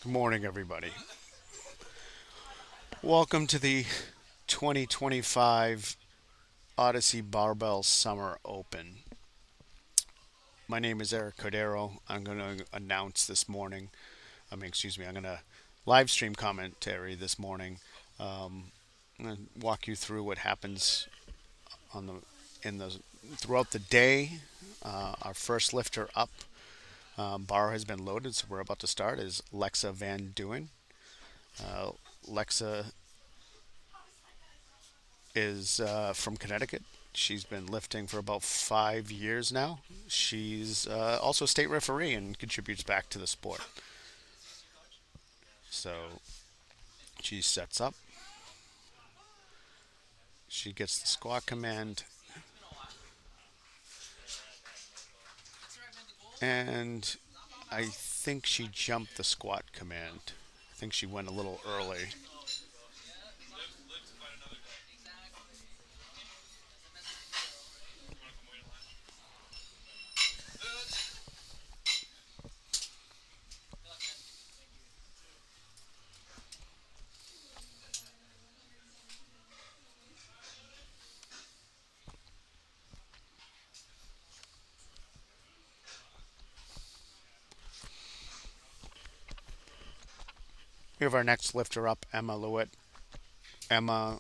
Good morning, everybody. Welcome to the 2025 Odyssey Barbell Summer Open. My name is Eric Cordero. I'm going to announce this morning, I'm going to live stream commentary this morning. I'm going to walk you through what happens on the in the throughout the day. Our first lifter up, bar has been loaded, so we're about to start. Is Lexa Van Duyn. Lexa is from Connecticut. She's been lifting for about 5 years now. She's also a state referee and contributes back to the sport. So she sets up. She gets the squat command, and I think she jumped the squat command. I think she went a little early. We have our next lifter up, Emma Lewitt. Emma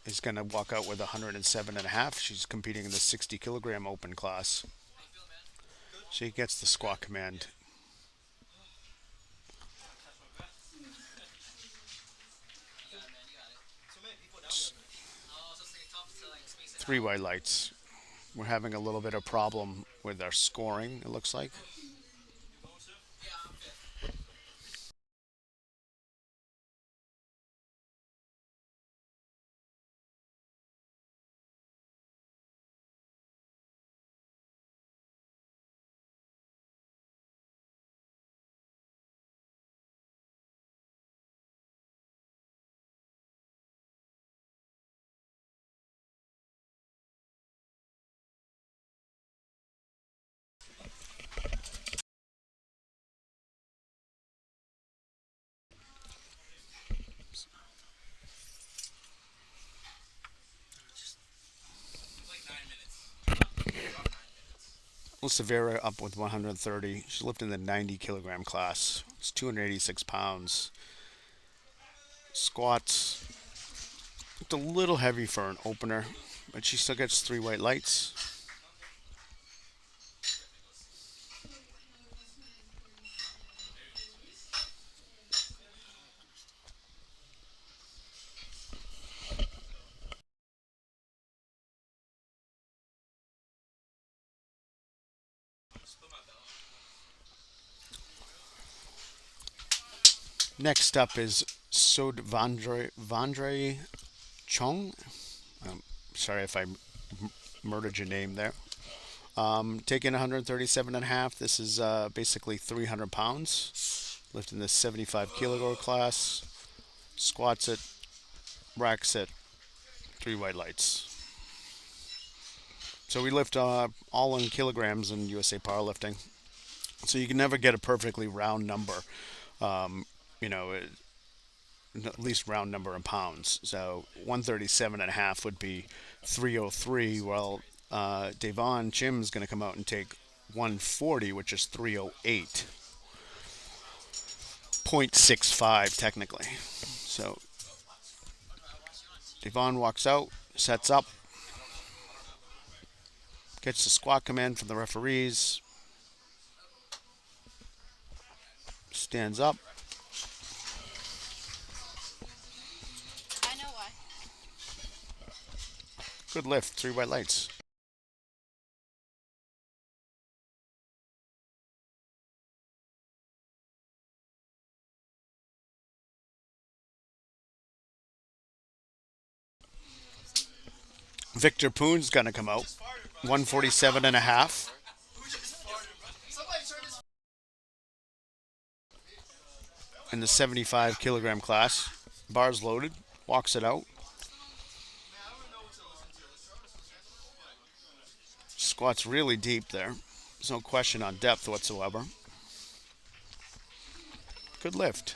is going to walk out with 107 and a half. She's competing in the 60 kilogram open class. She gets the squat command. Three white lights. We're having a little bit of problem with our scoring, it looks like. Severa up with 130. She's lifting the 90 kilogram class. It's 286 pounds. Squats. It's a little heavy for an opener, but she still gets three white lights. Next up is Sod Vandre Chong. Sorry if I murdered your name there. Taking 137 and a half. This is basically 300 pounds. Lifting the 75 kilogram class. Squats it, racks it, three white lights. So we lift all in kilograms in USA powerlifting. So you can never get a perfectly round number. Um, you know, at least round number in pounds. So 137 and a half would be 303. Well, Devon Chim's going to come out and take 140, which is 308. 0.65 technically. So Devon walks out, sets up, gets the squat command from the referees, stands up. I know why. Good lift, three white lights. Victor Poon's going to come out, 147 and a half. In the 75 kilogram class. Bars loaded, walks it out. Squats really deep there. There's no question on depth whatsoever. Good lift.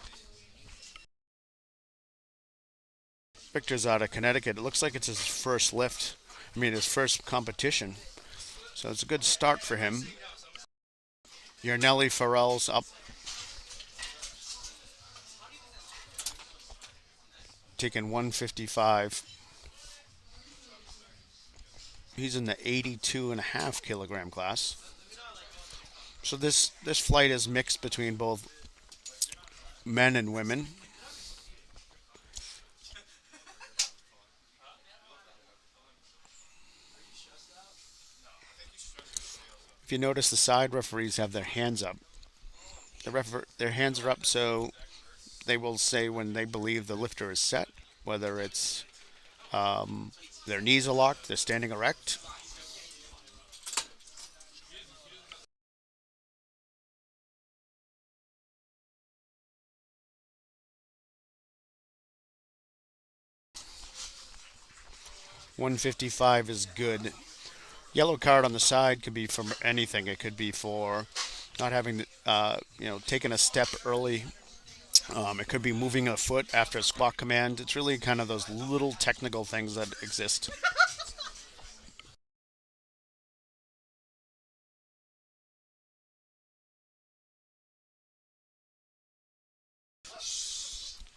Victor's out of Connecticut. It looks like it's his first lift. I mean, his first competition. So it's a good start for him. Your Nelly Farrell's up, taking 155. He's in the 82 and a half kilogram class. So this flight is mixed between both men and women. If you notice, the side referees have their hands up. Their hands are up, so they will say when they believe the lifter is set, whether it's their knees are locked, they're standing erect. $155 is good. Yellow card on the side could be for anything. It could be for not having, taking a step early. It could be moving a foot after a squat command. It's really kind of those little technical things that exist.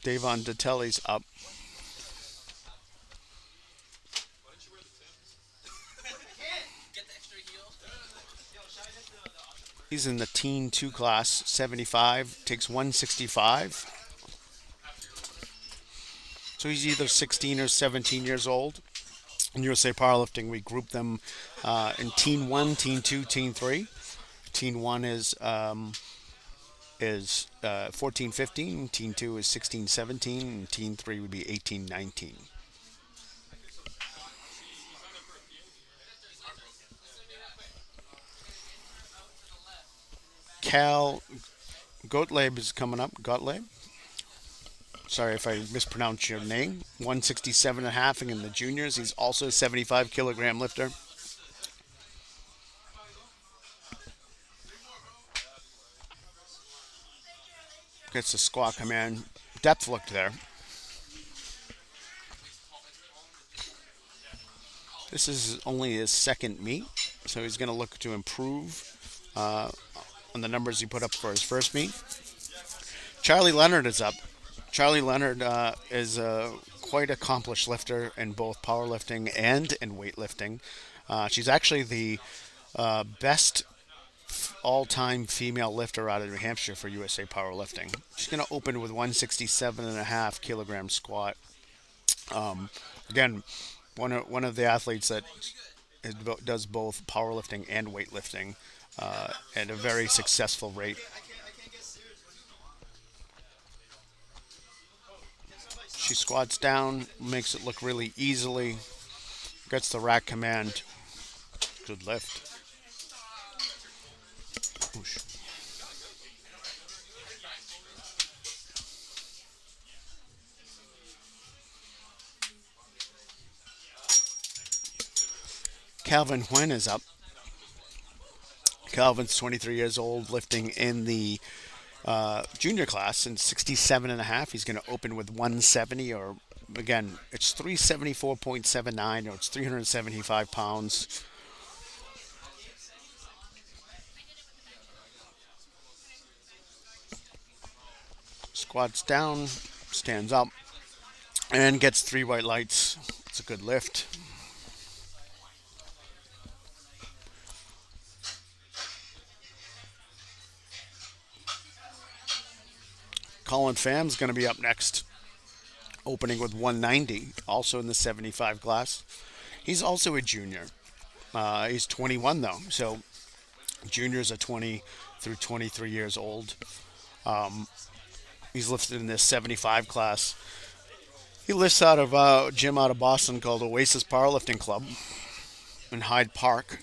Davon Detelli's up. He's in the teen 2 class, 75, takes 165. So he's either 16 or 17 years old. In USA Powerlifting, we group them in Teen 1, Teen 2, Teen 3. Teen 1 is 14, 15. Teen 2 is 16, 17. And Teen 3 would be 18, 19. Cal Gottlieb is coming up. Gottlieb. Sorry if I mispronounce your name. 167 and a half in the juniors. He's also a 75 kilogram lifter. Gets the squat command. Depth look there. This is only his second meet, so he's going to look to improve on the numbers he put up for his first meet. Charlie Leonard is up. Charlie Leonard is a quite accomplished lifter in both powerlifting and in weightlifting. She's actually the best all-time female lifter out of New Hampshire for USA Powerlifting. She's going to open with 167 and a half kilogram squat. Again, one of the athletes that does both powerlifting and weightlifting at a very successful rate. She squats down, makes it look really easily, gets the rack command. Good lift. Whoosh. Calvin Huynh is up. Calvin's 23 years old, lifting in the junior class in 67 and a half. He's going to open with 170, or again, it's 374.79, or it's 375 pounds. Squats down, stands up, and gets 3 white lights. It's a good lift. Colin Pham's going to be up next, opening with 190, also in the 75 class. He's also a junior. He's 21 though, so juniors are 20 through 23 years old. He's lifted in this 75 class. He lifts out of a gym out of Boston called Oasis Powerlifting Club in Hyde Park.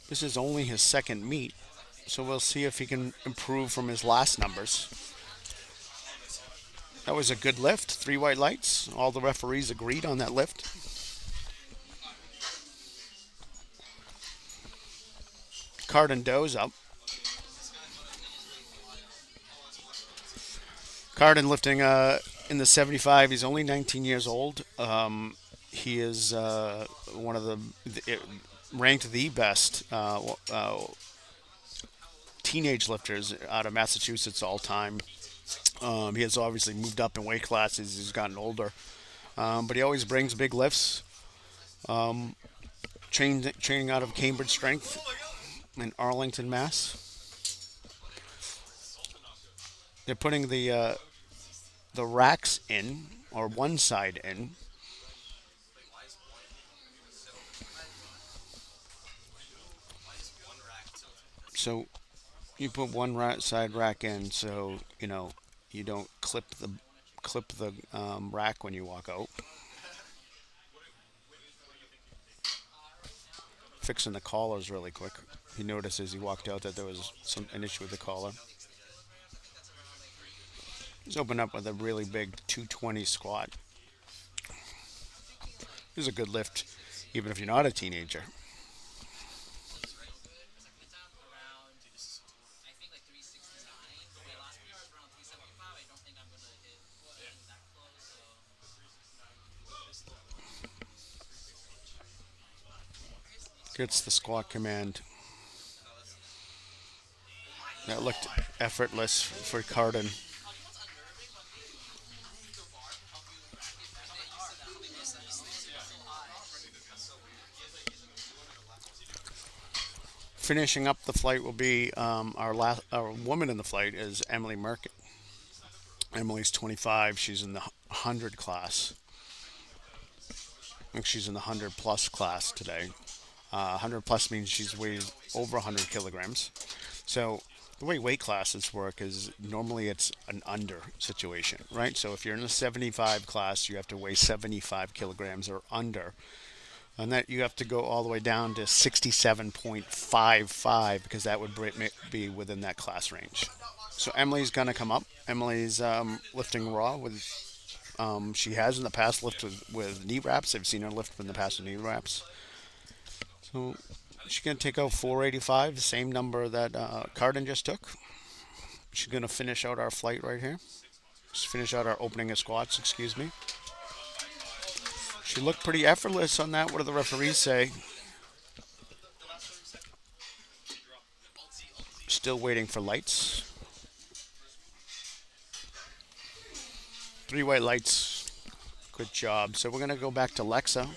This is only his second meet, so we'll see if he can improve from his last numbers. That was a good lift. 3 white lights. All the referees agreed on that lift. Cardin Doe's up. Cardin lifting in the 75. He's only 19 years old. He is one of the ranked the best teenage lifters out of Massachusetts all time. He has obviously moved up in weight classes as he's gotten older, but he always brings big lifts. Training out of Cambridge Strength in Arlington, Mass. They're putting the racks in, or one side in. So you put one side rack in, so you don't clip the rack when you walk out. Fixing the collars really quick. He noticed as he walked out that there was an issue with the collar. He's opened up with a really big 220 squat. This is a good lift, even if you're not a teenager. Gets the squat command. That looked effortless for Cardin. Finishing up the flight will be our woman in the flight is Emily Merkin. Emily's 25. She's in the 100 class. I think she's in the 100 plus class today. 100 plus means she's weighed over 100 kilograms. So the way weight classes work is normally it's an under situation, right? So if you're in the 75 class, you have to weigh 75 kilograms or under. And that you have to go all the way down to 67.55 because that would be within that class range. So Emily's gonna come up. Emily's lifting raw with. She has in the past lifted with knee wraps. I've seen her lift in the past with knee wraps. So she's gonna take out 485, the same number that Cardin just took. She's gonna finish out our flight right here. Just finish out our opening of squats. Excuse me. She looked pretty effortless on that. What do the referees say? Still waiting for lights. 3 white lights. Good job. So we're going to go back to Lexa.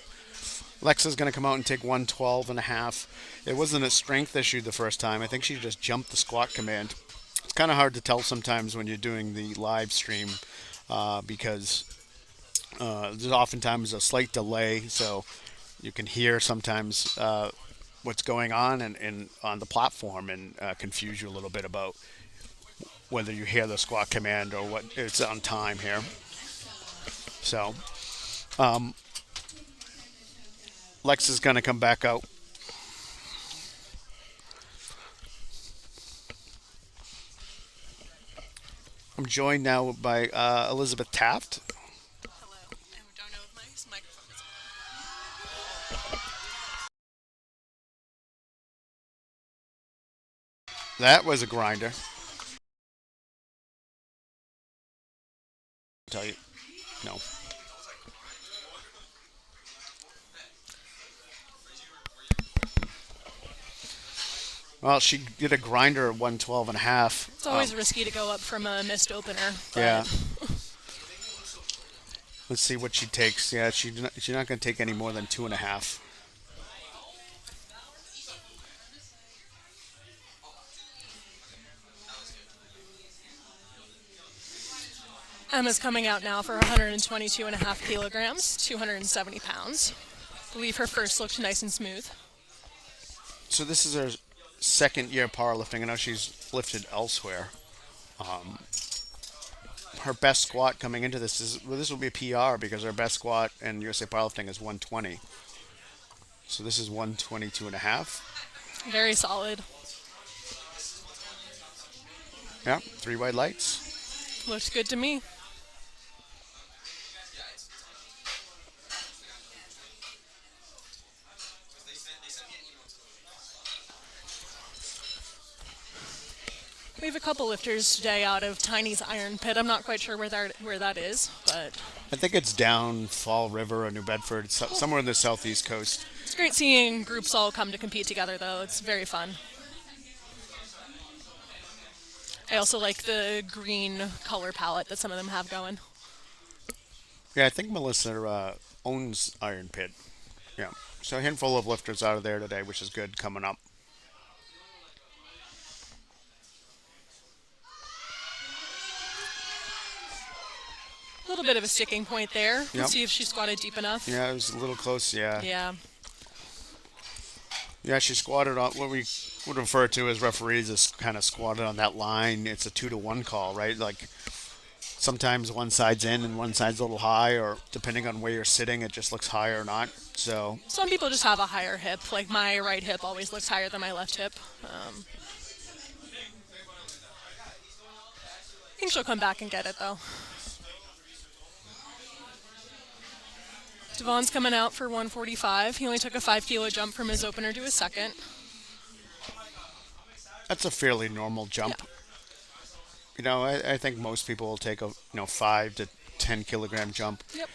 Lexa's going to come out and take 112 and a half. It wasn't a strength issue the first time. I think she just jumped the squat command. It's kind of hard to tell sometimes when you're doing the live stream because there's oftentimes a slight delay, so you can hear sometimes what's going on and on the platform and confuse you a little bit about whether you hear the squat command or what it's on time here. So Lex is going to come back out. I'm joined now by Elizabeth Taft. Hello. I don't know if my microphone is That was a grinder. I'll tell you. No. Well, she did a grinder at 112 and a half. It's always risky to go up from a missed opener. But Yeah. Let's see what she takes. Yeah, she's not going to take any more than 2.5. Emma's coming out now for 122 and a half kilograms, 270 pounds. I believe her first looked nice and smooth. So this is her second year powerlifting. I know she's lifted elsewhere. Her best squat coming into this will be a PR because her best squat in USA powerlifting is 120. So this is 122 and a half. Very solid. Yeah, 3 white lights. Looks good to me. We have a couple lifters today out of Tiny's Iron Pit. I'm not quite sure where that is, but I think it's down Fall River or New Bedford, cool. somewhere in the southeast coast. It's great seeing groups all come to compete together, though. It's very fun. I also like the green color palette that some of them have going. Yeah, I think Melissa owns Iron Pit. Yeah. So a handful of lifters out of there today, which is good coming up. A little bit of a sticking point there. Yep. Let's see if she squatted deep enough. Yeah, it was a little close. Yeah. Yeah. Yeah, she squatted on what we would refer to as referees as kind of squatted on that line. It's a 2-to-1 call, right? Like sometimes one side's in and one side's a little high, or depending on where you're sitting, it just looks high or not. So Some people just have a higher hip. Like my right hip always looks higher than my left hip. I think she'll come back and get it, though. Devon's coming out for 145. He only took a 5 kilo jump from his opener to his second. that's a fairly normal jump. Yeah. You know, I think most people will take a 5 to 10 kilogram jump. Yep.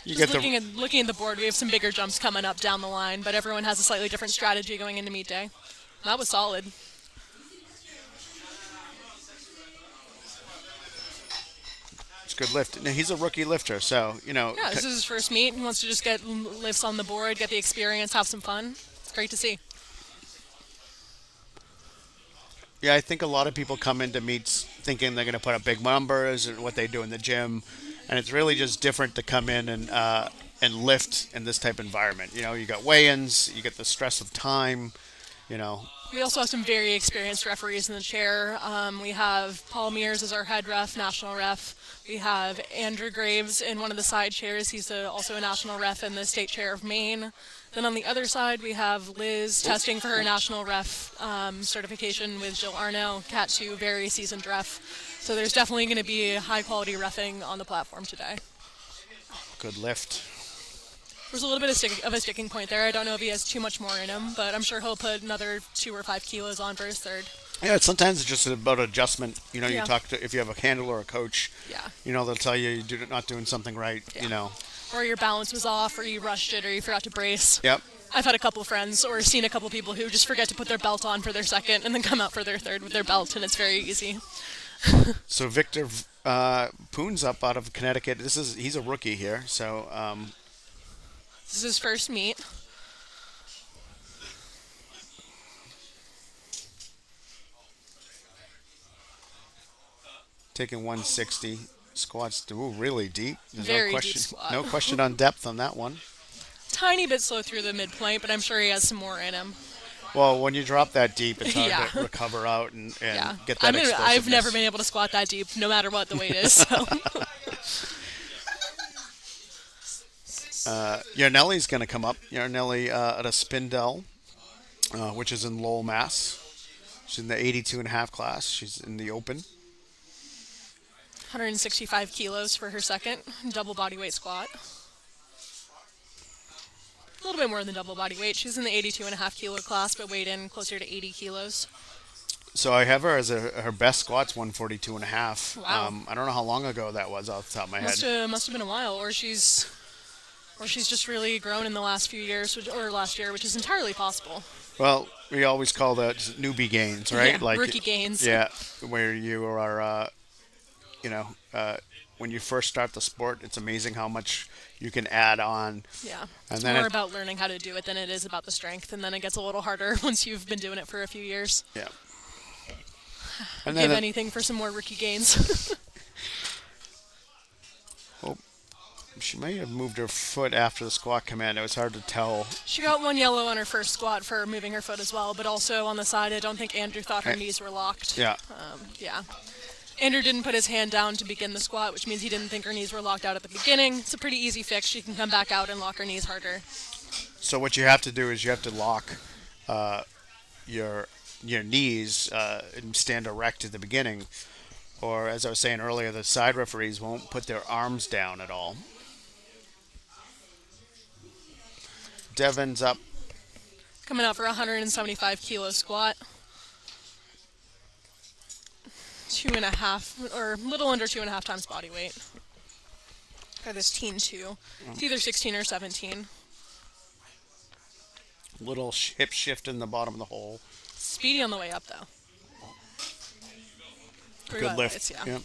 You Just get the looking at the board, we have some bigger jumps coming up down the line, but everyone has a slightly different strategy going into meet day. That was solid. it's a good lift. Now, he's a rookie lifter, so Yeah, this is his first meet. He wants to just get lifts on the board, get the experience, have some fun. It's great to see. Yeah, I think a lot of people come into meets thinking they're going to put up big numbers and what they do in the gym, and it's really just different to come in and lift in this type of environment. You got weigh-ins, you get the stress of time. You know, We also have some very experienced referees in the chair. We have Paul Mears as our head ref, national ref. We have Andrew Graves in one of the side chairs. He's also a national ref in the state chair of Maine. Then on the other side, we have Liz testing for her national ref certification with Jill Arno, Cat 2, very seasoned ref. So there's definitely going to be high quality refing on the platform today. good lift. There's a little bit of a sticking point there. I don't know if he has too much more in him, but I'm sure he'll put another 2 or 5 kilos on for his third. Yeah, sometimes it's just about adjustment. You Yeah. talk to if you have a handler or a coach. Yeah. They'll tell you you're not doing something right. Yeah. Or your balance was off, or you rushed it, or you forgot to brace. Yep. I've had a couple friends or seen a couple people who just forget to put their belt on for their second and then come out for their third with their belt, and it's very easy. So Victor Poon's up out of Connecticut. He's a rookie here. So This is his first meet. taking 160 squats. Really deep. There's Very no deep question. squat. No question on depth on that one. Tiny bit slow through the midpoint, but I'm sure he has some more in him. Well, when you drop that deep, it's hard Yeah. to recover out and Yeah. get that explosiveness. I've never been able to squat that deep, no matter what the weight is. So. Yarnelli's going to come up. Yarnelli at a Spindell, which is in Lowell, Mass. She's in the 82.5 class. She's in the open. 165 kilos for her second, double body weight squat. A little bit more than double body weight. She's in the 82.5 kilo class, but weighed in closer to 80 kilos. So I have her as her best squat's 142.5. Wow. I don't know how long ago that was off the top of my head. Must have been a while, or she's just really grown in the last few years, or last year, which is entirely possible. Well, we always call that newbie gains, right? Yeah, rookie gains. Yeah, where you are, when you first start the sport, it's amazing how much you can add on. Yeah, And it's then more about learning how to do it than it is about the strength, and then it gets a little harder once you've been doing it for a few years. Yeah. Give And then anything for some more rookie gains. she may have moved her foot after the squat command. It was hard to tell. She got one yellow on her first squat for moving her foot as well, but also on the side, I don't think Andrew thought her knees were locked. Yeah. Yeah. Andrew didn't put his hand down to begin the squat, which means he didn't think her knees were locked out at the beginning. It's a pretty easy fix. She can come back out and lock her knees harder. So what you have to do is you have to lock your knees and stand erect at the beginning. Or, as I was saying earlier, the side referees won't put their arms down at all. Devon's up. Coming out for a 175 kilo squat. 2.5 or a little under 2.5 times body weight. Got this teen 2. It's either 16 or 17. Little hip shift in the bottom of the hole. Speedy on the way up, though. Good lift. Yeah. Yep.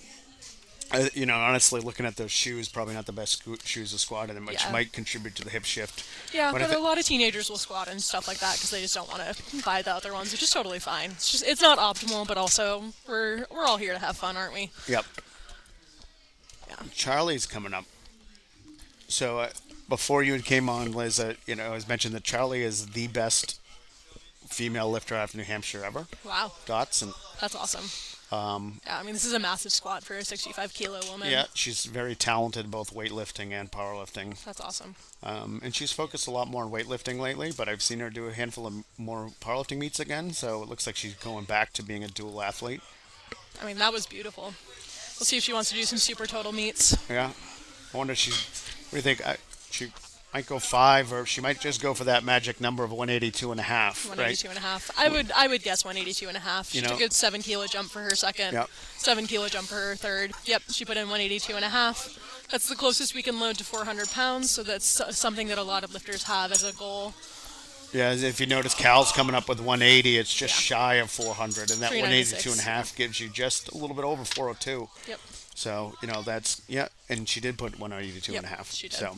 Honestly, looking at those shoes, probably not the best shoes to squat in, which Yeah. might contribute to the hip shift. Yeah, But but a lot of teenagers will squat and stuff like that because they just don't want to buy the other ones, which is totally fine. It's not optimal, but also we're all here to have fun, aren't we? Yep. Yeah. Charlie's coming up. So before you came on, Liz, it was mentioned that Charlie is the best female lifter out of New Hampshire ever. Wow, Dots and that's awesome. Yeah, I mean this is a massive squat for a 65-kilo woman. yeah, she's very talented both weightlifting and powerlifting. That's awesome. And she's focused a lot more on weightlifting lately, but I've seen her do a handful of more powerlifting meets again, so it looks like she's going back to being a dual athlete. I mean that was beautiful. We'll see if she wants to do some super total meets. Yeah. I wonder if what do you think? She might go 5, or she might just go for that magic number of 182 and a half, 182 right? and a half. I would guess 182 and a half. She took a 7-kilo jump for her second. Yep. 7-kilo jump for her third. Yep, she put in 182 and a half. That's the closest we can load to 400 pounds, so that's something that a lot of lifters have as a goal. Yeah, if you notice, Cal's coming up with 180. It's just shy of 400, and that 396. 182 and a half gives you just a little bit over 402. Yep. So, that's, yeah, and she did put 182 and a half. She did. So,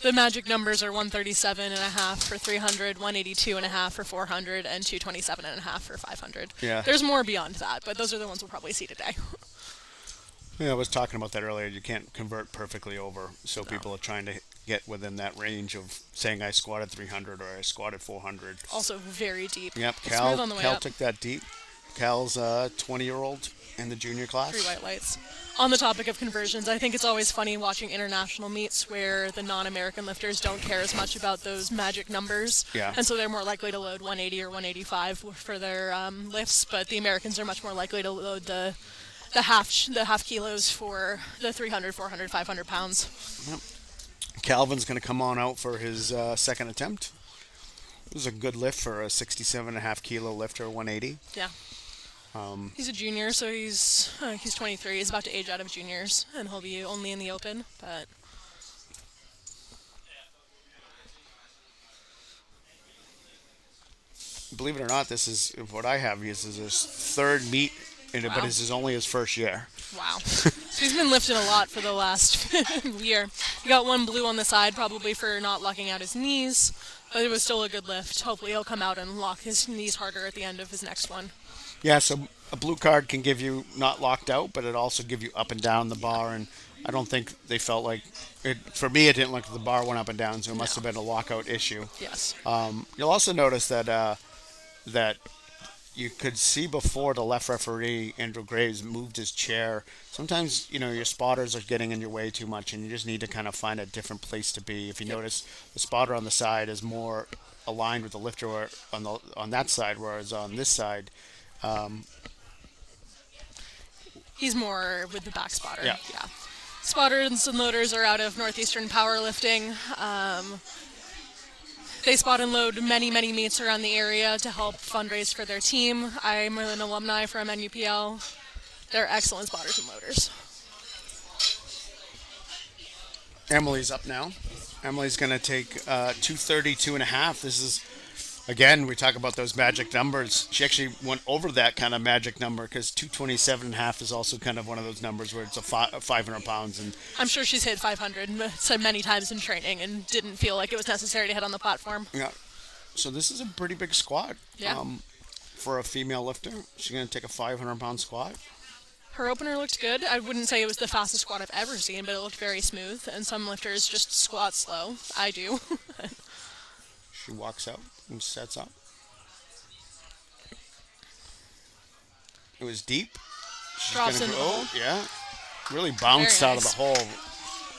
The magic numbers are 137 and a half for 300, 182 and a half for 400, and 227 and a half for 500. Yeah. There's more beyond that, but those are the ones we'll probably see today. yeah, I was talking about that earlier. You can't convert perfectly over, so people are trying to get within that range of saying I squatted 300 or I squatted 400. Also very deep. Yep, Smooth Cal, on the way Cal up. took that deep. Cal's a 20-year-old in the junior class. 3 white lights. On the topic of conversions, I think it's always funny watching international meets where the non-American lifters don't care as much about those magic numbers. Yeah. And so they're more likely to load 180 or 185 for their lifts, but the Americans are much more likely to load the half kilos for the 300, 400, 500 pounds. Yep. Calvin's going to come on out for his second attempt. It was a good lift for a 67.5-kilo lifter, 180. Yeah. He's a junior, so he's 23. He's about to age out of juniors, and he'll be only in the open. But Believe it or not, this is what I have. This is his third meet, but Wow. this is only his first year. wow, so he's been lifting a lot for the last year. He got one blue on the side, probably for not locking out his knees, but it was still a good lift. Hopefully, he'll come out and lock his knees harder at the end of his next one. Yeah, so a blue card can give you not locked out, but it also give you up and down the bar, and I don't think they felt like it. For me, it didn't look like the bar went up and down, so it must have been a lockout issue. Yes. You'll also notice that that you could see before the left referee, Andrew Graves, moved his chair. Sometimes, your spotters are getting in your way too much, and you just need to kind of find a different place to be. If you notice, the spotter on the side is more aligned with the lifter on that side, whereas on this side, He's more with the back spotter. Yeah. Spotters and loaders are out of Northeastern Powerlifting. They spot and load many, many meets around the area to help fundraise for their team. I'm an alumni from NUPL. They're excellent spotters and loaders. Emily's up now. Emily's going to take 232 and a half. This is, again, we talk about those magic numbers. She actually went over that kind of magic number because 227 and a half is also kind of one of those numbers where it's a 500 pounds. And I'm sure she's hit 500 so many times in training and didn't feel like it was necessary to hit on the platform. yeah, so this is a pretty big squat. Yeah. For a female lifter, she's going to take a 500-pound squat. Her opener looked good. I wouldn't say it was the fastest squat I've ever seen, but it looked very smooth. And some lifters just squat slow. I do. She walks out and sets up. It was deep. She's Drops gonna in the hole. Yeah. Really bounced Very out of the nice. hole.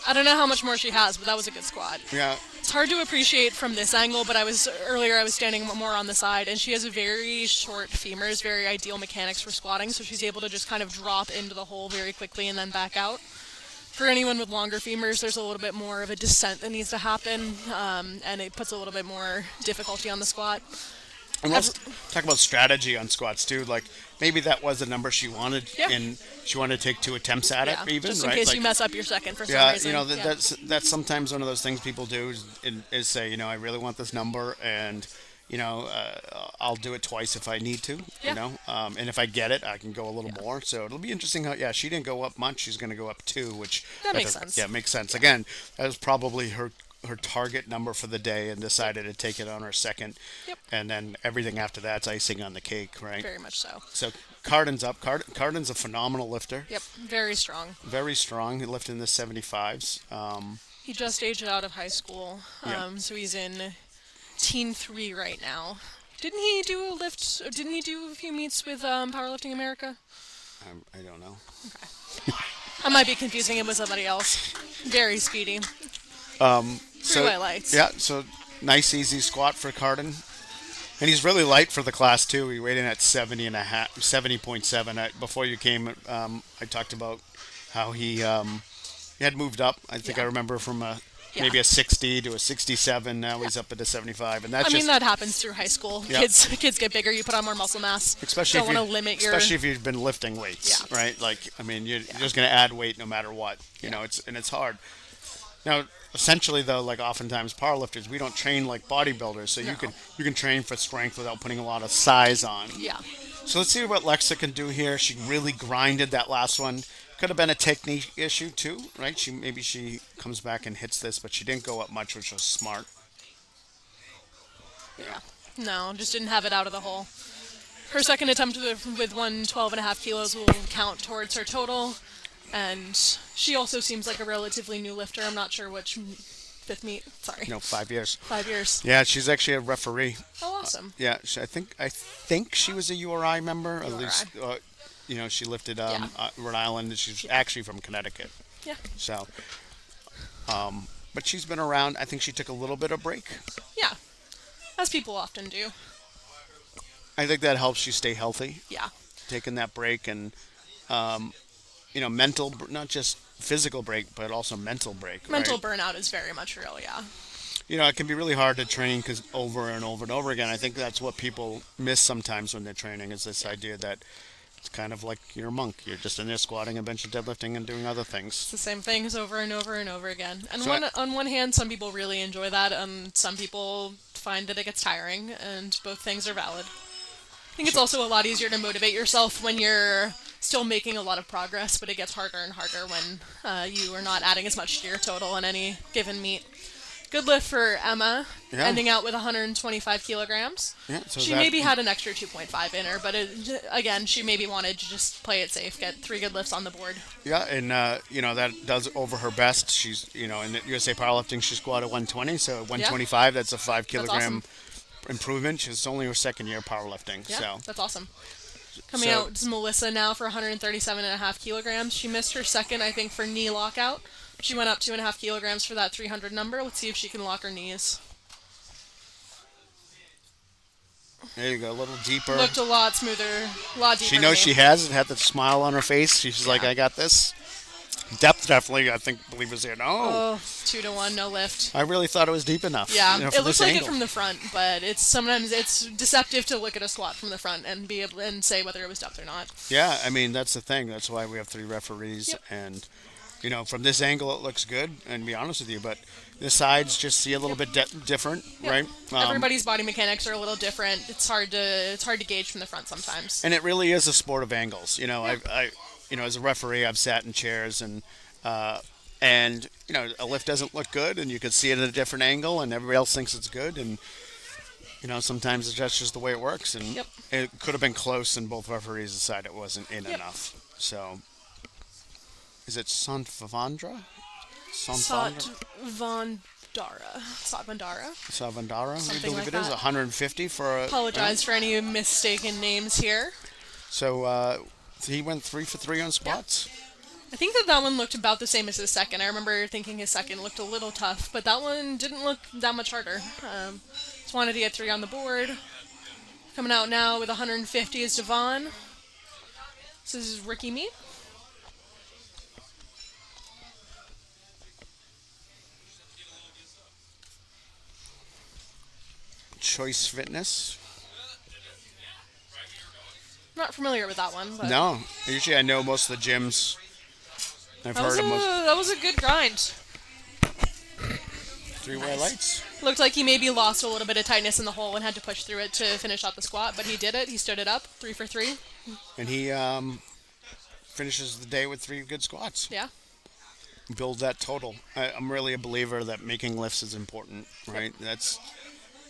I don't know how much more she has, but that was a good squat. Yeah. It's hard to appreciate from this angle, but I was standing more on the side, and she has very short femurs, very ideal mechanics for squatting, so she's able to just kind of drop into the hole very quickly and then back out. For anyone with longer femurs, there's a little bit more of a descent that needs to happen, and it puts a little bit more difficulty on the squat. And Have, let's talk about strategy on squats too. Like maybe that was the number she wanted, Yeah. and she wanted to take 2 attempts at it, yeah, even just in right? case Like you mess up your second for some yeah, reason. Yeah. that's sometimes one of those things people do is say, I really want this number, and I'll do it twice if I need to, Yeah. and if I get it, I can go a little Yeah. more. So it'll be interesting how, yeah, she didn't go up much. She's going to go up two, which That I makes think, sense. yeah, makes sense. Yeah. Again, that was probably her target number for the day, and Yep. decided to take it on her second, Yep. and then everything after that's icing on the cake, right? Very much so. So Cardin's up. Cardin's a phenomenal lifter, Yep. Very strong. very strong. He lifted in the 75s. He just aged out of high school, Yeah. so he's in teen 3 right now. Didn't he do a lift? Didn't he do a few meets with Powerlifting America? I don't know. I might be confusing him with somebody else. Very speedy. So Through highlights. yeah, so nice easy squat for Cardin. And he's really light for the class too. He weighed in at 70 and a half, 70.7. Before you came, I talked about how he had moved up. I think I Yeah. remember from Yeah. maybe a 60 to a 67. Now he's up at a 75, and that's I mean, just that happens through high school. Yeah. Kids get bigger. You put on more muscle mass. especially Don't if want you to limit your. especially if you've been lifting weights, Yeah. right? Like I mean, you're just going to add weight no matter what. It's hard. Now, essentially though, like oftentimes powerlifters, we don't train like bodybuilders, so No. you can train for strength without putting a lot of size on. Yeah. So let's see what Lexa can do here. She really grinded that last one. Could have been a technique issue too, right? Maybe she comes back and hits this, but she didn't go up much, which was smart. Yeah. No, just didn't have it out of the hole. Her second attempt with 112.5 kilos will count towards her total. And she also seems like a relatively new lifter. I'm not sure which fifth meet. Sorry. 5 years. 5 years. Yeah, she's actually a referee. Oh, awesome. Yeah, I think she was a URI member. At URI. least, she lifted Yeah. Rhode Island, and she's actually from Connecticut. Yeah. So, but she's been around. I think she took a little bit of break. Yeah. As people often do. I think that helps you stay healthy, Yeah. taking that break, and mental, not just physical break, but also mental break. Mental right? burnout is very much real, yeah. It can be really hard to train because over and over and over again. I think that's what people miss sometimes when they're training, is this idea that it's kind of like you're a monk. You're just in there squatting, a bench and deadlifting, and doing other things. It's the same things over and over and over again. And So on one hand, some people really enjoy that, and some people find that it gets tiring, and both things are valid. I think it's also a lot easier to motivate yourself when you're still making a lot of progress, but it gets harder and harder when you are not adding as much to your total in any given meet. Good lift for Emma, Yeah. ending out with 125 kilograms. Yeah, so She that- maybe had an extra 2.5 in her, but again, she maybe wanted to just play it safe, get 3 good lifts on the board. Yeah, and that does over her best. She's in the USA Powerlifting, she squatted 120, so 125. That's a 5 kilogram improvement. She's only her second year powerlifting. Yeah, So that's awesome. Coming So- out is Melissa now for 137.5 kilograms. She missed her second, I think, for knee lockout. She went up 2.5 kilograms for that 300 number. Let's see if she can lock her knees. there you go, a little deeper. Looked a lot smoother, a lot deeper. She to knows me. she has it. Had the smile on her face. She's like, Yeah. I got this. Depth definitely, believe was there. No, Oh, 2-1, no lift. I really thought it was deep enough. Yeah, for it looks this like angle. it from the front, but sometimes it's deceptive to look at a squat from the front and be able and say whether it was depth or not. Yeah, I mean that's the thing. That's why we have 3 referees, Yep. and from this angle it looks good. And to be honest with you, but the sides just see a little bit different, Yep. right? Everybody's body mechanics are a little different. It's hard to gauge from the front sometimes. And it really is a sport of angles. I as a referee, I've sat in chairs and a lift doesn't look good, and you can see it at a different angle, and everybody else thinks it's good, and sometimes that's just the way it works, and Yep. it could have been close, and both referees decided it wasn't in Yep. enough. So, is it Santvandra? Satvandara. Savandara, I Something believe like it is. that. 150 for a. Apologize for any mistaken names here. So he went 3 for 3 on squats. I think that one looked about the same as his second. I remember thinking his second looked a little tough, but that one didn't look that much harder. Just wanted to get 3 on the board. Coming out now with 150 is Devon. This is Ricky Meat. Choice Fitness. Not familiar with that one, but No, usually I know most of the gyms. I've that was heard a of most that was a good grind. three-way Nice. lights. Looked like he maybe lost a little bit of tightness in the hole and had to push through it to finish out the squat, but he did it. He stood it up, 3 for 3. And he finishes the day with 3 good squats. Yeah. Build that total. I'm really a believer that making lifts is important, right? That's,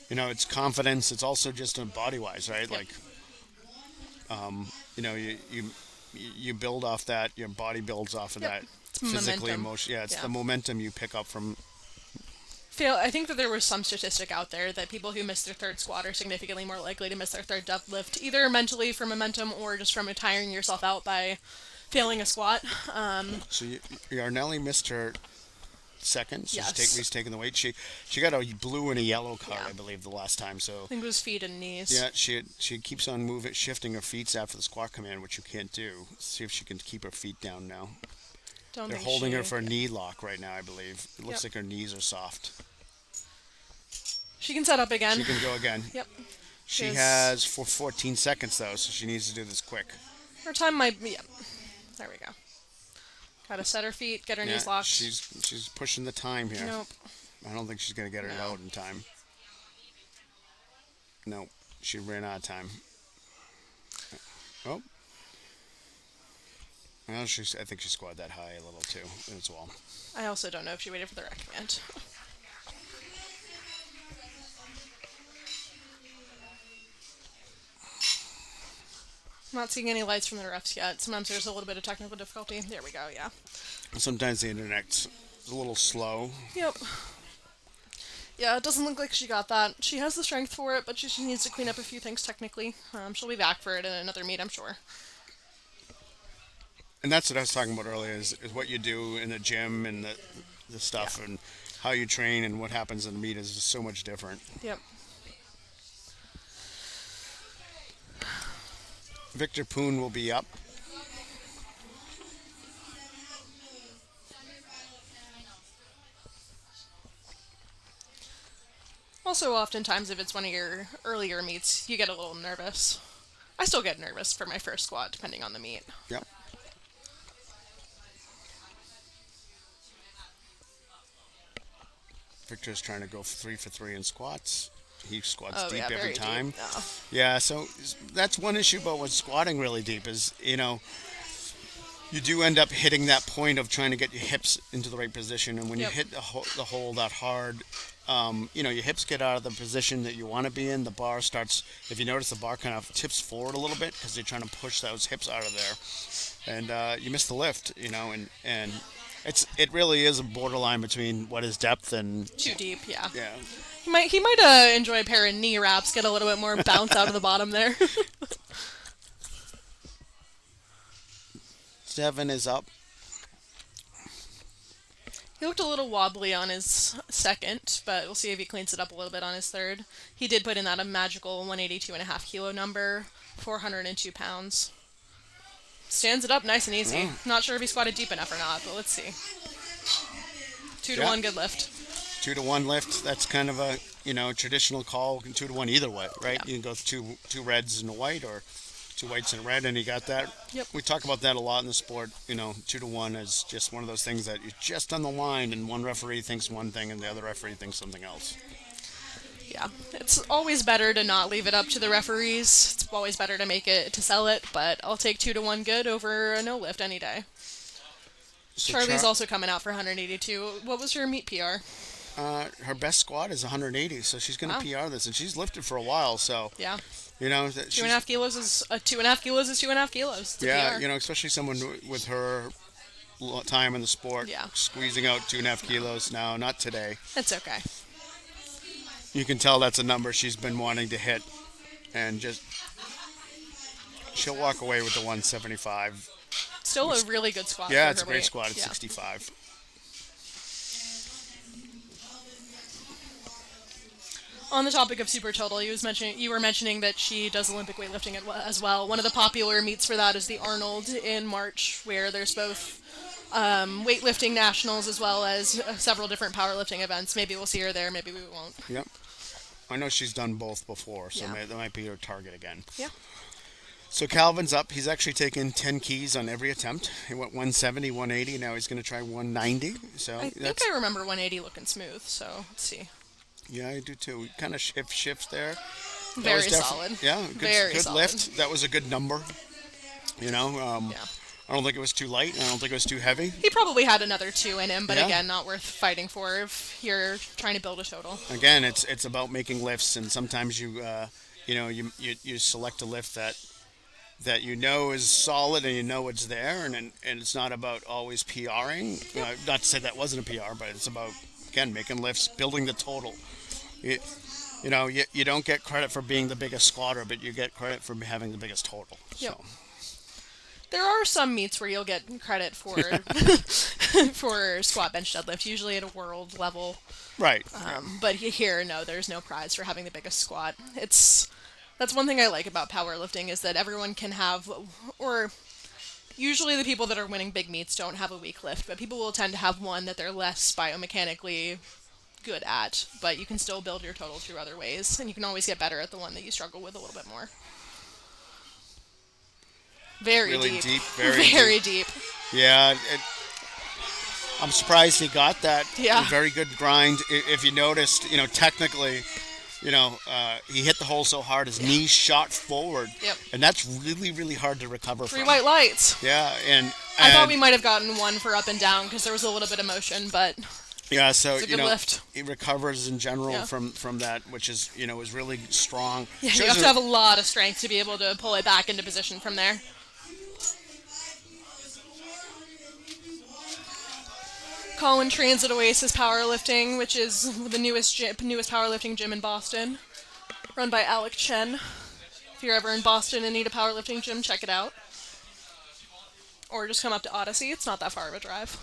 it's confidence. It's also just body wise, right? Like, you build off that. Your body builds off of Yep. that. It's Physically, momentum. emotion. Yeah, it's Yeah. the momentum you pick up from. I think that there was some statistic out there that people who miss their third squat are significantly more likely to miss their third deadlift, either mentally from momentum or just from tiring yourself out by failing a squat. So Yarnelli missed her second. So Yes. she's taking the weight. She got a blue and a yellow card, Yeah. I believe, the last time. So I think it was feet and knees. yeah, she keeps on shifting her feet after the squat command, which you can't do. See if she can keep her feet down now. Don't They're think holding she- her for a knee lock right now, I believe. It looks Yep. like her knees are soft. She can set up again. She can go again. Yep. She Yes. has for 14 seconds though, so she needs to do this quick. Her time might be. Yep. There we go. Gotta set her feet, get her Yeah, knees locked. she's pushing the time here. Nope. I don't think she's gonna get it No. out in time. Nope, she ran out of time. Oh. Well, I think she squatted that high a little too as well. I also don't know if she waited for the rec command. Not seeing any lights from the refs yet. Sometimes there's a little bit of technical difficulty. There we go, yeah. Sometimes the internet's a little slow. Yep. Yeah, it doesn't look like she got that. She has the strength for it, but she just needs to clean up a few things technically. She'll be back for it in another meet, I'm sure. And that's what I was talking about earlier is what you do in the gym and the stuff Yeah. and how you train and what happens in the meet is just so much different. Yep. Victor Poon will be up. Also, oftentimes, if it's one of your earlier meets, you get a little nervous. I still get nervous for my first squat, depending on the meet. Yep. Victor's trying to go 3 for 3 in squats. He squats Oh, deep yeah, every very time. deep. Oh. Yeah, so that's one issue about with squatting really deep is, you do end up hitting that point of trying to get your hips into the right position. And when Yep. you hit the hole that hard, your hips get out of the position that you want to be in. The bar starts, if you notice, the bar kind of tips forward a little bit because you're trying to push those hips out of there. And you miss the lift, and it really is a borderline between what is depth and, Too deep, yeah. yeah. He might enjoy a pair of knee wraps, get a little bit more bounce out of the bottom there. 7 is up. He looked a little wobbly on his second, but we'll see if he cleans it up a little bit on his third. He did put in that a magical 182.5 kilo number, 402 pounds. Stands it up nice and easy. Yeah. Not sure if he squatted deep enough or not, but let's see. 2 to Yeah. 1, good lift. 2 to 1 lift. That's kind of a traditional call. 2 to 1 either way, right? Yeah. You can go two reds and a white, or 2 whites and a red, and you got that. Yep. We talk about that a lot in the sport. 2 to 1 is just one of those things that you're just on the line, and one referee thinks one thing, and the other referee thinks something else. Yeah, it's always better to not leave it up to the referees. It's always better to sell it, but I'll take 2 to 1 good over a no lift any day. So Charlie's also coming out for 182. What was your meet PR? her best squat is 180, so she's going to Wow. PR this, and she's lifted for a while. So Yeah, that 2.5 kilos is 2.5 kilos is 2.5 kilos. It's a yeah, PR. especially someone with her time in the sport, Yeah. squeezing out 2.5 kilos. Now, not today. It's okay. You can tell that's a number she's been wanting to hit, and she'll walk away with the 175. Still a really good squat. Yeah, for it's a her great weight. squat at Yeah. 65. On the topic of super total, you were mentioning that she does Olympic weightlifting as well. One of the popular meets for that is the Arnold in March, where there's both weightlifting nationals as well as several different powerlifting events. Maybe we'll see her there, maybe we won't. Yep. I know she's done both before, so Yeah. that might be her target again. Yeah. So Calvin's up. He's actually taken 10 keys on every attempt. He went 170, 180. Now he's going to try 190. So I think that's I remember 180 looking smooth. So let's see. yeah, I do too. Kind of shifts there. That Very was solid. Yeah, Very good solid. lift. That was a good number. You know, Yeah. I don't think it was too light. I don't think it was too heavy. He probably had another 2 in him, but Yeah. again, not worth fighting for if you're trying to build a total. Again, it's about making lifts, and sometimes you select a lift that you know is solid and you know it's there, and it's not about always PRing. Not to say that wasn't a PR, but it's about again making lifts, building the total. You, you don't get credit for being the biggest squatter, but you get credit for having the biggest total. Yep. So There are some meets where you'll get credit for for squat, bench, deadlift, usually at a world level. right. But here, no, there's no prize for having the biggest squat. That's one thing I like about powerlifting is that everyone can have, or usually the people that are winning big meets don't have a weak lift, but people will tend to have one that they're less biomechanically good at, but you can still build your total through other ways, and you can always get better at the one that you struggle with a little bit more. Very Really deep. deep, very deep. Yeah, I'm surprised he got that. Yeah. Very good grind. If you noticed, technically, he hit the hole so hard his knees shot forward. Yep. And that's really, really hard to recover 3 from. white lights. Yeah, and I thought we might have gotten 1 for up and down because there was a little bit of motion, but yeah, so it's a good lift. he recovers in general Yeah. from that, which is is really strong. Yeah, you Shows have to a- have a lot of strength to be able to pull it back into position from there. Colin trains at Oasis Powerlifting, which is the newest powerlifting gym in Boston, run by Alec Chen. If you're ever in Boston and need a powerlifting gym, check it out. Or just come up to Odyssey. It's not that far of a drive.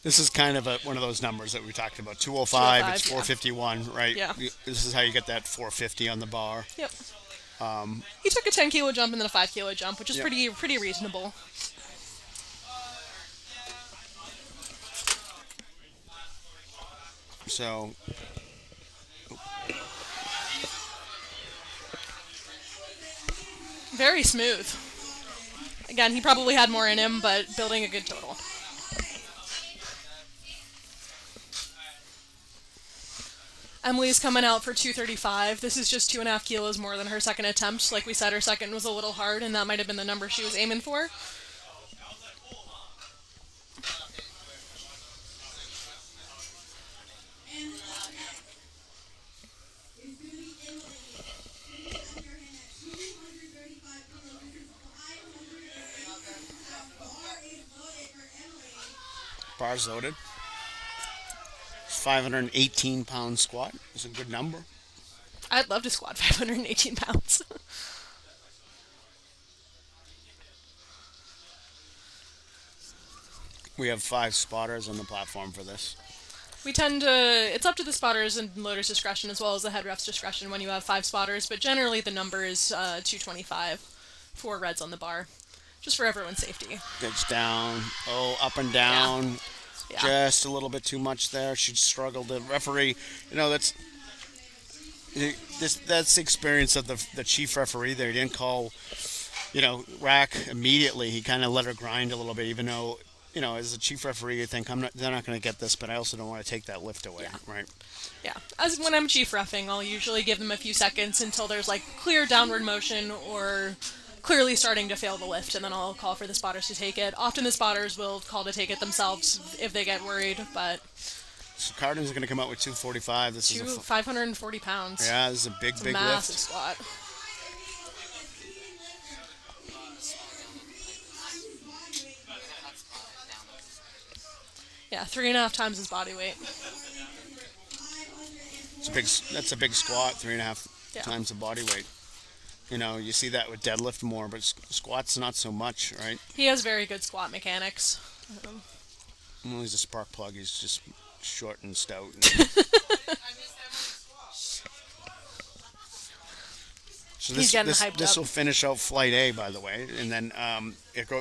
This is kind of one of those numbers that we talked about. 205, it's 205, yeah. 451, right? Yeah. This is how you get that 450 on the bar. Yep. He took a 10 kilo jump and then a 5 kilo jump, which is Yeah. pretty reasonable. So Very smooth. Again, he probably had more in him, but building a good total. Emily's coming out for 235. This is just 2.5 kilos more than her second attempt. Like we said, her second was a little hard, and that might have been the number she was aiming for. bars loaded. 518 pound squat. It's a good number. I'd love to squat 518 pounds. We have 5 spotters on the platform for this. We tend to, it's up to the spotters and loaders' discretion as well as the head ref's discretion when you have 5 spotters, but generally the number is 225 for reds on the bar, just for everyone's safety. Gets down. Oh, up and down. Yeah. Just a little bit too much there. She struggled. The referee, that's the experience of the chief referee there. He didn't call, rack immediately. He kind of let her grind a little bit, even though, as a chief referee, you think they're not going to get this, but I also don't want to take that lift away, right? Yeah. As when I'm chief reffing, I'll usually give them a few seconds until there's like clear downward motion or clearly starting to fail the lift, and then I'll call for the spotters to take it. Often the spotters will call to take it themselves if they get worried, but So Cardin's going to come out with 245. This is 540 pounds. yeah, this is a big Massive lift. squat. Yeah, 3.5 times his body weight. That's a big squat, 3.5 Yeah. times the body weight. You see that with deadlift more, but squats not so much, right? He has very good squat mechanics. Well, he's a spark plug. He's just short and stout. So He's getting hyped this up. will finish out Flight A, by the way, and then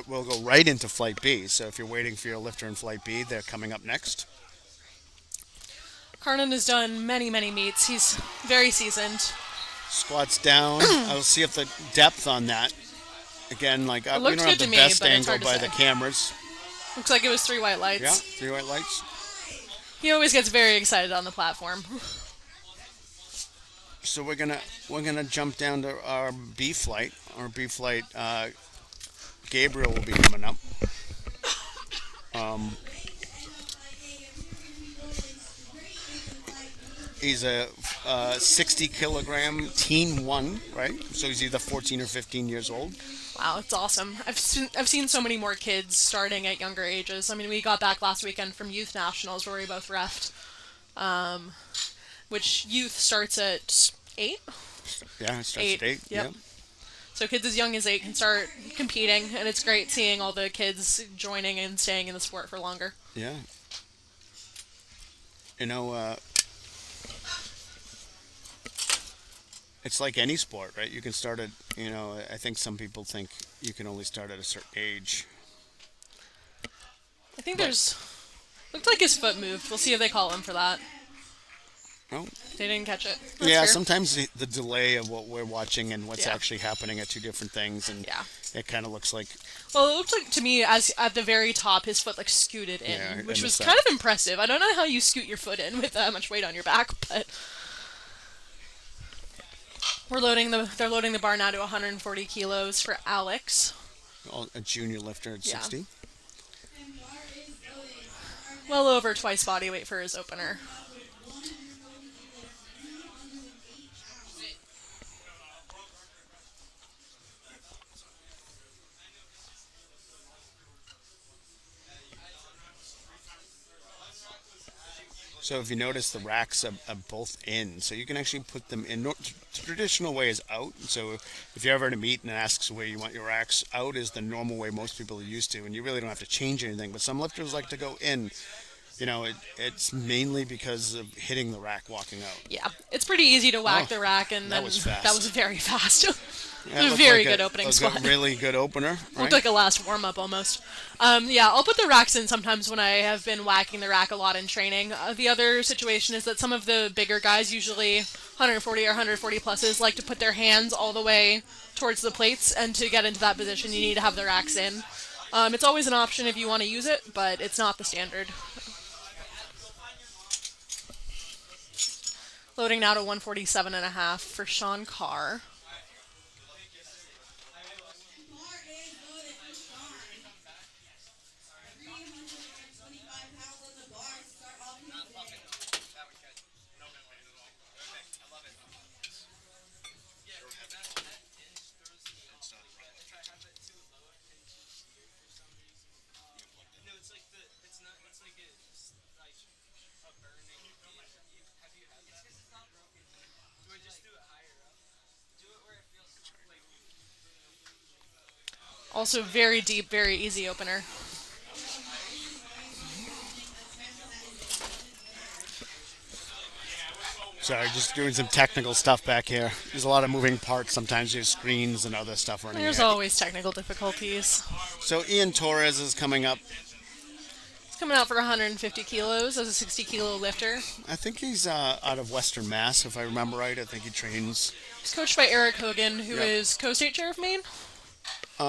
we'll go right into Flight B. So if you're waiting for your lifter in Flight B, they're coming up next. Karnan has done many, many meets. He's very seasoned. Squats down. I'll see if the depth on that Again, like It we looked don't have good the to me, best but it's angle hard to by say. the cameras. Looks like it was 3 white Yeah, lights. 3 white lights. He always gets very excited on the platform. So we're gonna jump down to our B flight. Our B flight. Gabriel will be coming up. He's a 60 kilogram teen one, right? So he's either 14 or 15 years old. Wow, it's awesome. I've seen so many more kids starting at younger ages. I mean, we got back last weekend from youth nationals where we both refed, which youth starts at 8. Yeah, it starts Eight, at 8. yep. Yeah. So kids as young as 8 can start competing, and it's great seeing all the kids joining and staying in the sport for longer. Yeah. You know, it's like any sport, right? You can start at, I think some people think you can only start at a certain age. I think But- there's. Looked like his foot moved. We'll see if they call him for that. Oh, They didn't catch it. That's yeah, fair. sometimes the delay of what we're watching and what's Yeah. actually happening are two different things, and Yeah. it kind of looks like, Well, it looked like to me as at the very top, his foot like scooted in, Yeah, I which was missed kind that. of impressive. I don't know how you scoot your foot in with that much weight on your back, but they're loading the bar now to 140 kilos for Alex. a junior lifter at Yeah. 60. Well over twice body weight for his opener. So if you notice, the racks are both in, so you can actually put them in. The traditional way is out. So if you're ever at a meet and asks where you want your racks, out is the normal way most people are used to, and you really don't have to change anything. But some lifters like to go in. It's mainly because of hitting the rack walking out. Yeah, it's pretty easy to whack Oh, the rack, and that then was fast. that was very fast. Yeah, it a looked very like good opening a squat. really good opener. Right? Looked like a last warm up almost. Yeah, I'll put the racks in sometimes when I have been whacking the rack a lot in training. The other situation is that some of the bigger guys, usually 140 or 140 pluses, like to put their hands all the way towards the plates, and to get into that position, you need to have the racks in. It's always an option if you want to use it, but it's not the standard. Loading now to 147.5 for Sean Carr. Also very deep, very easy opener. Sorry, just doing some technical stuff back here. There's a lot of moving parts. Sometimes there's screens and other stuff running. There's here. always technical difficulties. So Ian Torres is coming up. He's coming out for 150 kilos as a 60 kilo lifter. I think he's out of Western Mass, if I remember right. I think he trains. He's coached by Eric Hogan, who Yep. is co-state chair of Maine. I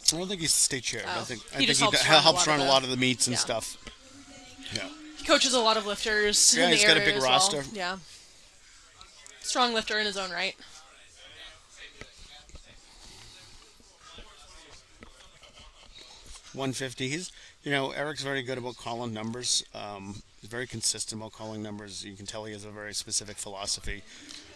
don't think he's the state chair. Oh. I think He just he helps run a helps lot run of a the- lot of the meets and Yeah. stuff. Yeah. He coaches a lot of lifters Yeah, in the he's got a area big as well. roster. Yeah. Strong lifter in his own right. $150. Eric's very good about calling numbers. He's very consistent about calling numbers. You can tell he has a very specific philosophy.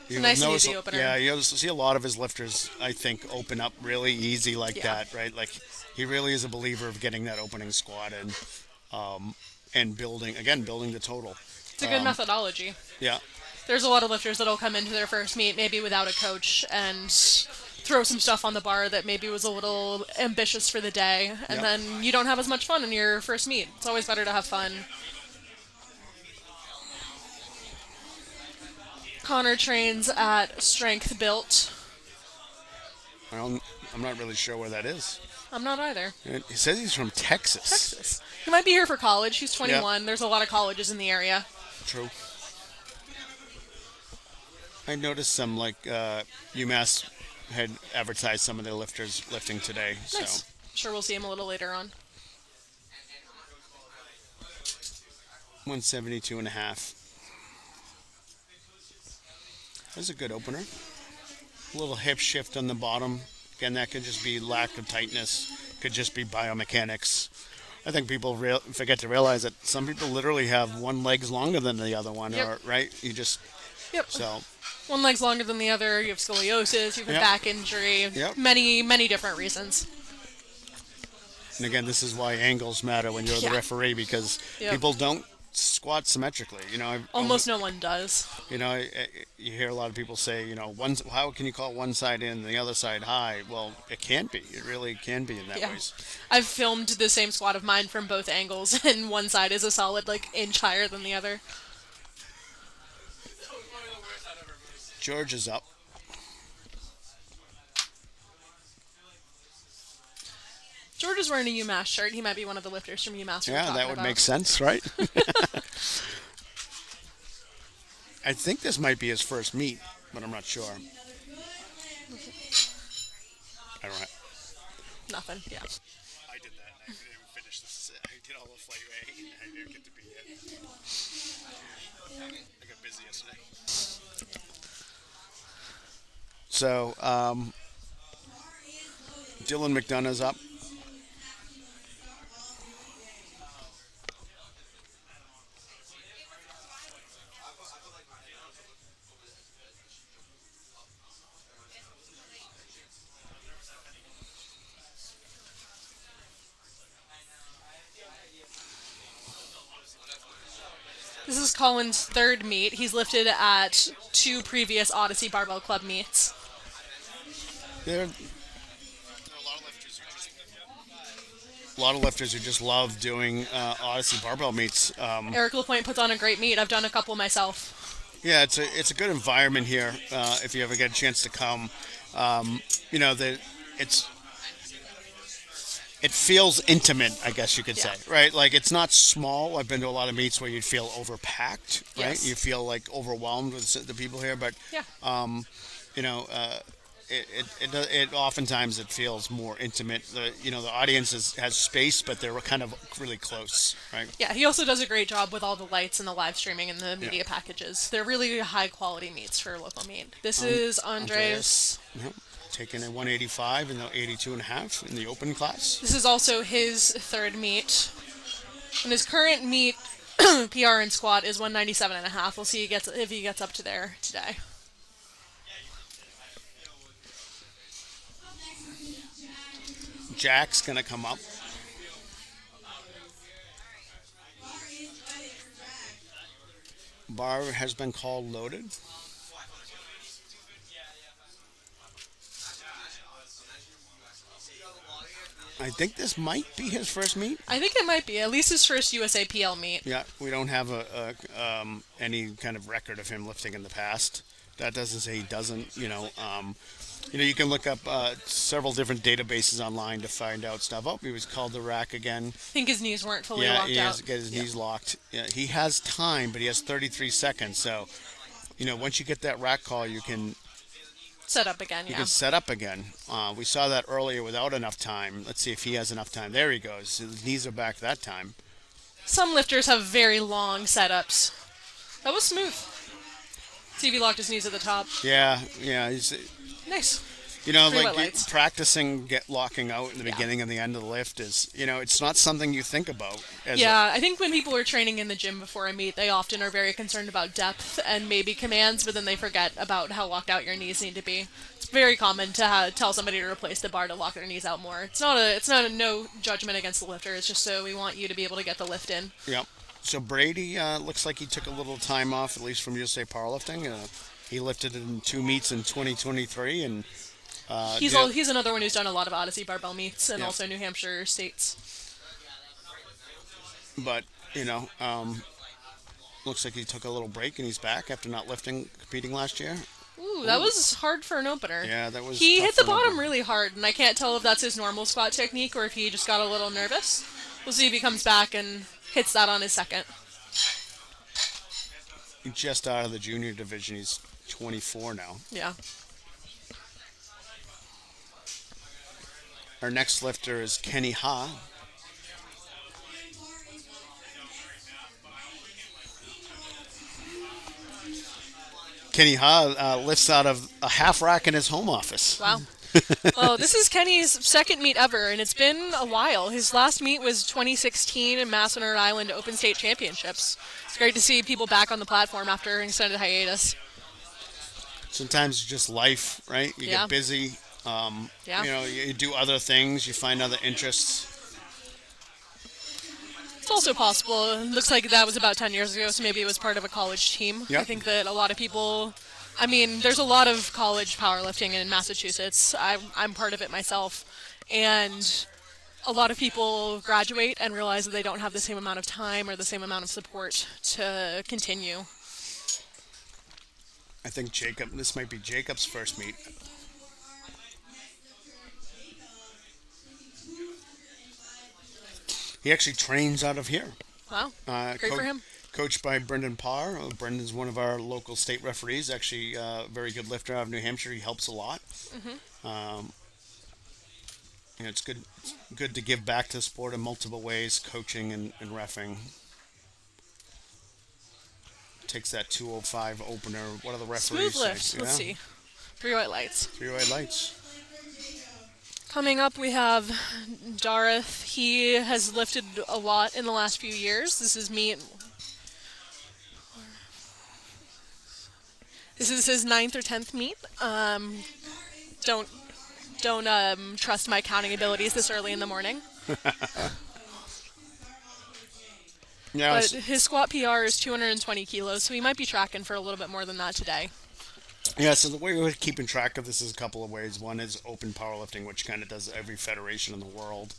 a nice and easy opener. Yeah, you see a lot of his lifters, I think, open up really easy like Yeah. that, right? Like, he really is a believer of getting that opening squat in, and building the total. It's a good methodology. Yeah. There's a lot of lifters that'll come into their first meet maybe without a coach and throw some stuff on the bar that maybe was a little ambitious for the day, and Yep. then you don't have as much fun in your first meet. It's always better to have fun. Connor trains at Strength Built. I'm not really sure where that is. I'm not either. He says he's from Texas. Texas. He might be here for college. He's 21. There's a lot of colleges in the area. True. I noticed some UMass had advertised some of their lifters lifting today. So Nice. Sure, we'll see him a little later on. 172 and a half. That's a good opener. A little hip shift on the bottom. Again, that could just be lack of tightness. Could just be biomechanics. I think people forget to realize that some people literally have one leg's longer than the other one, Yep. or right? You just Yep. so One leg's longer than the other. You have scoliosis. You have a Yep. back injury. Yep. Many different reasons. and again, this is why angles matter when you're Yeah. the referee because Yep. people don't squat symmetrically. Almost no one does. You hear a lot of people say, how can you call one side in and the other side high? Well, it can be. It really can be in that Yeah. ways. I've filmed the same squat of mine from both angles, and one side is a solid inch higher than the other. George is up. George is wearing a UMass shirt. He might be one of the lifters from UMass. Yeah, that would make sense, right? I think this might be his first meet, but I'm not sure. I don't know. Nothing. Yeah. I did that. I didn't even finish this. I did all the flight A, and I didn't get to be it. I got busy yesterday. So, Dylan McDonough's up. This is Colin's third meet. He's lifted at 2 previous Odyssey Barbell Club meets. There are a lot of lifters who just love doing Odyssey barbell meets. Eric LaPointe puts on a great meet. I've done a couple myself. Yeah, it's a good environment here. If you ever get a chance to come, it feels intimate, I guess you could say, Yeah. right? Like it's not small. I've been to a lot of meets where you'd feel overpacked, right? Yes. You feel like overwhelmed with the people here, but Yeah. you know, it oftentimes it feels more intimate. The audience has space, but they're kind of really close, right? Yeah, he also does a great job with all the lights and the live streaming and the media packages. They're really high quality meets for a local meet. This is Andres. Yep. Taking a 185 and the 82 and a half in the open class. This is also his third meet. And his current meet PR and squat is 197 and a half. We'll see if he gets up to there today. Jack's gonna come up. Bar has been called loaded. I think this might be his first meet. I think it might be at least his first USAPL meet. Yeah, we don't have any kind of record of him lifting in the past. That doesn't say he doesn't. You can look up several different databases online to find out stuff. Oh, he was called the rack again. I think his knees weren't fully Yeah, locked he has out. to get his knees locked. Yeah, he has time, but he has 33 seconds. So, once you get that rack call, you can Set up again, you yeah. can set up again. We saw that earlier without enough time. Let's see if he has enough time. There he goes. His knees are back that time. Some lifters have very long setups. That was smooth. See if he locked his knees at the top. Yeah. He's, Nice. Three like wet lights. practicing locking out in the Yeah. beginning and the end of the lift is, it's not something you think about. Yeah, I think when people are training in the gym before a meet, they often are very concerned about depth and maybe commands, but then they forget about how locked out your knees need to be. It's very common to tell somebody to replace the bar to lock their knees out more. It's not a no judgment against the lifter. It's just so we want you to be able to get the lift in. Yep. So Brady looks like he took a little time off, at least from USA Powerlifting. He lifted in 2 meets in 2023, and He's another one who's done a lot of Odyssey Barbell meets and Yeah. also New Hampshire states. but looks like he took a little break and he's back after not competing last year. Ooh, that was hard for an opener. Yeah, that was. He tough hit the for him. bottom really hard, and I can't tell if that's his normal squat technique or if he just got a little nervous. We'll see if he comes back and hits that on his second. He's just out of the junior division. He's 24 now. Yeah. Our next lifter is Kenny Ha. Kenny Ha lifts out of a half rack in his home office. Wow. Well, this is Kenny's second meet ever, and it's been a while. His last meet was 2016 in Massillon Island Open State Championships. It's great to see people back on the platform after an extended hiatus. Sometimes it's just life, right? You Yeah. get busy. Yeah. You do other things. You find other interests. It's also possible. It looks like that was about 10 years ago, so maybe it was part of a college team. Yep. I think that a lot of people, I mean, there's a lot of college powerlifting in Massachusetts. I'm part of it myself. And a lot of people graduate and realize that they don't have the same amount of time or the same amount of support to continue. I think this might be Jacob's first meet. He actually trains out of here. Wow. Great for him. Coached by Brendan Parr. Brendan's one of our local state referees. Actually, a very good lifter out of New Hampshire. He helps a lot. It's good to give back to the sport in multiple ways, coaching and reffing. Takes that 205 opener. What are the referees Smooth lift. say? Let's see. 3 white lights. 3 white lights. Coming up, we have Dareth. He has lifted a lot in the last few years. This is his 9th or 10th meet. Don't trust my counting abilities this early in the morning. Yeah, But his squat PR is 220 kilos, so he might be tracking for a little bit more than that today. so the way we're keeping track of this is a couple of ways. One is open powerlifting, which kind of does every federation in the world.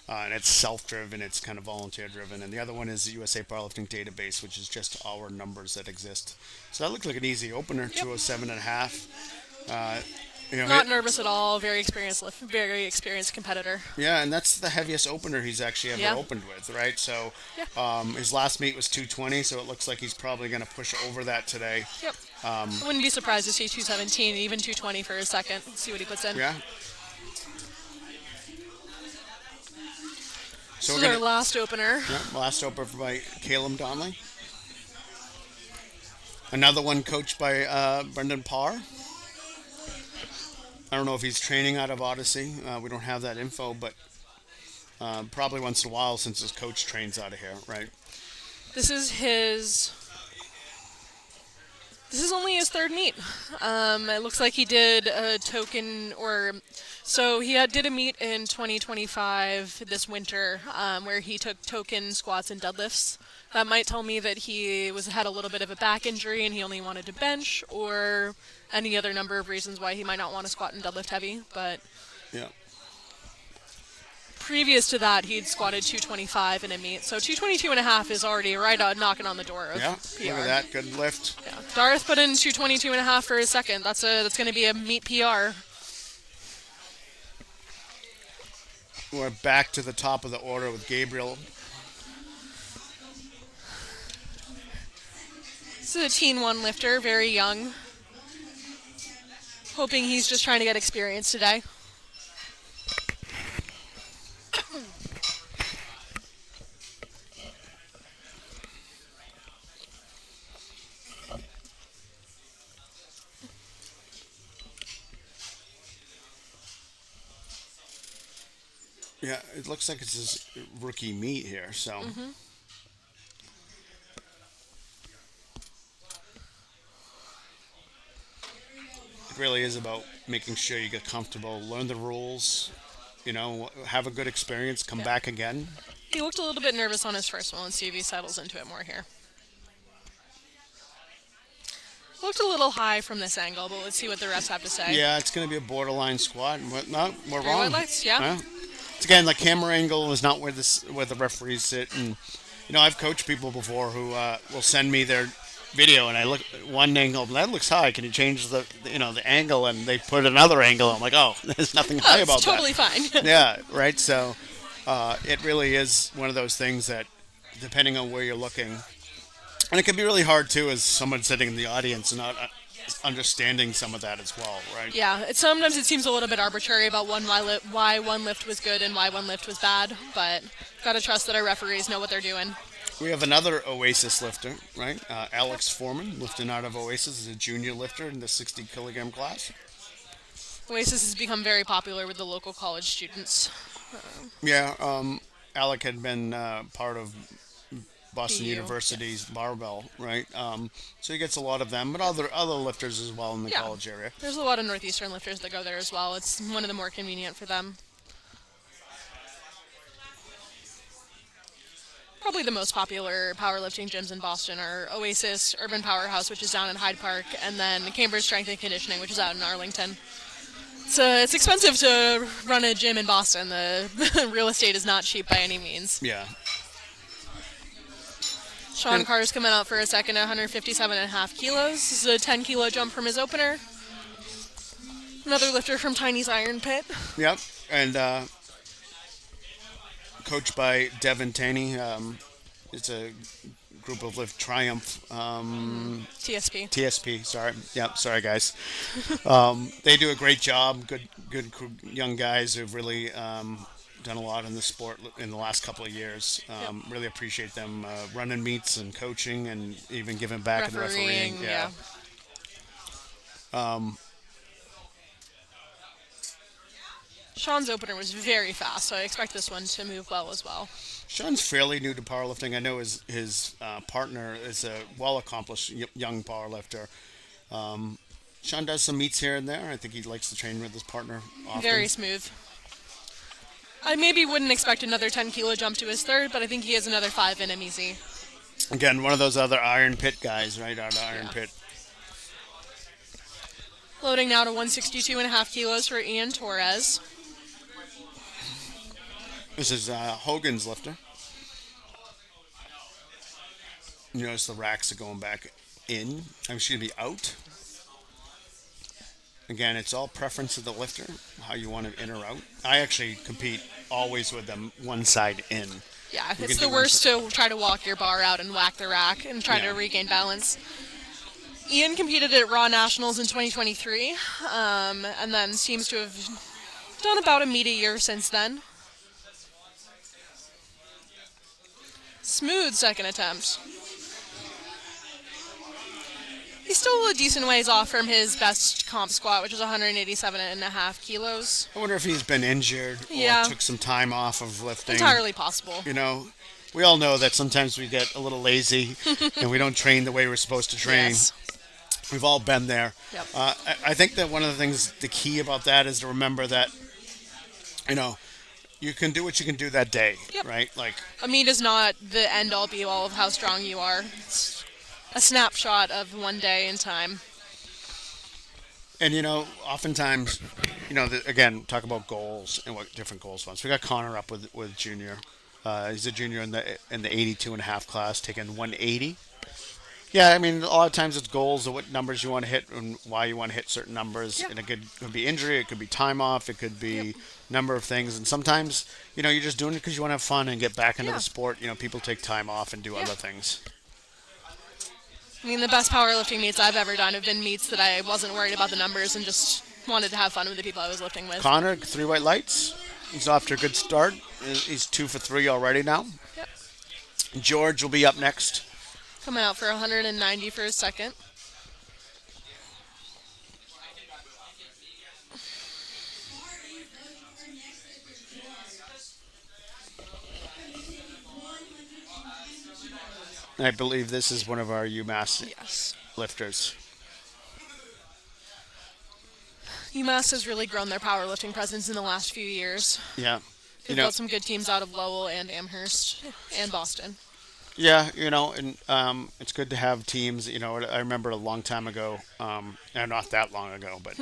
And it's self-driven, it's kind of volunteer-driven. And the other one is the USA Powerlifting Database, which is just our numbers that exist. So that looked like an easy opener, 207 and a half. Not nervous at all. Very experienced competitor. Yeah, and that's the heaviest opener he's actually ever Yeah. opened with, right? So Yeah. his last meet was 220, so it looks like he's probably going to push over that today. Yep. I wouldn't be surprised to see 217, even 220 for his second. See what he puts in. Yeah. So This we're is our gonna, last opener. last opener by Caleb Donnelly. Another one coached by Brendan Parr. I don't know if he's training out of Odyssey. We don't have that info, but probably once in a while since his coach trains out of here, right? This is only his third meet. It looks like he did a token, so he did a meet in 2025 this winter where he took token squats and deadlifts. That might tell me that he had a little bit of a back injury and he only wanted to bench, or any other number of reasons why he might not want to squat and deadlift heavy. But Yeah. previous to that, he'd squatted 225 in a meet. So 222 and a half is already right knocking on the door of Yeah. PR. Look at that. Good lift. Yeah. Dareth put in 222 and a half for his second. That's going to be a meet PR. We're back to the top of the order with Gabriel. This is a teen one lifter, very young. Hoping he's just trying to get experience today. Yeah, it looks like it's his rookie meet here, so. It really is about making sure you get comfortable, learn the rules, have a good experience, come back again. He looked a little bit nervous on his first one. Let's see if he settles into it more here. Looked a little high from this angle, but let's see what the refs have to say. Yeah, it's going to be a borderline squat. No, we're 3 wrong. white lights, yeah. It's again, the camera angle is not where the referees sit, and I've coached people before who will send me their video, and I look at one angle, that looks high. Can you change the angle? And they put another angle. I'm like, oh, there's nothing high about It's totally fine. that. Yeah, right. So it really is one of those things that, depending on where you're looking, and it can be really hard too, as someone sitting in the audience and not understanding some of that as well, right? Yeah, sometimes it seems a little bit arbitrary about why one lift was good and why one lift was bad, but gotta trust that our referees know what they're doing. We have another Oasis lifter, right? Yep. Alex Foreman, lifting out of Oasis, is a junior lifter in the 60 kilogram class. Oasis has become very popular with the local college students. Yeah, Alec had been part of Boston BU. University's Barbell, right? So he gets a lot of them, but other lifters as well in the Yeah, college area. there's a lot of Northeastern lifters that go there as well. It's one of the more convenient for them. Probably the most popular powerlifting gyms in Boston are Oasis, Urban Powerhouse, which is down in Hyde Park, and then Cambridge Strength and Conditioning, which is out in Arlington. It's expensive to run a gym in Boston. The real estate is not cheap by any means. Yeah. Sean And- Carr's coming out for a second at 157.5 kilos. This is a 10-kilo jump from his opener. Another lifter from Tiny's Iron Pit. Yep. And coached by Devin Taney. It's a group of Lift Triumph TSP. TSP. Sorry. Yep. Sorry, guys. They do a great job. Good young guys who've really done a lot in the sport in the last couple of years. Really appreciate them running meets and coaching and even giving back in the refereeing. Yeah. Sean's opener was very fast, so I expect this one to move well as well. Sean's fairly new to powerlifting. I know his partner is a well accomplished young powerlifter. Sean does some meets here and there. I think he likes to train with his partner often. Very smooth. I maybe wouldn't expect another 10-kilo jump to his third, but I think he has another 5 in him easy. Again, one of those other Iron Pit guys, right? Out of Iron Yeah. Pit. Loading now to 162.5 kilos for Ian Torres. This is Hogan's lifter. You notice the racks are going back in. Excuse me, out. Again, it's all preference of the lifter, how you want it in or out. I actually compete always with them one side in. Yeah, You it's can the do worst to try to walk your bar out and whack the rack and try Yeah. to regain balance. Ian competed at Raw Nationals in 2023, and then seems to have done about a meet a year since then. Smooth second attempt. He's still a decent ways off from his best comp squat, which is 187.5 kilos. I wonder if he's been injured or Yeah. took some time off of lifting. Entirely possible. You know, we all know that sometimes we get a little lazy and we don't train the way we're supposed to train. Yes. We've all been there. Yep. I think that one of the things, the key about that is to remember that, you know, you can do what you can do that day, Yep. right? Like, A meet is not the end-all be-all of how strong you are. It's a snapshot of one day in time. and you know, oftentimes, you know, again, talk about goals and what different goals want. So we got Connor up with junior. He's a junior in the 82 and a half class, taking 180. Yeah, I mean, a lot of times it's goals of what numbers you want to hit and why you want to hit certain numbers. Yep. And it could be injury, it could be time off, it could be number of things. And sometimes, you know, you're just doing it because you want to have fun and get back into Yeah. the sport. You know, people take time off and do Yeah. other things. I mean, the best powerlifting meets I've ever done have been meets that I wasn't worried about the numbers and just wanted to have fun with the people I was lifting with. Connor, 3 white lights. He's off to a good start. He's 2 for 3 already now. Yep. George will be up next. Coming out for 190 for his second. I believe this is one of our UMass Yes. lifters. UMass has really grown their powerlifting presence in the last few years. Yeah. They've built some good teams out of Lowell and Amherst and Boston. Yeah, you know, and it's good to have teams. You know, I remember a long time ago, and not that long ago, but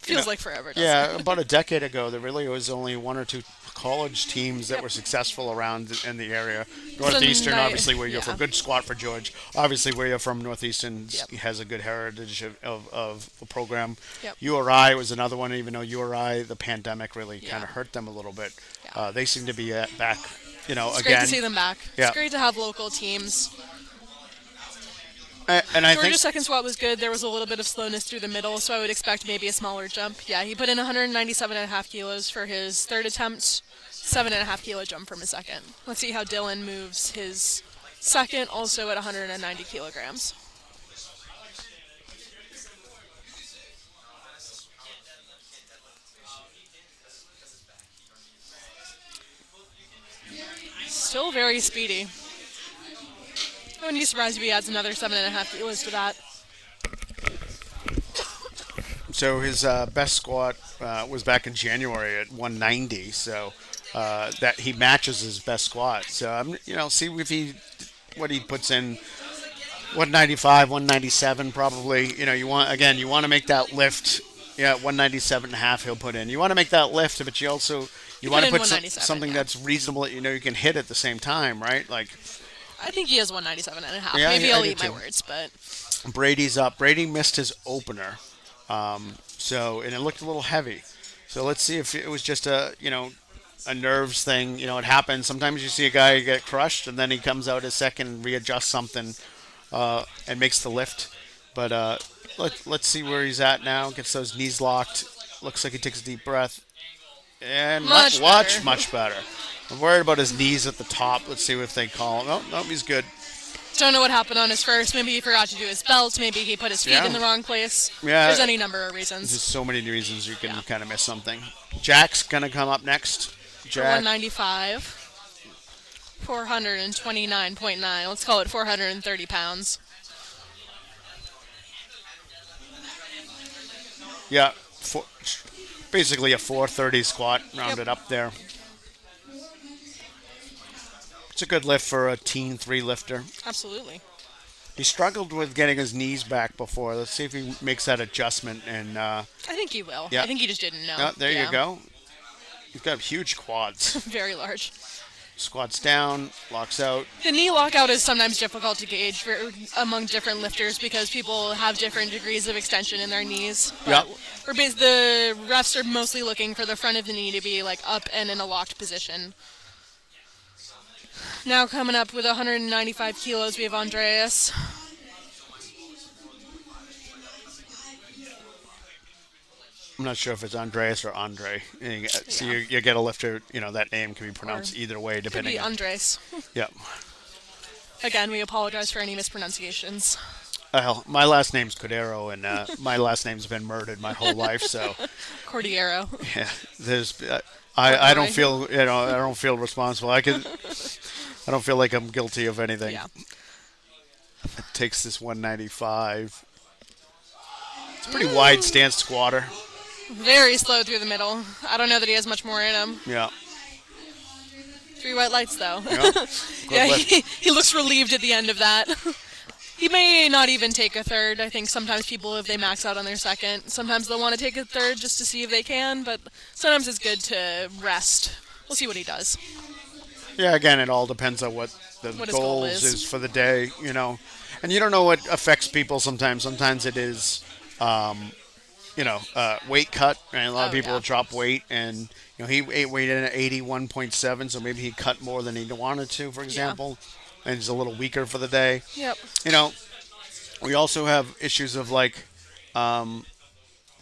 Feels like forever, doesn't yeah, it? about a decade ago, there really was only 1 or 2 college teams that were successful around in the area. Northeastern, obviously, where you're from. Good squat for George. Obviously, where you're from, Northeastern has a good heritage of a program. Yep. URI was another one, even though URI, the pandemic really kind of hurt them a little bit. Yeah. They seem to be back, you know, It's again. great to see them back. Yeah. It's great to have local teams. And I think Georgia's second squat was good. There was a little bit of slowness through the middle, so I would expect maybe a smaller jump. Yeah, he put in 197.5 kilos for his third attempt, 7.5 kilo jump from his second. Let's see how Dylan moves his second, also at 190 kilograms. Still very speedy. I wouldn't be surprised if he adds another 7.5 kilos to that. so. His best squat was back in January at 190. So that he matches his best squat. So I'm, see if he what he puts in 195, 197 probably. You want to make that lift. Yeah, 197 and a half he'll put in. You want to make that lift, but you Put want to in put 197, something yeah. that's reasonable that you can hit at the same time, right? Like I think he has 197.5. Yeah, Maybe I I'll do eat my too. words, but Brady's up. Brady missed his opener, and it looked a little heavy. So let's see if it was just a nerves thing. It happens. Sometimes you see a guy get crushed and then he comes out a second, readjusts something, and makes the lift. But let's see where he's at now. Gets those knees locked. Looks like he takes a deep breath. And Much better. much better. I'm worried about his knees at the top. Let's see if they call him. No, he's good. don't know what happened on his first. Maybe he forgot to do his belt. Maybe he put his feet Yeah. in the wrong place. Yeah. There's any number of There's reasons. so many reasons you can Yeah. kind of miss something. Jack's gonna come up next. For Jack. 195, 429.9. Let's call it 430 pounds. Yeah. Basically a 430 squat, rounded up there. It's a good lift for a teen 3 lifter. Absolutely. He struggled with getting his knees back before. Let's see if he makes that adjustment. And I think he will. Yeah. I think he just didn't know. there Yeah. you go. He's got huge quads. Very large. Squats down, locks out. The knee lockout is sometimes difficult to gauge among different lifters because people have different degrees of extension in their knees. Yep. The refs are mostly looking for the front of the knee to be like up and in a locked position. Now coming up with 195 kilos, we have Andreas. I'm not sure if it's Andreas or Andre. So Yeah. you get a lifter, that name can be pronounced Or either way, Could depending be on. Andres. Yeah. Again, we apologize for any mispronunciations. Well, my last name's Cordero, and my last name's been murdered my whole life. So Cordiero. yeah, there's. I don't Corduroy. feel I don't feel responsible. I don't feel like I'm guilty of anything. Yeah. It takes this 195. It's a pretty wide stance squatter. Very slow through the middle. I don't know that he has much more in him. Yeah. 3 white lights, though. Yeah. Good Yeah, lift. he looks relieved at the end of that. He may not even take a third. I think sometimes people, if they max out on their second, sometimes they'll want to take a third just to see if they can, but sometimes it's good to rest. We'll see what he does. Yeah, again, it all depends on what the What his goal goals is. is for the day, And you don't know what affects people sometimes. Sometimes it is, weight cut. And a lot of Oh, people yeah. drop weight, and he weighed in at 81.7, so maybe he cut more than he wanted to, for example, and he's a little weaker for the day. Yep. We also have issues of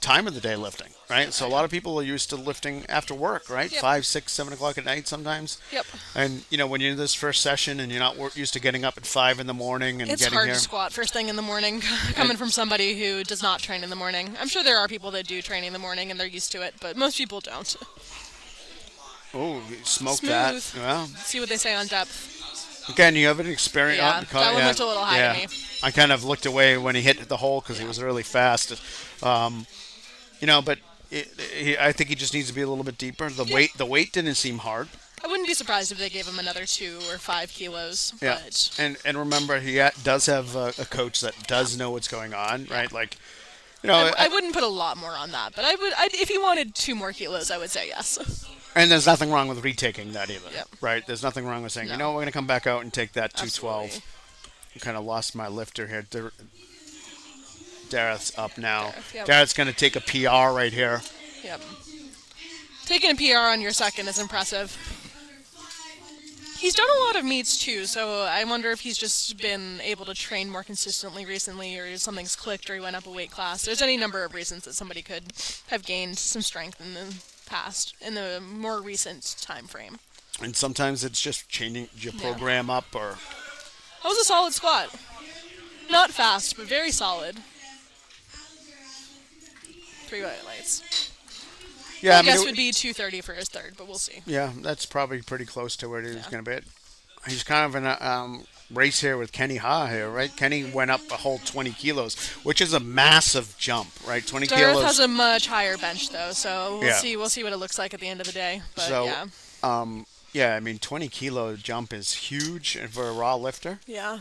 time of the day lifting, right? So a lot of people are used to lifting after work, right? Yep. 5, 6, 7 o'clock at night sometimes. Yep. And when you're in this first session and you're not used to getting up at 5 in the morning and It's getting hard here, to squat first thing in the morning, coming from somebody who does not train in the morning. I'm sure there are people that do train in the morning and they're used to it, but most people don't. oh, smoke Smooth. that. Well, See what they say on depth. again, you have an experience. Yeah, that one looked a little high to me. I kind of looked away when he hit the hole because he was really fast. But I think he just needs to be a little bit deeper. The weight didn't seem hard. I wouldn't be surprised if they gave him another 2 or 5 kilos. Yeah, But and remember, he does have a coach that does know what's going on, right? Like, I wouldn't put a lot more on that. But if he wanted 2 more kilos, I would say yes. and there's nothing wrong with retaking that either, Yep. right? There's nothing wrong with saying, No. we're going to come back out and take that 212. Absolutely. I kind of lost my lifter here. Dareth's up now. Dareth, yep. Dareth's going to take a PR right here. Yep. Taking a PR on your second is impressive. He's done a lot of meets too, so I wonder if he's just been able to train more consistently recently, or something's clicked, or he went up a weight class. There's any number of reasons that somebody could have gained some strength in the past, in the more recent time frame. And sometimes it's just changing your Yeah. program up, or That was a solid squat. Not fast, but very solid. 3 highlights. yeah. I I mean, guess would be 230 for his third, but we'll see. yeah, that's probably pretty close to where it is Yeah. going to be. He's kind of in a race here with Kenny Ha here, right? Kenny went up a whole 20 kilos, which is a massive jump, right? 20 Darth kilos. has a much higher bench though, so we'll Yeah. see. We'll see what it looks like at the end of the day. But So, yeah, Yeah, I mean, 20 kilo jump is huge for a raw lifter. yeah,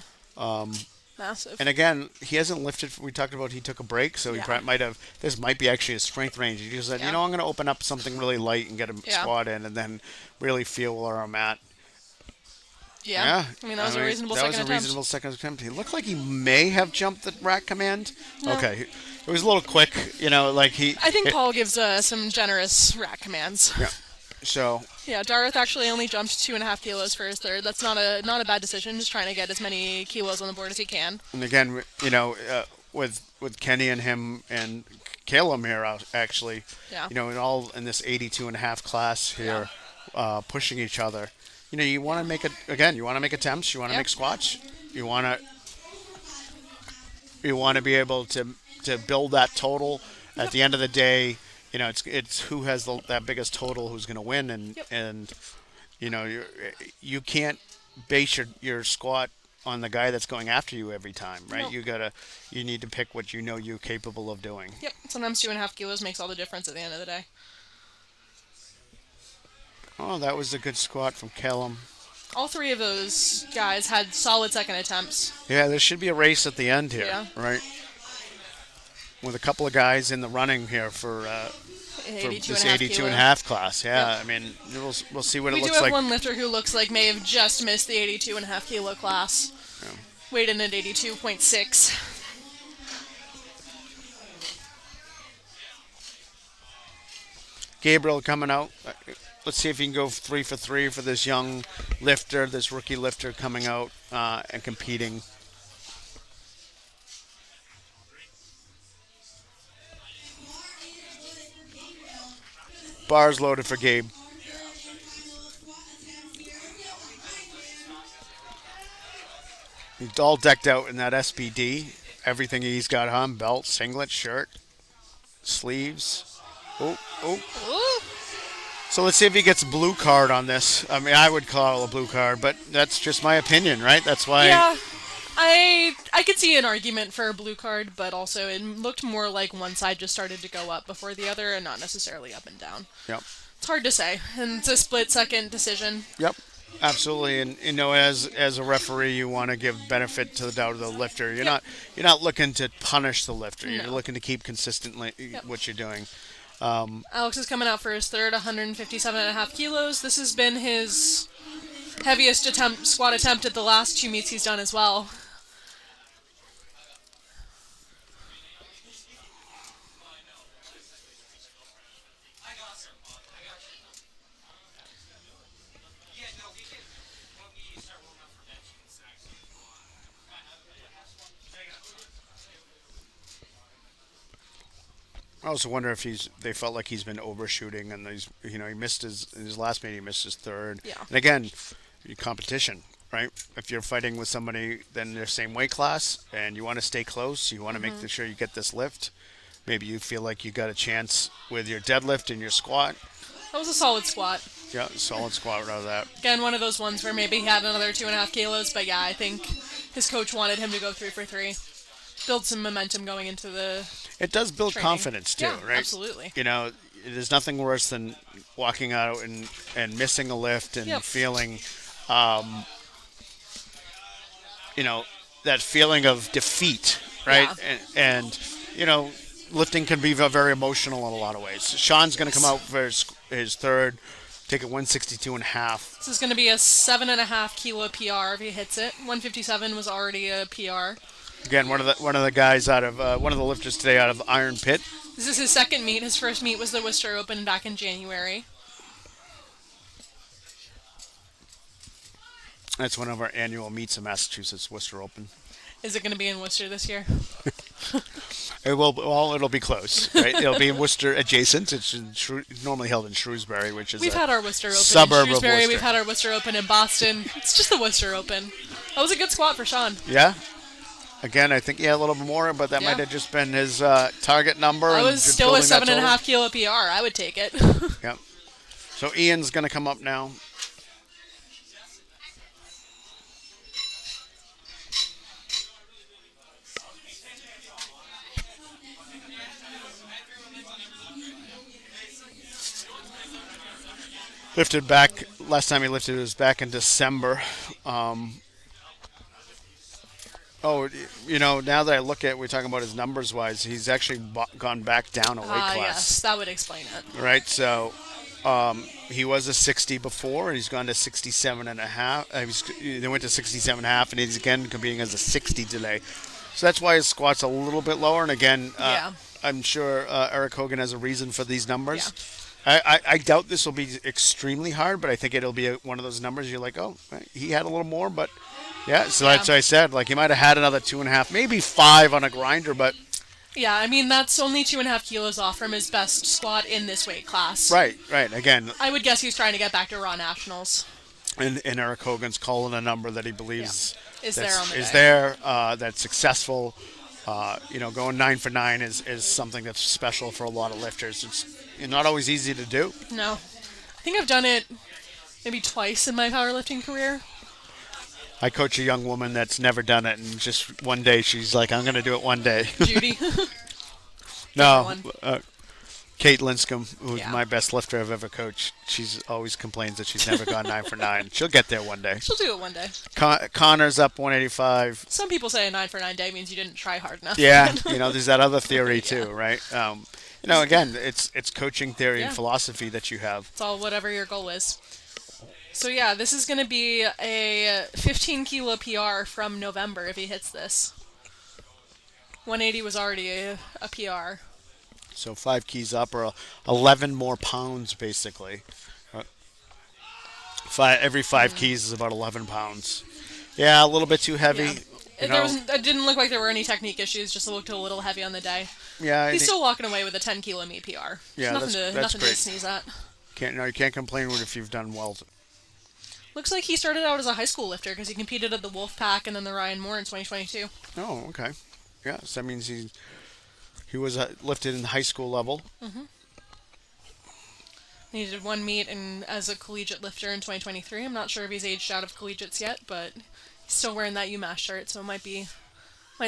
massive. And again, he hasn't lifted. We talked about he took a break, so he Yeah. might have. This might be actually his strength range. He just said, Yeah. I'm going to open up something really light and get a Yeah. squat in, and then really feel where I'm at. Yeah. I mean, that was a reasonable that second was a attempt. reasonable second attempt. He looked like he may have jumped the rack command. Okay, it was a little quick, like he. I think Paul gives some generous rack commands. Yeah. So Yeah, Darth actually only jumped 2.5 kilos for his third. That's not a bad decision. Just trying to get as many kilos on the board as he can. and again, with Kenny and him and Calum here, actually, Yeah. in this 82.5 class here, pushing each other. You want to make it again. You want to make attempts. You want to Yep. make squats. You want to be able to build that total. At the end of the day, it's who has that biggest total who's going to win, and Yep. and you can't base your squat on the guy that's going after you every time, right? No. You need to pick what you're capable of doing. Yep. Sometimes 2.5 kilos makes all the difference at the end of the day. Oh, that was a good squat from Callum. All three of those guys had solid second attempts. Yeah, there should be a race at the end here, Yeah. right? With a couple of guys in the running here for 82 this and a half 82 kilo. and a half class. Yeah, Yep. I mean, we'll see what We it do looks have like. one lifter who looks like may have just missed the 82.5 kilo class. Weighed in at 82.6. Gabriel coming out. Let's see if he can go 3 for 3 for this young lifter, this rookie lifter coming out and competing. Bars loaded for Gabe. He's all decked out in that SBD. Everything he's got on: belt, singlet, shirt, sleeves. Oh. Ooh. So let's see if he gets a blue card on this. I mean, I would call it a blue card, but that's just my opinion, right? That's why. Yeah, I could see an argument for a blue card, but also it looked more like one side just started to go up before the other, and not necessarily up and down. Yep. It's hard to say, and it's a split-second decision. Yep. Absolutely, and as a referee, you want to give benefit to the doubt of the lifter. You're not looking to punish the lifter. You're No. looking to keep consistently what you're doing. Alex is coming out for his third, 157.5 kilos. This has been his heaviest squat attempt at the last 2 meets he's done as well. I also wonder if they felt like he's been overshooting, and he missed in his last meet, he missed his third. Yeah. And again, competition, right? If you're fighting with somebody then their same weight class, and you want to stay close, you want to make sure you get this lift. Maybe you feel like you got a chance with your deadlift and your squat. That was a solid squat. Yeah, solid squat out of that. Again, one of those ones where maybe he had another 2.5 kilos, but yeah, I think his coach wanted him to go 3 for 3. Build some momentum going into the It does build training. confidence too, Yeah, right? absolutely. There's nothing worse than walking out and missing a lift and Yep. feeling, that feeling of defeat, right? Yeah. And lifting can be very emotional in a lot of ways. Sean's going to come out for his third, take it 162 and a half. This is going to be a 7.5 kilo PR if he hits it. 157 was already a PR. Again, one of the guys out of one of the lifters today out of Iron Pit. This is his second meet. His first meet was the Worcester Open back in January. That's one of our annual meets in Massachusetts, Worcester Open. Is it going to be in Worcester this year? It will. Well, it'll be close, right? It'll be in Worcester adjacent. It's normally held in Shrewsbury, which is We've a had our Worcester Open in suburb of Shrewsbury. Worcester. We've had our Worcester Open in Boston. It's just the Worcester Open. That was a good squat for Sean. Yeah. Again, I think he had a little bit more, but that Yeah. might have just been his target number. I and was just still a building that 7.5 kilo PR. I would take it. total. Yep. So Ian's going to come up now. Lifted back. Last time he lifted was back in December. Now that I look at, we're talking about his numbers wise, he's actually gone back down a weight class. Yes, that would explain it. Right. So he was a 60 before, and he's gone to 67 and a half. They went to 67 and a half, and he's again competing as a 60 today. So that's why his squat's a little bit lower. And again, Yeah. I'm sure Eric Hogan has a reason for these numbers. Yeah. I doubt this will be extremely hard, but I think it'll be one of those numbers you're like, oh, he had a little more, but yeah. So that's what I said. Like he might have had another 2.5, maybe 5 on a grinder, but Yeah, I mean, that's only 2.5 kilos off from his best squat in this weight class. right. Again, I would guess he's trying to get back to raw nationals. and Eric Hogan's calling a number that he believes Is there on the is day. there, that's successful. Going 9 for 9 is something that's special for a lot of lifters. It's not always easy to do. No. I think I've done it maybe twice in my powerlifting career. I coach a young woman that's never done it, and just one day she's like, I'm going to do it one day. Judy. No, one. Kate Linscomb, who's Yeah. my best lifter I've ever coached, she's always complains that she's never gone 9 for 9. She'll get there one day. She'll do it one day. Connor's up 185. Some people say a 9 for 9 day means you didn't try hard enough. Yeah, there's that other theory too, right? Again, it's coaching theory and Yeah. philosophy that you have. It's all whatever your goal is. So yeah, this is going to be a 15 kilo PR from November if he hits this. 180 was already a PR. So 5 keys up, or 11 more pounds, basically. Every 5 keys is about 11 pounds. Yeah, a little bit too heavy. Yeah. It didn't look like there were any technique issues, just looked a little heavy on the day. Yeah, He's still walking away with a 10 kilo meet PR. Yeah, Nothing that's nothing great. to sneeze at. You can't complain if you've done well. Looks like he started out as a high school lifter because he competed at the Wolfpack and then the Ryan Moore in 2022. Oh, okay. Yeah, so that means he was lifted in the high school level. He did one meet as a collegiate lifter in 2023. I'm not sure if he's aged out of collegiates yet, but he's still wearing that UMass shirt, so might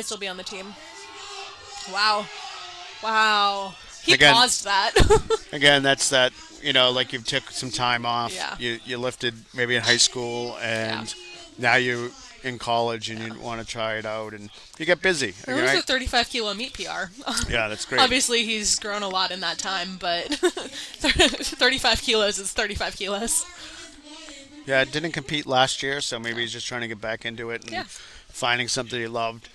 still be on the team. Wow. He Again- paused that. Again, that's that. Like you took some time off. Yeah. You lifted maybe in high school, and now you in college, and you want to try it out, and you get busy. There was a Right? 35 kilo meet PR. Yeah, that's great. Obviously, he's grown a lot in that time, but 35 kilos is 35 kilos. Yeah, didn't compete last year, so maybe he's just trying to get back into it and Yeah. finding something he loved.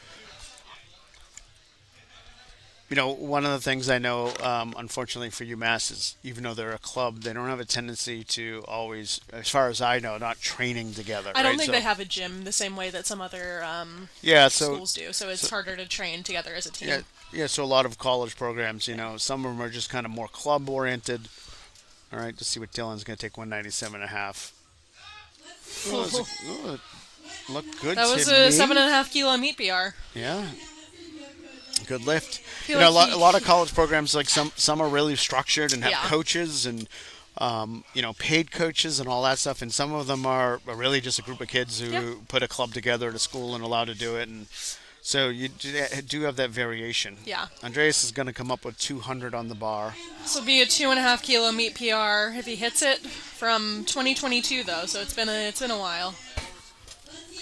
One of the things I know, unfortunately for UMass, is even though they're a club, they don't have a tendency to always, as far as I know, not training together. I don't right? think So- they have a gym the same way that some other Yeah, schools do, so it's harder to train together as a team. Yeah, so a lot of college programs, some of them are just kind of more club oriented. All right, let's see what Dylan's going to take 197 and a half. Look good. That was to a me. 7.5 kilo meat PR. Yeah. Good lift. Feel A like lot, a lot of college programs, like some are really structured and have Yeah. coaches and paid coaches and all that stuff, and some of them are really just a group of kids who Yeah. put a club together at a school and allowed to do it, and so you do have that variation. Yeah. Andreas is going to come up with 200 on the bar. This will be a 2.5 kilo meat PR if he hits it from 2022 though, so it's been a while.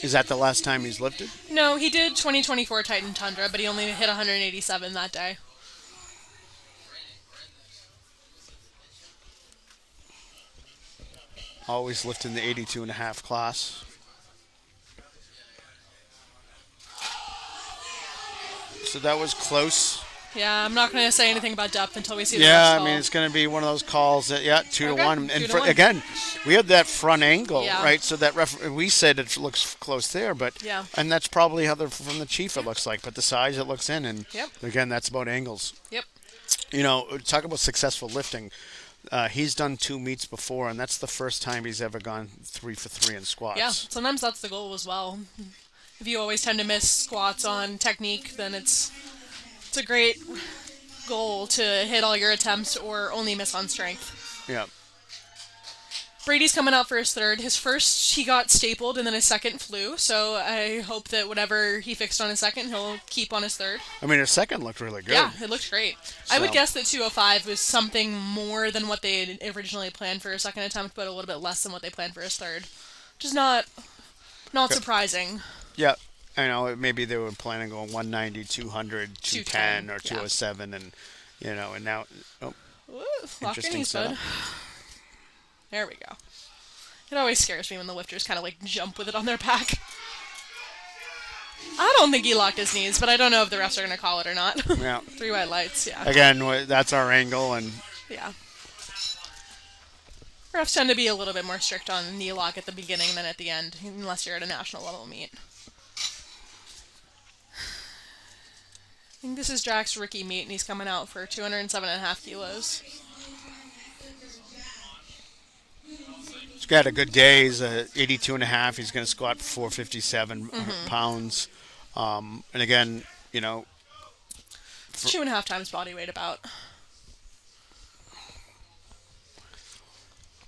Is that the last time he's lifted? No, he did 2024 Titan Tundra, but he only hit 187 that day. Always lifting the 82 and a half class. So that was close. Yeah, I'm not going to say anything about depth until we see the Yeah, refs I call. mean it's going to be one of those calls that 2 to 1, Two and to one. again, we had that front angle, Yeah. right? So that we said it looks close there, but Yeah. and that's probably how from the chief it looks like, but the size it looks in, and Yep. again, that's about angles. Yep. Talk about successful lifting. He's done 2 meets before, and that's the first time he's ever gone 3 for 3 in squats. Yeah, sometimes that's the goal as well. If you always tend to miss squats on technique, then it's a great goal to hit all your attempts or only miss on strength. Yeah. Brady's coming out for his third. His first, he got stapled, and then his second flew. So I hope that whatever he fixed on his second, he'll keep on his third. I mean, his second looked really good. Yeah, it looked great. I would So- guess that 205 was something more than what they had originally planned for his second attempt, but a little bit less than what they planned for his third. Which is not surprising. Yeah. I know, maybe they were planning on 190, 200, 210, or yeah. 207, and and now, Ooh, lock your interesting knees, bud. setup. There we go. It always scares me when the lifters kind of like jump with it on their back. I don't think he locked his knees, but I don't know if the refs are going to call it or not. Yeah. 3 white lights, yeah. Again, that's our angle, and Yeah. Refs tend to be a little bit more strict on knee lock at the beginning than at the end, unless you're at a national level meet. I think this is Jack's rookie meet, and he's coming out for 207.5 kilos. he's got a good day. He's 82 and a half. He's going to squat 457 pounds. And again, It's 2.5 times body weight about.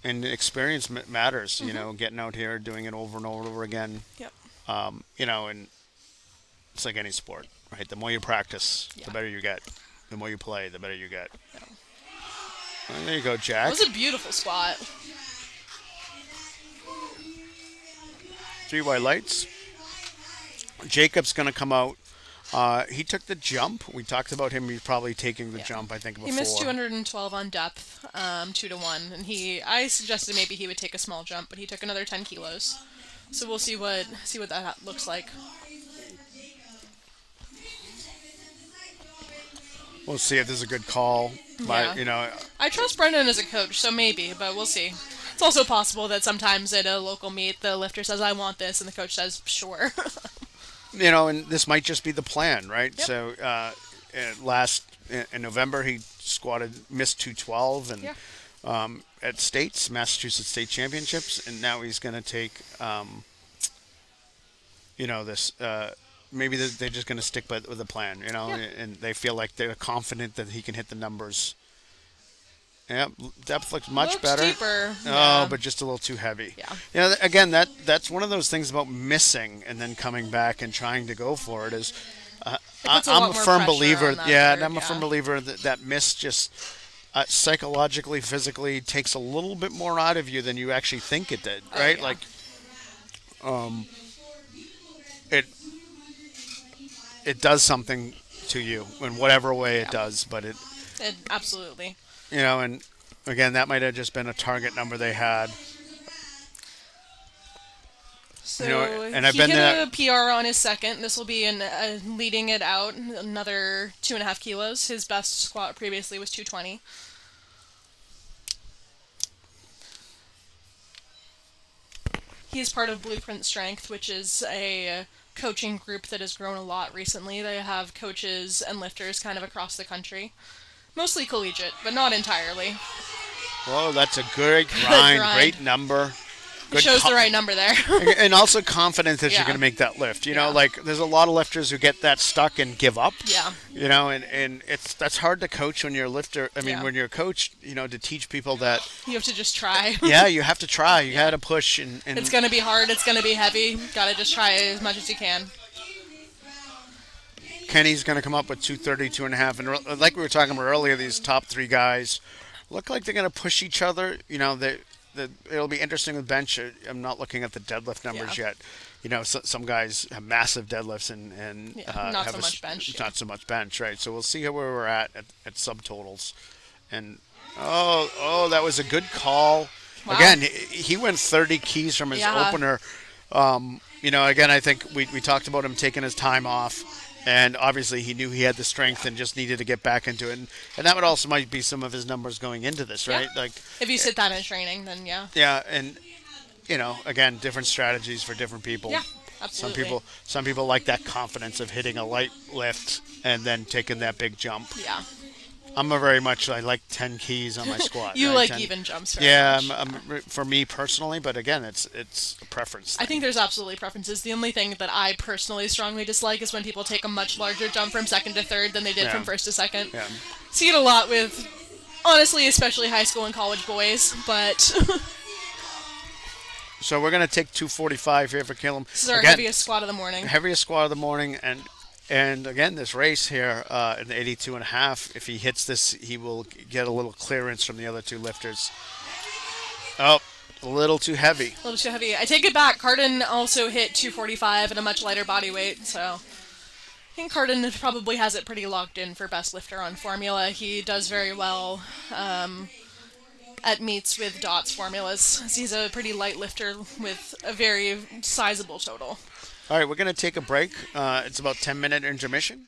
and experience matters. Getting out here, doing it over and over again. Yep. And it's like any sport, right? The more you practice, Yeah. the better you get. The more you play, the better you get. Yeah. Well, there you go, That Jack. was a beautiful squat. 3 white lights. Jacob's going to come out. He took the jump. We talked about him. He's probably taking the jump, I think, before. He missed 212 on depth, 2 to 1, and I suggested maybe he would take a small jump, but he took another 10 kilos. So we'll see what that looks like. We'll see if this is a good call. But, Yeah. I trust Brendan as a coach, so maybe, but we'll see. It's also possible that sometimes at a local meet, the lifter says, "I want this," and the coach says, "Sure." and this might just be the plan, right? Yep. So in November, he missed 212, and at Massachusetts State Championships, and now he's going to take, this. Maybe they're just going to stick with the plan, and they feel like they're confident that he can hit the numbers. Yeah, depth looks much Looks better. deeper. Oh, Yeah. but just a little too heavy. Yeah. Again, that's one of those things about missing and then coming back and trying to go for it is. puts a I'm lot a more firm pressure believer. on that Yeah, third, and I'm a firm yeah. believer that miss just psychologically, physically takes a little bit more out of you than you actually think it did. Right? yeah. Like, it does something to you in whatever way it does, but it. Absolutely. And again, that might have just been a target number they had. So and I've he been hit there- a PR on his second. This will be leading it out another 2.5 kilos. His best squat previously was 220. He is part of Blueprint Strength, which is a coaching group that has grown a lot recently. They have coaches and lifters kind of across the country. Mostly collegiate, but not entirely. Whoa, that's a good grind. grind. Great number. It shows the right number there. And also confidence that Yeah. you're going to make that lift. Yeah. Like there's a lot of lifters who get that stuck and give up. Yeah. And that's hard to coach when you're a lifter. I mean, Yeah. when you're a coach, to teach people that, You have to just try. yeah, you have to try. You got to push. And It's going to be hard. It's going to be heavy. Got to just try as much as you can. Kenny's going to come up with 230, 2.5. And like we were talking about earlier, these top 3 guys look like they're going to push each other. It'll be interesting with bench. I'm not looking at the deadlift numbers Yeah. yet. Some guys have massive deadlifts and not have so much bench, yeah. Not so much bench, right? So we'll see where we're at subtotals. And that was a good call. Wow. Again, he went 30 keys from his Yeah. opener. Again, I think we talked about him taking his time off. and obviously he knew he had the strength and just needed to get back into it. And that would also might be some of his numbers going into this, Yeah. right? Like, If you sit that in training, then yeah. yeah, and again, different strategies for different people. Yeah, absolutely. Some people like that confidence of hitting a light lift and then taking that big jump. Yeah. I'm a very much I like 10 keys on my squat. You Right? like 10, even jumps very yeah, much. for me personally, but again, it's a preference I thing. think there's absolutely preferences. The only thing that I personally strongly dislike is when people take a much larger jump from second to third than they did Yeah, from first to second. yeah. See it a lot with, honestly, especially high school and college boys, but So we're gonna take 245 here for Killam. this is our Again, heaviest squat of the morning. heaviest squat of the morning, and again, this race here in the 82 and a half. If he hits this, he will get a little clearance from the other two lifters. Oh, a little too heavy. A little too heavy. I take it back. Cardin also hit 245 at a much lighter body weight, so I think Cardin probably has it pretty locked in for best lifter on formula. He does very well at meets with Dot's formulas. He's a pretty light lifter with a very sizable total. All right, we're gonna take a break. It's about 10-minute intermission.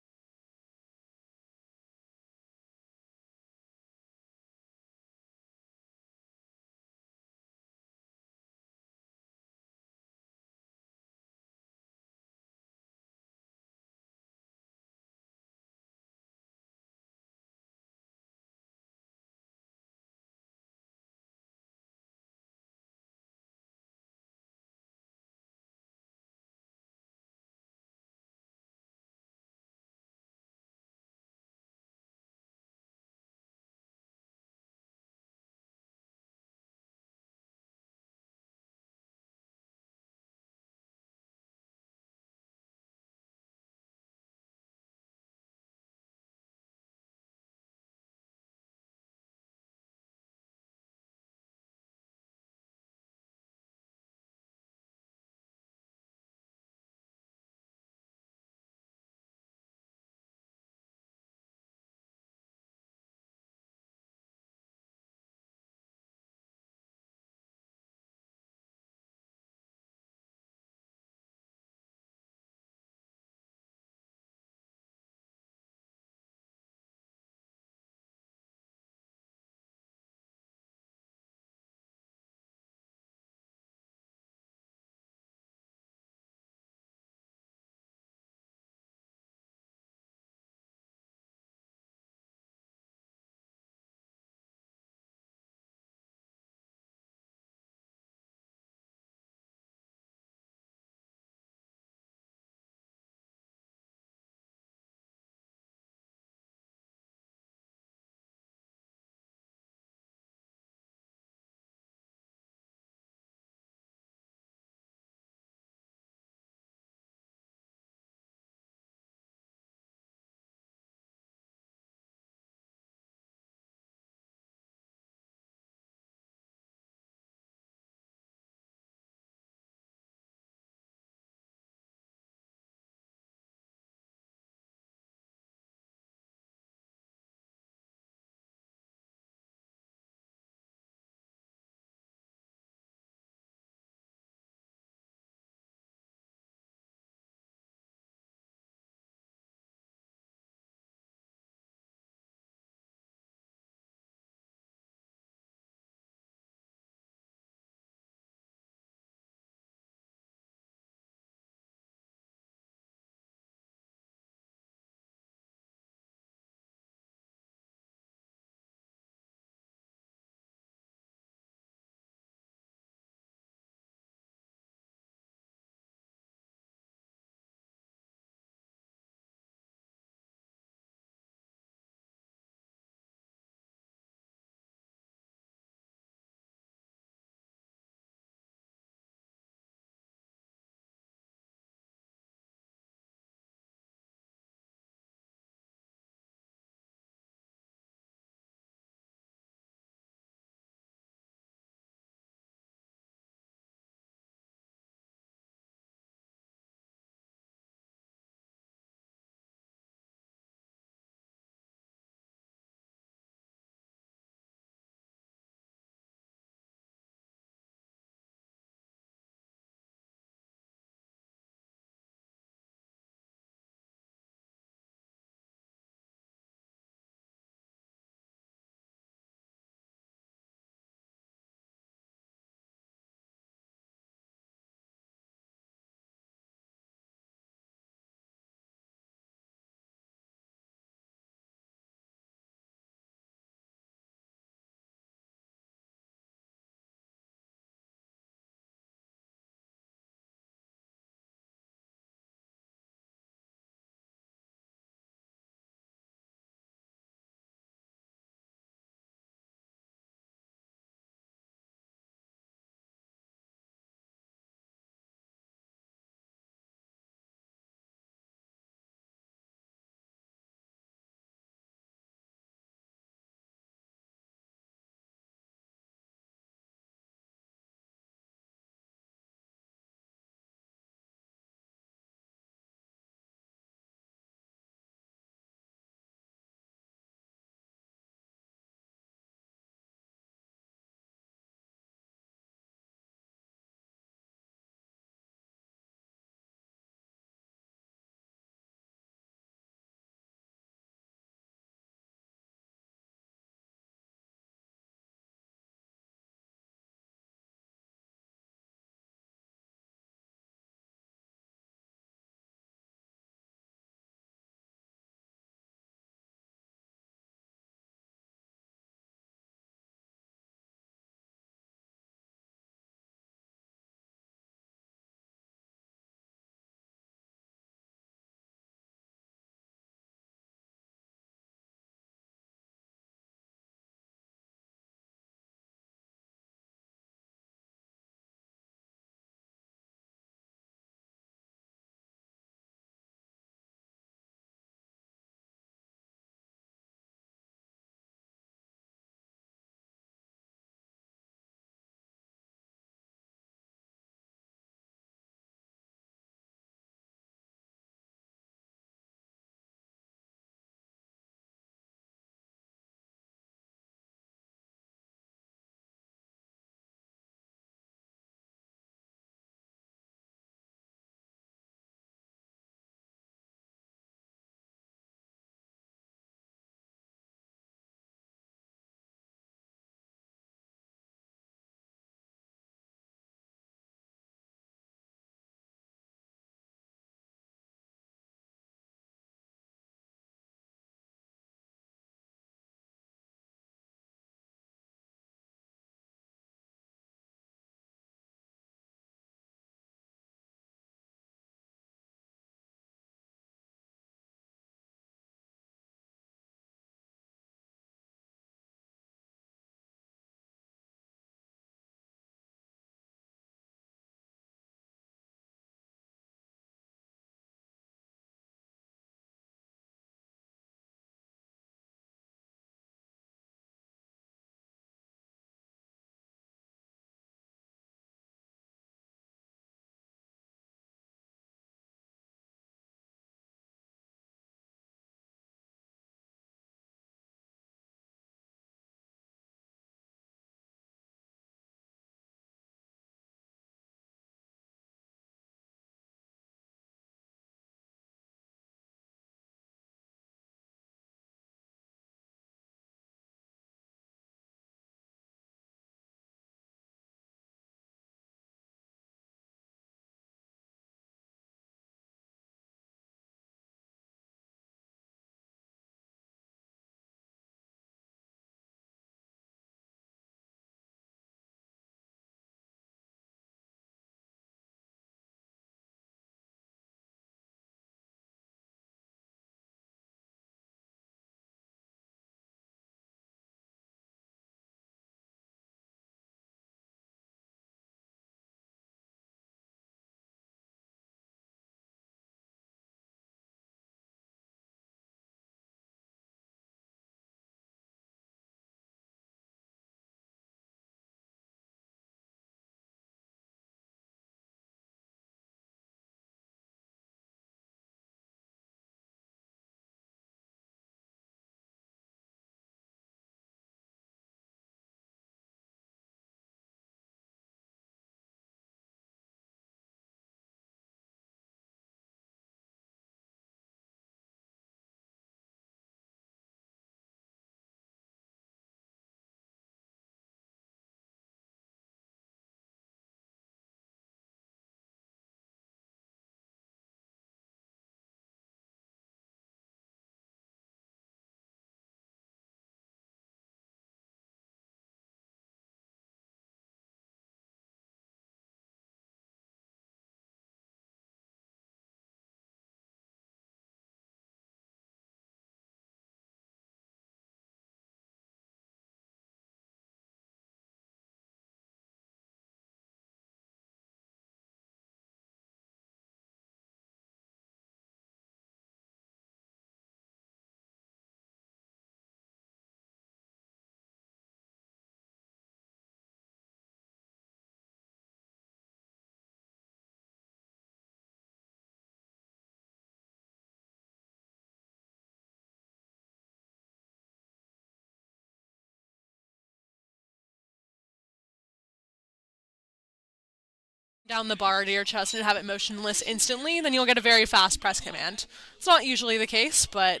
down the bar to your chest and have it motionless instantly, then you'll get a very fast press command. It's not usually the case, but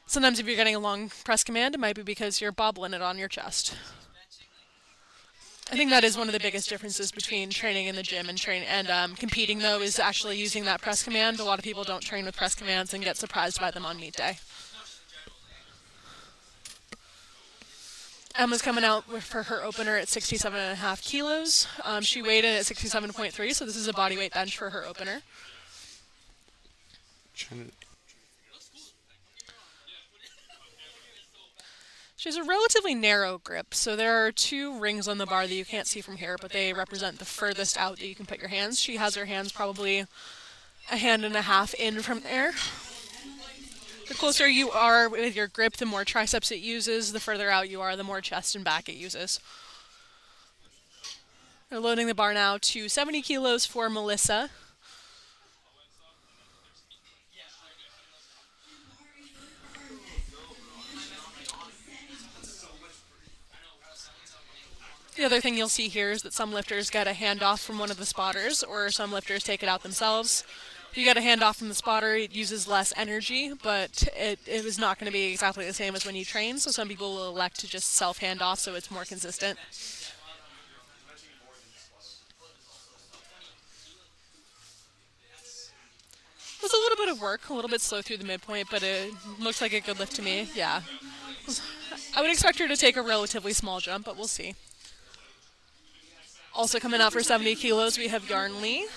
sometimes if you're getting a long press command, it might be because you're bobbling it on your chest. I think that is one of the biggest differences between training in the gym and competing, though, is actually using that press command. A lot of people don't train with press commands and get surprised by them on meet day. Emma's coming out for her opener at 67.5 kilos. She weighed in at 67.3, so this is a body weight bench for her opener. She has a relatively narrow grip, so there are two rings on the bar that you can't see from here, but they represent the furthest out that you can put your hands. She has her hands probably a hand and a half in from there. The closer you are with your grip, the more triceps it uses. The further out you are, the more chest and back it uses. They're loading the bar now to 70 kilos for Melissa. The other thing you'll see here is that some lifters get a handoff from one of the spotters, or some lifters take it out themselves. If you get a handoff from the spotter, it uses less energy, but it is not going to be exactly the same as when you train, so some people will elect to just self-hand off so it's more consistent. It was a little bit of work, a little bit slow through the midpoint, but it looks like a good lift to me, yeah. I would expect her to take a relatively small jump, but we'll see. Also coming out for 70 kilos, we have Yarn Lee.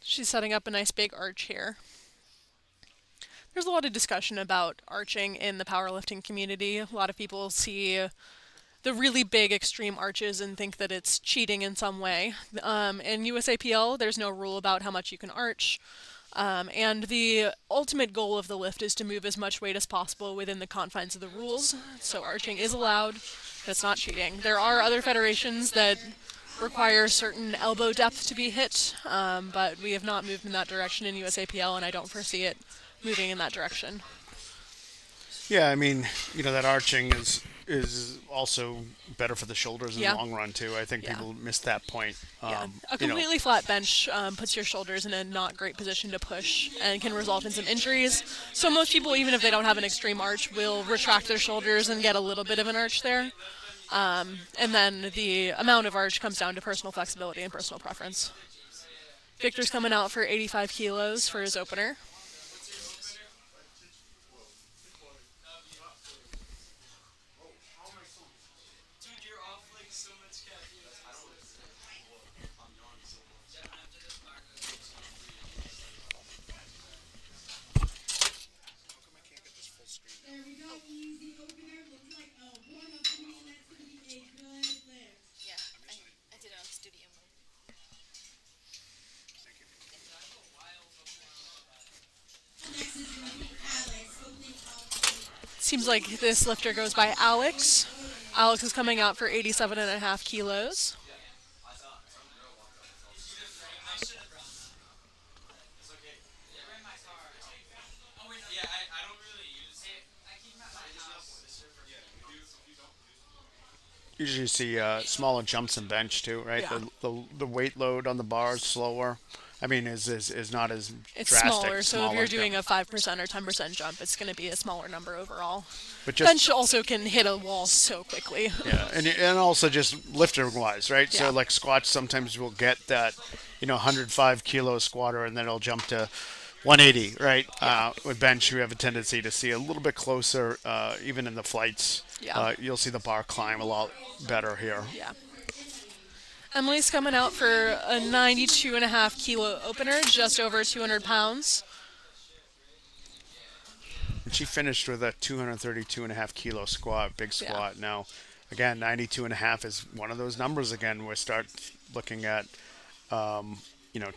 She's setting up a nice big arch here. There's a lot of discussion about arching in the powerlifting community. A lot of people see the really big extreme arches and think that it's cheating in some way. In USAPL, there's no rule about how much you can arch. And the ultimate goal of the lift is to move as much weight as possible within the confines of the rules. So arching is allowed. That's not cheating. There are other federations that require certain elbow depth to be hit, but we have not moved in that direction in USAPL, and I don't foresee it moving in that direction. Yeah, I mean, that arching is also better for the shoulders in Yeah. the long run too. I think Yeah. people miss that point. Yeah. A completely flat bench puts your shoulders in a not great position to push and can result in some injuries. So most people, even if they don't have an extreme arch, will retract their shoulders and get a little bit of an arch there. And then the amount of arch comes down to personal flexibility and personal preference. Victor's coming out for 85 kilos for his opener. Yeah, I did it on studio mode. Seems like this lifter goes by Alex. Alex is coming out for 87.5 kilos. Usually you see smaller jumps and bench too, right? Yeah. The weight load on the bar is slower. I mean, is not as It's drastic. smaller, so if you're doing yeah. a 5% or 10% jump, it's going to be a smaller number overall. But just Bench also can hit a wall so quickly. yeah, and also just lifter wise, right? Yeah. So like squats, sometimes we'll get that, 105 kilo squatter, and then it'll jump to 180, right? With bench, we have a tendency to see a little bit closer, even in the flights. Yeah. You'll see the bar climb a lot better here. Yeah. Emily's coming out for a 92.5 kilo opener, just over 200 pounds. And she finished with a 232 and a half kilo squat, big squat. Now, again, 92 and a half is one of those numbers again. We start looking at,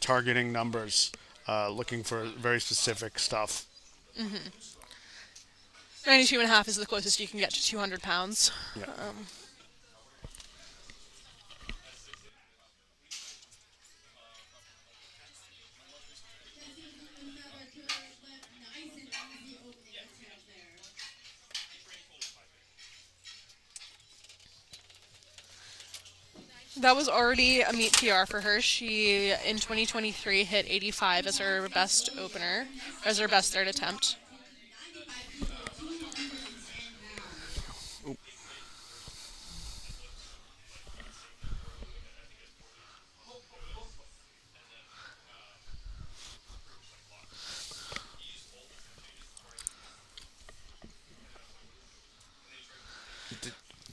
targeting numbers, looking for very specific stuff. 92 and a half is the closest you can get to 200 pounds. Yeah. That was already a meet PR for her. She, in 2023, hit 85 as her best opener, as her best third attempt.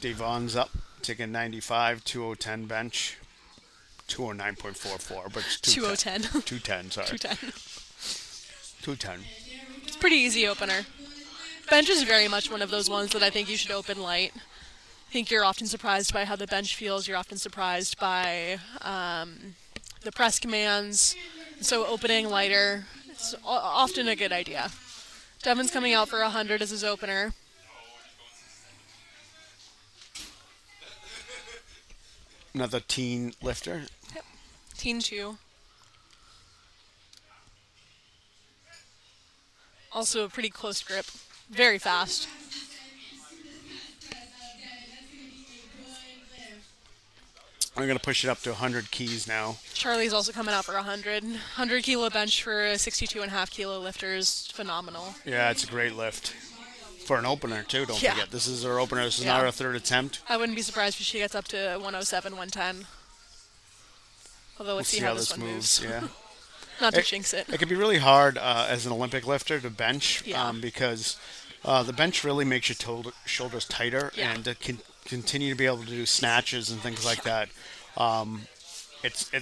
Devon's up, taking 95, 2010 bench. 209.44, but it's 2010. 210, sorry. 210. 210. It's a pretty easy opener. Bench is very much one of those ones that I think you should open light. I think you're often surprised by how the bench feels. You're often surprised by the press commands. So opening lighter, it's often a good idea. Devin's coming out for 100 as his opener. Another teen lifter. Yep. Teen 2. Also a pretty close grip. Very fast. I'm going to push it up to 100 keys now. Charlie's also coming out for 100. 100 kilo bench for a 62.5 kilo lifter is phenomenal. Yeah, it's a great lift. For an opener, too, don't Yeah. forget. This is her opener. This is Yeah. not her third attempt. I wouldn't be surprised if she gets up to 107, 110. Although We'll let's see see how how this this one moves. moves. Yeah. Not to It- jinx it. It can be really hard as an Olympic lifter to bench Yeah. because the bench really makes your shoulders tighter Yeah. and to continue to be able to do snatches and things like that.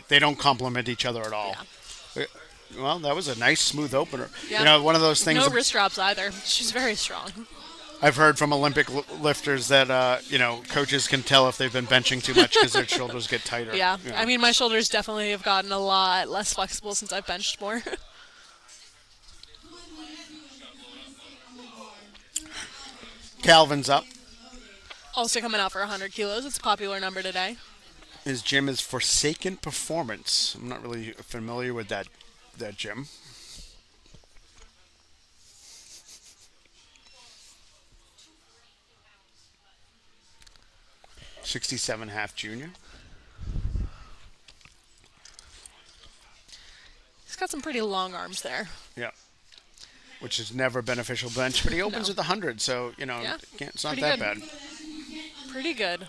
They don't complement each other at all. Well, that was a nice, smooth opener. Yeah. You know, one of those things No wrist drops either. She's very strong. I've heard from Olympic lifters that, coaches can tell if they've been benching too much because their shoulders get tighter. Yeah. I mean, my shoulders definitely have gotten a lot less flexible since I've benched more. Calvin's up. Also coming out for 100 kilos. It's a popular number today. His gym is Forsaken Performance. I'm not really familiar with that gym. '67 half junior. He's got some pretty long arms there. Yeah. Which is never beneficial bench, but he opens No. with 100, so Yeah, it's not pretty that good. bad. Pretty good.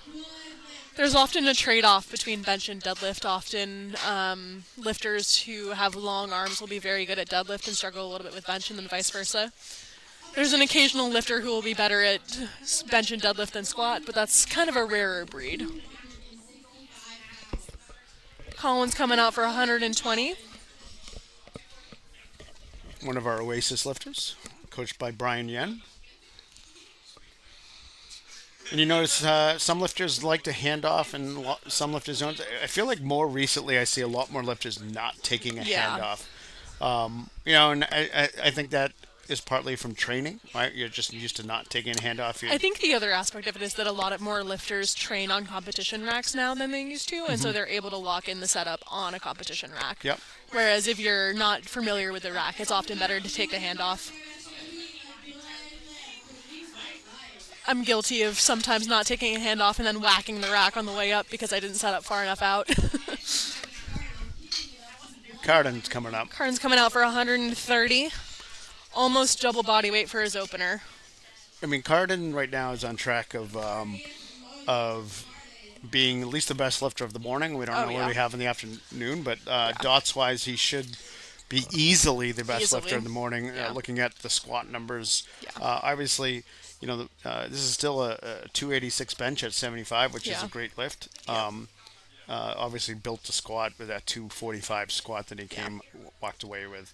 There's often a trade-off between bench and deadlift. Often lifters who have long arms will be very good at deadlift and struggle a little bit with bench, and then vice versa. There's an occasional lifter who will be better at bench and deadlift than squat, but that's kind of a rarer breed. Colin's coming out for 120. One of our Oasis lifters, coached by Brian Yen. And you notice some lifters like to hand off and some lifters don't. I feel like more recently I see a lot more lifters not taking a Yeah. hand off. And I think that is partly from training, right? You're just used to not taking a hand off. I think the other aspect of it is that a lot more lifters train on competition racks now than they used to, and so they're able to lock in the setup on a competition rack. Yep. Whereas if you're not familiar with the rack, it's often better to take the hand off. I'm guilty of sometimes not taking a hand off and then whacking the rack on the way up because I didn't set up far enough out. Cardin's coming up. Karn's coming out for 130. Almost double body weight for his opener. I mean, Cardin right now is on track of being at least the best lifter of the morning. We don't know yeah. what we have in the afternoon, but dots-wise, he should be easily the best lifter in the morning. Yeah. Looking at the squat numbers, Yeah. Obviously, this is still a 286 bench at 75, which is a Yeah. great lift. Obviously built to squat with that 245 squat that he walked away with.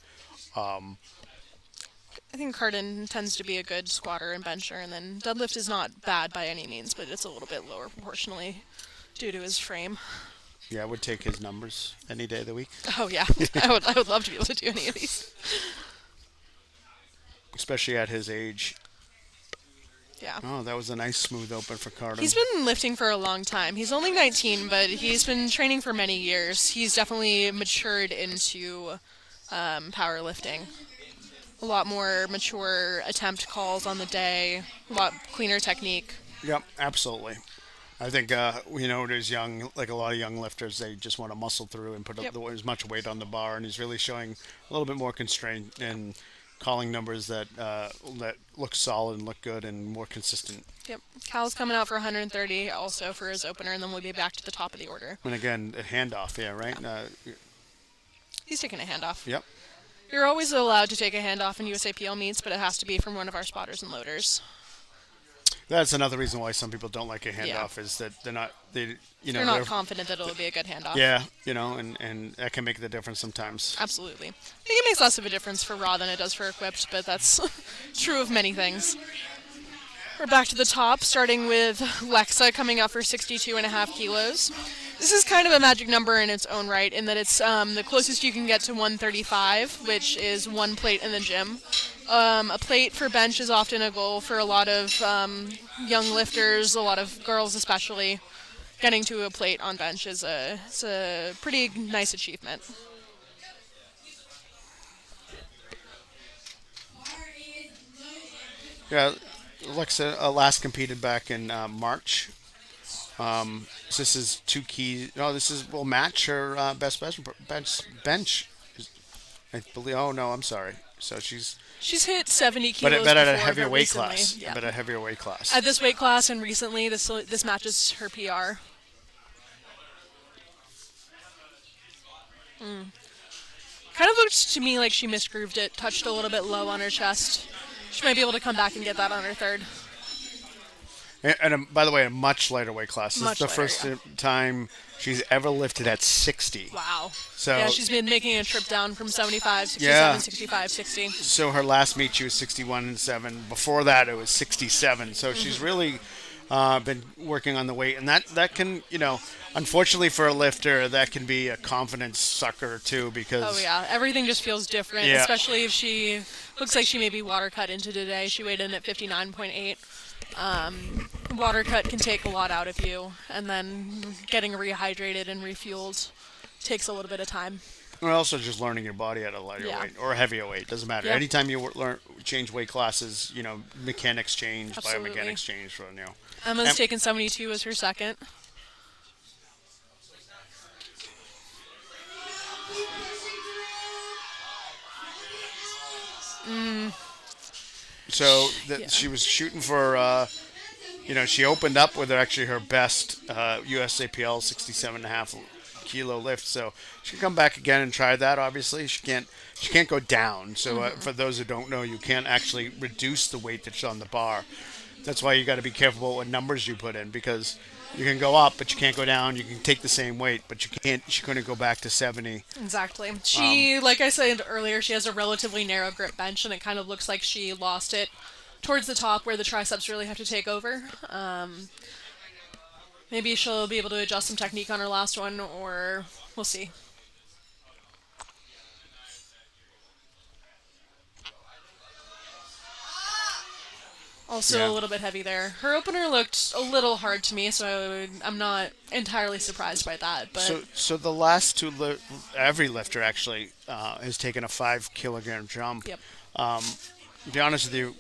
I think Cardin tends to be a good squatter and bencher, and then deadlift is not bad by any means, but it's a little bit lower proportionally due to his frame. Yeah, I would take his numbers any day of the week, Oh yeah, I would love to be able to do any of these. especially at his age. Yeah. Oh, that was a nice smooth open for Carden. He's been lifting for a long time. He's only 19, but he's been training for many years. He's definitely matured into powerlifting. A lot more mature attempt calls on the day, a lot cleaner technique. Yep, absolutely. I think there's young, like a lot of young lifters, they just want to muscle through and put up Yep. as much weight on the bar, and he's really showing a little bit more constraint and calling numbers that look solid and look good and more consistent. Yep. Cal's coming out for 130 also for his opener, and then we'll be back to the top of the order. And again, a handoff, yeah, right. He's taking a handoff. Yep. You're always allowed to take a handoff in USAPL meets, but it has to be from one of our spotters and loaders. That's another reason why some people don't like a handoff Yeah. is that they're not They're not confident that it'll be a good handoff. yeah, and that can make the difference sometimes. Absolutely. I think it makes less of a difference for raw than it does for equipped, but that's true of many things. We're back to the top, starting with Lexa coming up for 62.5 kilos. This is kind of a magic number in its own right, in that it's the closest you can get to 135, which is one plate in the gym. A plate for bench is often a goal for a lot of young lifters, a lot of girls especially. Getting to a plate on bench is it's a pretty nice achievement. Yeah, Alexa last competed back in March. So this is two key. No, this is will match her best bench. I believe. Oh no, I'm sorry. So She's hit 70 but kilos at a before, heavier but weight recently, class. yeah. But a heavier weight class. At this weight class and recently, this matches her PR. Kind of looked to me like she misgrooved it, touched a little bit low on her chest. She might be able to come back and get that on her third. And by the way, a much lighter weight class. This Much is the lighter, first yeah. time she's ever lifted at 60. Wow. So Yeah, she's been making a trip down from 75, 67, Yeah. 65, 60. so her last meet she was 61.7. Before that it was 67. So she's really been working on the weight, and that can unfortunately for a lifter that can be a confidence sucker too because Oh yeah, everything just feels different, Yeah. especially if she looks like she may be water cut into today. She weighed in at 59.8. Water cut can take a lot out of you, and then getting rehydrated and refueled takes a little bit of time. we're also just learning your body at a lighter Yeah. weight or a heavier weight. Doesn't matter. Yeah. Anytime you change weight classes, mechanics change, Absolutely. biomechanics change. For Emma's Em- taken 72 as her second. So Yeah. she was shooting for, she opened up with actually her best USAPL 67.5 kilo lift. So she can come back again and try that. Obviously, she can't go down. So for those who don't know, you can't actually reduce the weight that's on the bar. That's why you got to be careful what numbers you put in because you can go up, but you can't go down. You can take the same weight, but you can't. She couldn't go back to 70. Exactly. She, like I said earlier, she has a relatively narrow grip bench, and it kind of looks like she lost it towards the top where the triceps really have to take over. Maybe she'll be able to adjust some technique on her last one, or we'll see. Also Yeah. a little bit heavy there. Her opener looked a little hard to me, so I'm not entirely surprised by that. But So the last two, every lifter actually has taken a 5 kilogram jump. yep, To be honest with you,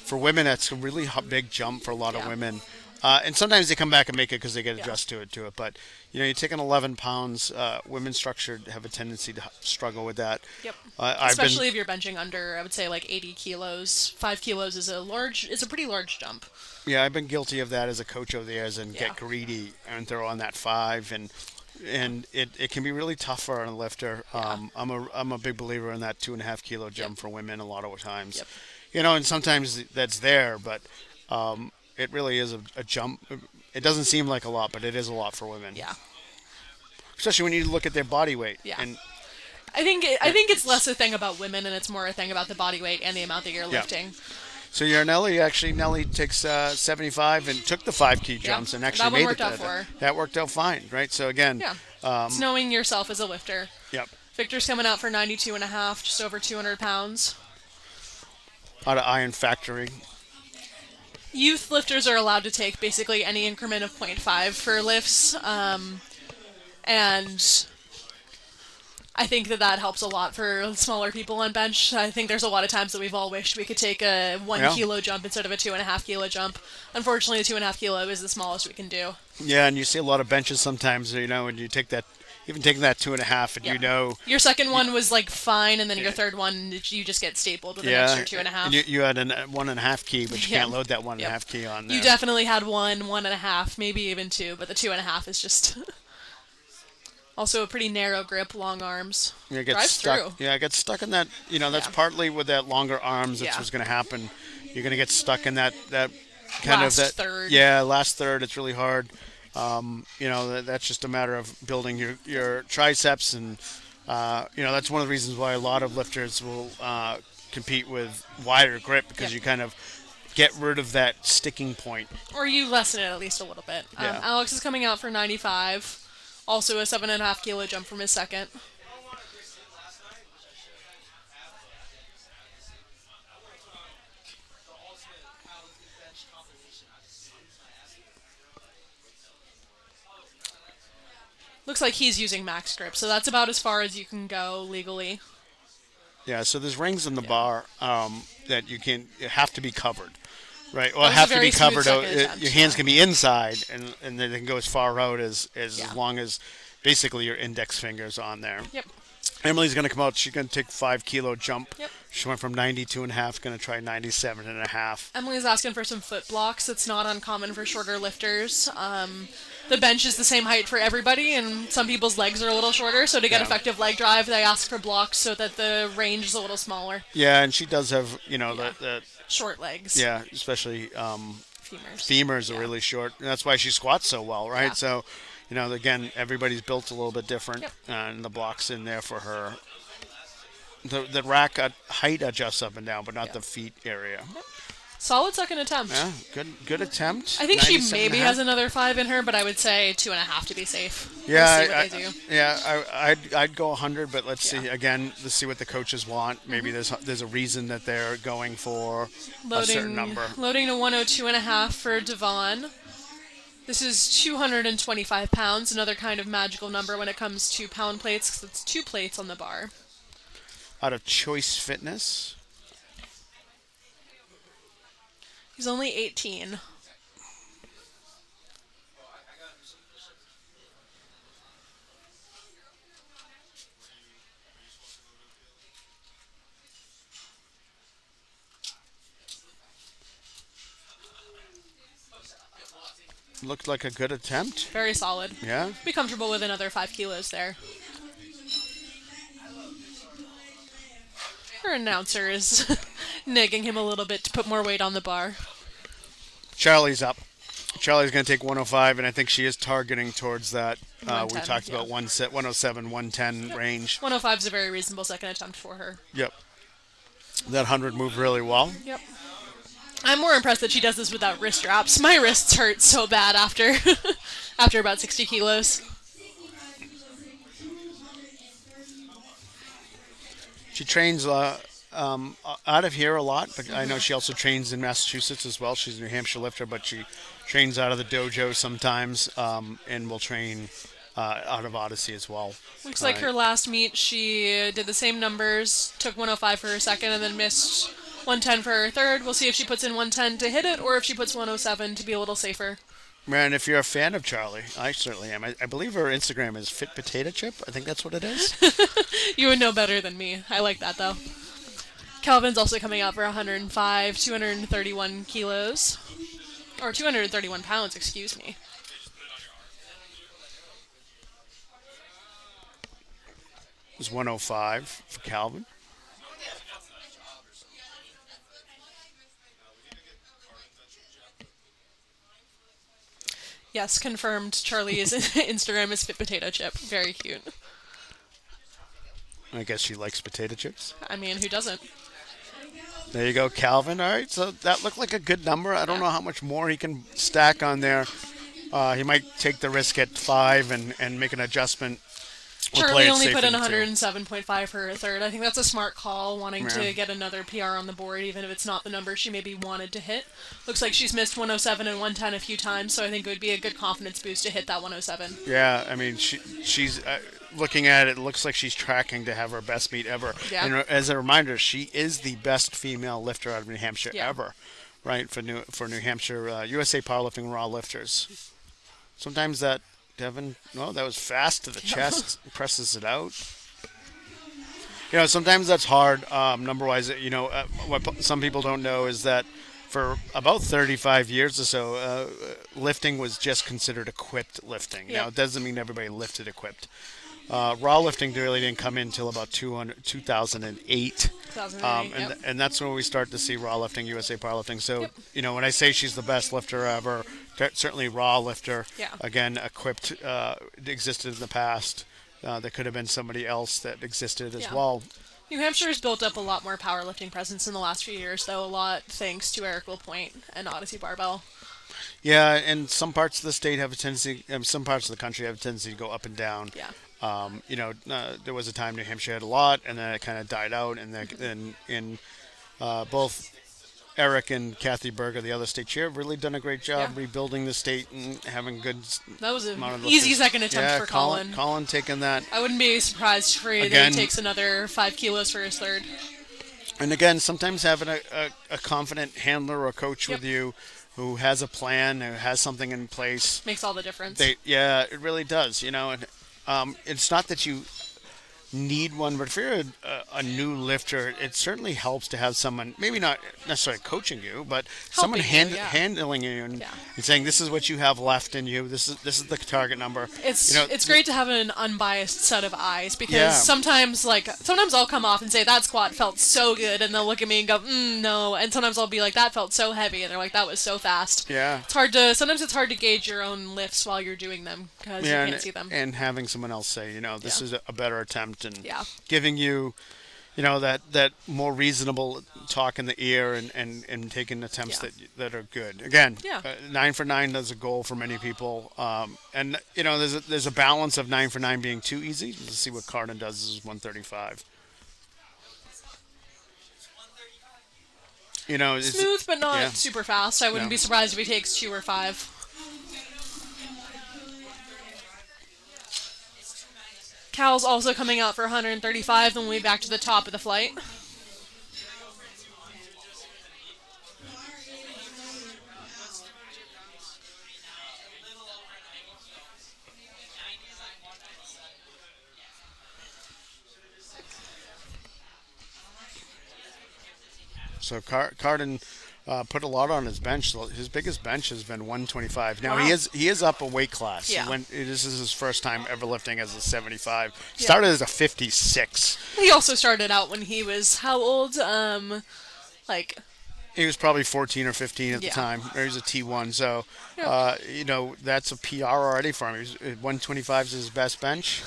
for women, that's a really big jump for a lot of Yeah. women. And sometimes they come back and make it because they get Yeah. adjusted to it. But you're taking 11 pounds. Women structured have a tendency to struggle with that. yep. I've Especially been, if you're benching under, I would say like 80 kilos. 5 kilos is a pretty large jump. yeah, I've been guilty of that as a coach over the years and Yeah. get greedy and throw on that 5 and it can be really tough for a lifter. Yeah. I'm a big believer in that 2.5 kilo jump Yep. for women a lot of times. Yep. And sometimes that's there, but it really is a jump. It doesn't seem like a lot, but it is a lot for women. Yeah. Especially when you look at their body weight. Yeah. And I think it's less a thing about women and it's more a thing about the body weight and the amount that you're lifting. so Nelly takes 75 and took the 5 key jumps and actually That one made worked it. out for her. That worked out fine, right? So again, Yeah. It's knowing yourself as a lifter. yep. Victor's coming out for 92.5, just over 200 pounds. Out of Iron Factory. Youth lifters are allowed to take basically any increment of zero point 0.5 for lifts, and I think that that helps a lot for smaller people on bench. I think there's a lot of times that we've all wished we could take a one Yeah. kilo jump instead of a 2.5 kilo jump. Unfortunately, the 2.5 kilo is the smallest we can do. Yeah, and you see a lot of benches sometimes, when you take that, even taking that 2.5, and Yep. Your second one was like fine, and then your third one you just get stapled with an yeah, extra 2.5. and you had a 1.5 key, but you Yeah. can't load that one and a Yep. half key on there. You definitely had one and a half, maybe even two, but the 2.5 is just also a pretty narrow grip, long arms. You get Drives stuck. through. Yeah, get stuck in that. That's Yeah. partly with that longer arms. That's Yeah. what's going to happen. You're going to get stuck in that kind Last of that third. Yeah, last third. It's really hard. That's just a matter of building your triceps, and that's one of the reasons why a lot of lifters will compete with wider grip, because Yep. you kind of get rid of that sticking point. Or you lessen it at least a little bit. Yeah. Alex is coming out for 95. Also a 7.5 kilo jump from his second. Looks like he's using max grip, so that's about as far as you can go legally. Yeah, so there's rings in the bar that you have to be covered, right? Well, That was have a to be very smooth covered. second attempt, Your hands yeah. can be inside, and they can go as far out as Yeah. long as basically your index fingers on there. Yep. Emily's going to come out. She's going to take 5 kilo jump. Yep. She went from 92.5, going to try 97.5. Emily's asking for some foot blocks. It's not uncommon for shorter lifters. The bench is the same height for everybody, and some people's legs are a little shorter, so to get Yeah. effective leg drive, they ask for blocks so that the range is a little smaller. Yeah, and she does have, the Short legs. yeah, especially Femurs. femurs Yeah. are really short. And that's why she squats so well, right? Yeah. So, again, everybody's built a little bit different, Yep. and the block's in there for her. The rack height adjusts up and down, but not Yeah. the feet area. Solid second attempt. Yeah, good attempt. I think she 97.5. maybe has another 5 in her, but I would say 2.5 to be safe. Yeah, We'll see what they do. I'd go 100, but let's see Yeah. again. Let's see what the coaches want. Maybe there's a reason that they're going for a certain number. Loading to 102.5 for Devon. This is 225 pounds, another kind of magical number when it comes to pound plates, because it's 2 plates on the bar. Out of Choice Fitness. He's only 18. Looked like a good attempt. Very solid. Yeah. Be comfortable with another 5 kilos there. Our announcer is nagging him a little bit to put more weight on the bar. Charlie's up. Charlie's going to take 105, and I think she is targeting towards that. We 110, talked yeah. about 107, 110 range. 105 is a very reasonable second attempt for her. Yep. That 100 moved really well. Yep. I'm more impressed that she does this without wrist straps. My wrists hurt so bad after after about 60 kilos. She trains out of here a lot, but I know she also trains in Massachusetts as well. She's a New Hampshire lifter, but she trains out of the dojo sometimes, and will train out of Odyssey as well. Looks like her last meet, she did the same numbers, took 105 for her second, and then missed 110 for her third. We'll see if she puts in 110 to hit it, or if she puts 107 to be a little safer. Man, if you're a fan of Charlie, I certainly am. I believe her Instagram is Fit Potato Chip. I think that's what it is. You would know better than me. I like that, though. Calvin's also coming out for 105, 231 kilos. Or 231 pounds, excuse me. It was 105 for Calvin. Yes, confirmed. Charlie's Instagram is Fit Potato Chip. Very cute. I guess she likes potato chips. I mean, who doesn't? There you go, Calvin. All right, so that looked like a good number. I don't know how much more he can stack on there. He might take the risk at 5 and make an adjustment Or play Charlie it only safe put in in two. 107.5 for her third. I think that's a smart call, wanting Yeah. to get another PR on the board, even if it's not the number she maybe wanted to hit. Looks like she's missed 107 and 110 a few times, so I think it would be a good confidence boost to hit that 107. Yeah, I mean, she's looking at it. It looks like she's tracking to have her best meet ever. Yeah. And as a reminder, she is the best female lifter out of New Hampshire Yeah. ever, right? For New Hampshire USA Powerlifting Raw lifters. Sometimes that Devin, no, that was fast to the chest, presses it out. Sometimes that's hard, number-wise. What some people don't know is that for about 35 years or so, lifting was just considered equipped lifting. Yeah. Now, it doesn't mean everybody lifted equipped. Raw lifting really didn't come in until about 2008. 2008, And that's when we start to see raw lifting, USA powerlifting. So, Yep. when I say she's the best lifter ever, certainly raw lifter. Yeah. Again, equipped existed in the past. There could have been somebody else that existed as Yeah. well. New Hampshire's built up a lot more powerlifting presence in the last few years, though, a lot thanks to Eric LaPointe and Odyssey Barbell. Yeah, and some parts of the state have a tendency, some parts of the country have a tendency to go up and down. Yeah. There was a time New Hampshire had a lot, and then it kind of died out. And then in both Eric and Kathy Berger, the other state chair, have really done a great job Yeah. rebuilding the state and having good That was amount an of easy lifters. second attempt Yeah, for Colin. Colin taking that. I wouldn't be surprised if Again- he takes another 5 kilos for his third. And again, sometimes having a confident handler or coach Yep. with you who has a plan, who has something in place, Makes all the difference. it really does. And it's not that you need one, but if you're a new lifter, it certainly helps to have someone, maybe not necessarily coaching you, but someone Helping you, yeah. handling you and, Yeah. and saying, this is what you have left in you. This is the target number. It's great to have an unbiased set of eyes, because Yeah. sometimes I'll come off and say that squat felt so good, and they'll look at me and go no, and sometimes I'll be like, that felt so heavy, and they're like, that was so fast. Yeah. Sometimes it's hard to gauge your own lifts while you're doing them, because you can't see them. And having someone else say, this Yeah. is a better attempt, and Yeah. giving you, that more reasonable talk in the ear, and taking attempts Yeah. that are good. Again, Yeah. 9 for 9 is a goal for many people, and there's a balance of 9 for 9 being too easy. Let's see what Cardin does. This is 135. It's, Smooth, but not yeah. super fast. I wouldn't No. be surprised if he takes 2 or 5. Cal's also coming out for 135, then we'll be back to the top of the flight. So Cardin put a lot on his bench. His biggest bench has been 125. Now Wow. he is up a weight class. Yeah. This is his first time ever lifting as a 75. Yeah. Started as a 56. He also started out when he was how old? He was probably 14 or 15 at the Yeah. time. Or he was a T1. So, Yeah. that's a PR already for him. 125 is his best bench.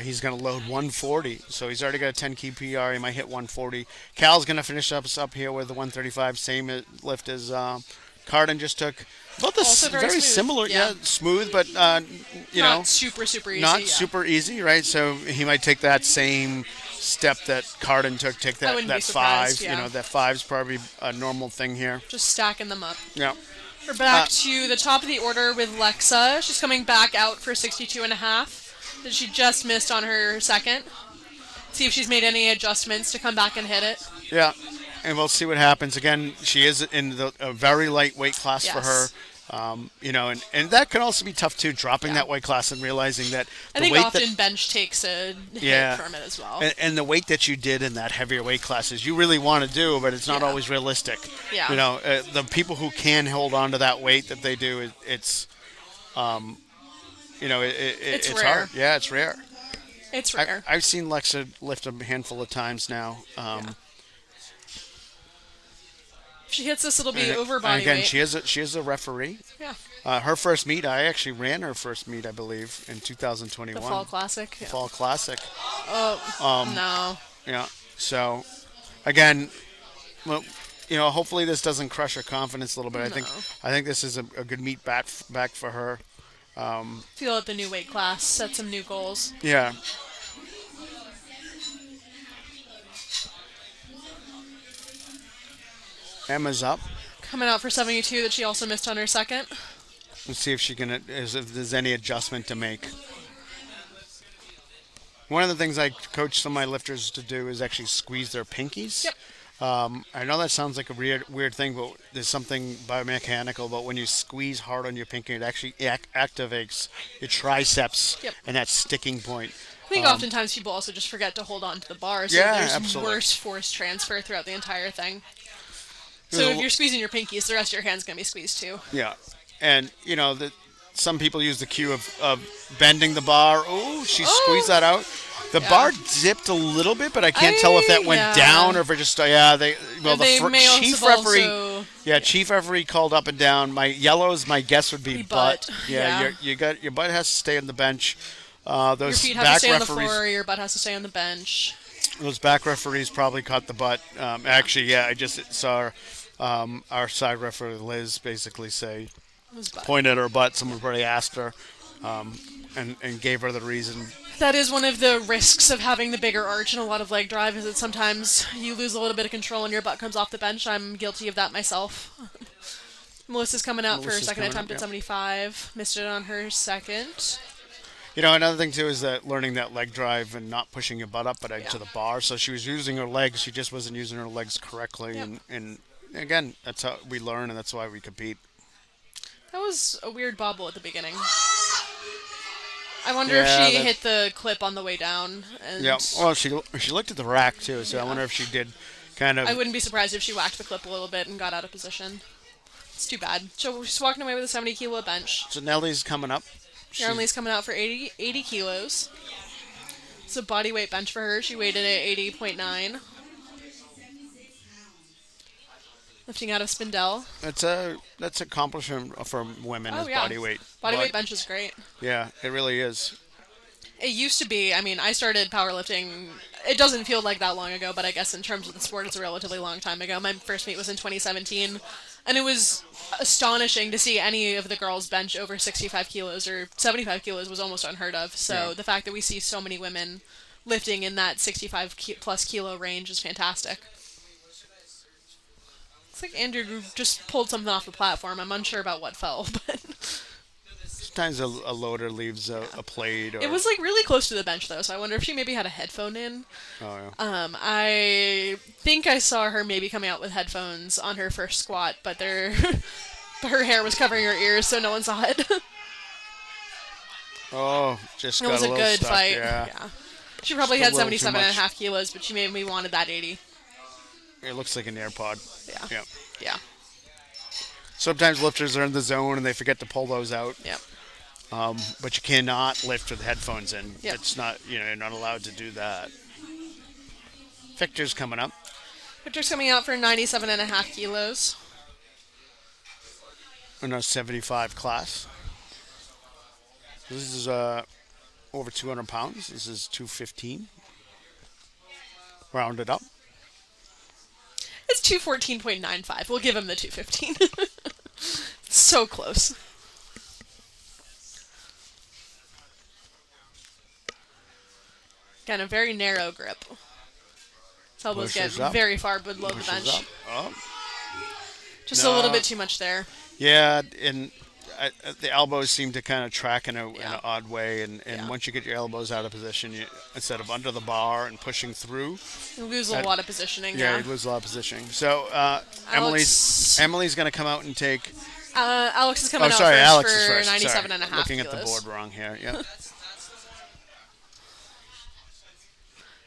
He's going to load 140. So he's already got a 10 key PR. He might hit 140. Cal's going to finish up here with the 135. Same lift as Cardin just took. About the Also very very smooth. similar. Yeah. Yeah, smooth, but, Not super easy. not yeah. super easy, right? So he might take that same step that Cardin took. Take I wouldn't be that surprised, 5. yeah. That 5's probably a normal thing here. Just stacking them up. Yeah. We're back to the top of the order with Lexa. She's coming back out for 62 and a half. That she just missed on her second. See if she's made any adjustments to come back and hit it. Yeah, and we'll see what happens. Again, she is in a very lightweight class for her. Yes. And that can also be tough too, dropping Yeah. that weight class and realizing that I the think weight often bench takes a Yeah. hit from it as well. and the weight that you did in that heavier weight classes, you really want to do, but it's not Yeah. always realistic. Yeah. The people who can hold on to that weight that they do, it's It's it's rare. hard. Yeah, it's rare. It's rare. I've seen Lexa lift a handful of times now. If she hits this, it'll be over And body again, weight. she is a referee. Yeah. Her first meet, I actually ran her first meet, I believe, in 2021. The Fall Classic. Yeah. Fall Classic. No. Yeah. So, again, well, hopefully this doesn't crush her confidence a little bit. No. I think this is a good meet back for her. Feel out the new weight class. Set some new goals. Yeah. Emma's up. Coming out for 72 that she also missed on her second. Let's see if she can, if there's any adjustment to make. One of the things I coach some of my lifters to do is actually squeeze their pinkies. Yep. I know that sounds like a weird thing, but there's something biomechanical about when you squeeze hard on your pinky, it actually activates your triceps Yep. and that sticking point. I think oftentimes people also just forget to hold on to the bar, so Yeah, there's absolutely. worse force transfer throughout the entire thing. So You know, if you're squeezing your pinkies, the rest of your hand's going to be squeezed too. Yeah, and some people use the cue of bending the bar. Oh, she squeezed that out. The Yeah. bar dipped a little bit, but I can't tell if that went yeah. down or if it just they They may also chief have referee. also- Yeah, chief referee called up and down. My yellows, my guess would be Be butt. butt, Yeah, yeah. you got your butt has to stay on the bench. Your Those feet have to back stay on the referees, floor, your butt has to stay on the bench. those back referees probably caught the butt. Actually, yeah, I just saw our side referee Liz basically say It was butt. point at her butt. Someone probably asked her, and gave her the reason. That is one of the risks of having the bigger arch and a lot of leg drive, is that sometimes you lose a little bit of control and your butt comes off the bench. I'm guilty of that myself. Melissa's coming out for her Melissa's second coming attempt up, at yeah. 75. Missed it on her second. Another thing too is that learning that leg drive and not pushing your butt up but into Yeah. the bar. So she was using her legs. She just wasn't using her legs correctly. Yep. And again, that's how we learn, and that's why we compete. That was a weird bobble at the beginning. I wonder Yeah, if she that- hit the clip on the way down. And Yeah. Well, she looked at the rack too. So I wonder if she did kind of. I wouldn't be surprised if she whacked the clip a little bit and got out of position. It's too bad. So she's walking away with a 70 kilo bench. So Nellie's coming up. Yarnley's coming out for 80 kilos. It's a body weight bench for her. She weighed in at 80.9. Lifting out of spindle. That's accomplishment for women Oh, is yeah. body weight. Body But, weight bench is great. Yeah, it really is. It used to be, I started powerlifting, it doesn't feel like that long ago, but I guess in terms of the sport, it's a relatively long time ago. My first meet was in 2017, and it was astonishing to see any of the girls bench over 65 kilos, or 75 kilos was almost unheard of. So Yeah. the fact that we see so many women lifting in that 65 plus kilo range is fantastic. It's like Andrew just pulled something off the platform. I'm unsure about what fell, but Sometimes a loader leaves a plate. Or, it was like really close to the bench though, so I wonder if she maybe had a headphone in. Oh yeah. I think I saw her maybe coming out with headphones on her first squat, but but her hair was covering her ears, so no one saw it. Oh, just It got was a a little good stuck. fight. Yeah. She probably Just a had little too 77 and a much. half kilos, but she made me wanted that 80. It looks like an AirPod. Yeah. Yeah. Yeah. Sometimes lifters are in the zone and they forget to pull those out. Yep. But you cannot lift with headphones in. Yep. It's not, you're not allowed to do that. Victor's coming up. Victor's coming out for 97 and a half kilos. In our 75 class. This is over 200 pounds. This is 215. Rounded up. It's 214.95. We'll give him the 215. So close. Again, a very narrow grip. His elbows get Pushes up. very far below the Pushes bench. up. Oh. Just No. a little bit too much there. Yeah, and the elbows seem to kind of track in an Yeah. odd way, and Yeah. once you get your elbows out of position, instead of under the bar and pushing through, You lose a That- lot of positioning. yeah, Yeah. you lose a lot of positioning. So Emily's going to come out and take. Alex is coming Oh, out sorry, first Alex for is first. 97 Sorry. and a half Looking kilos. at the board wrong here. Yeah.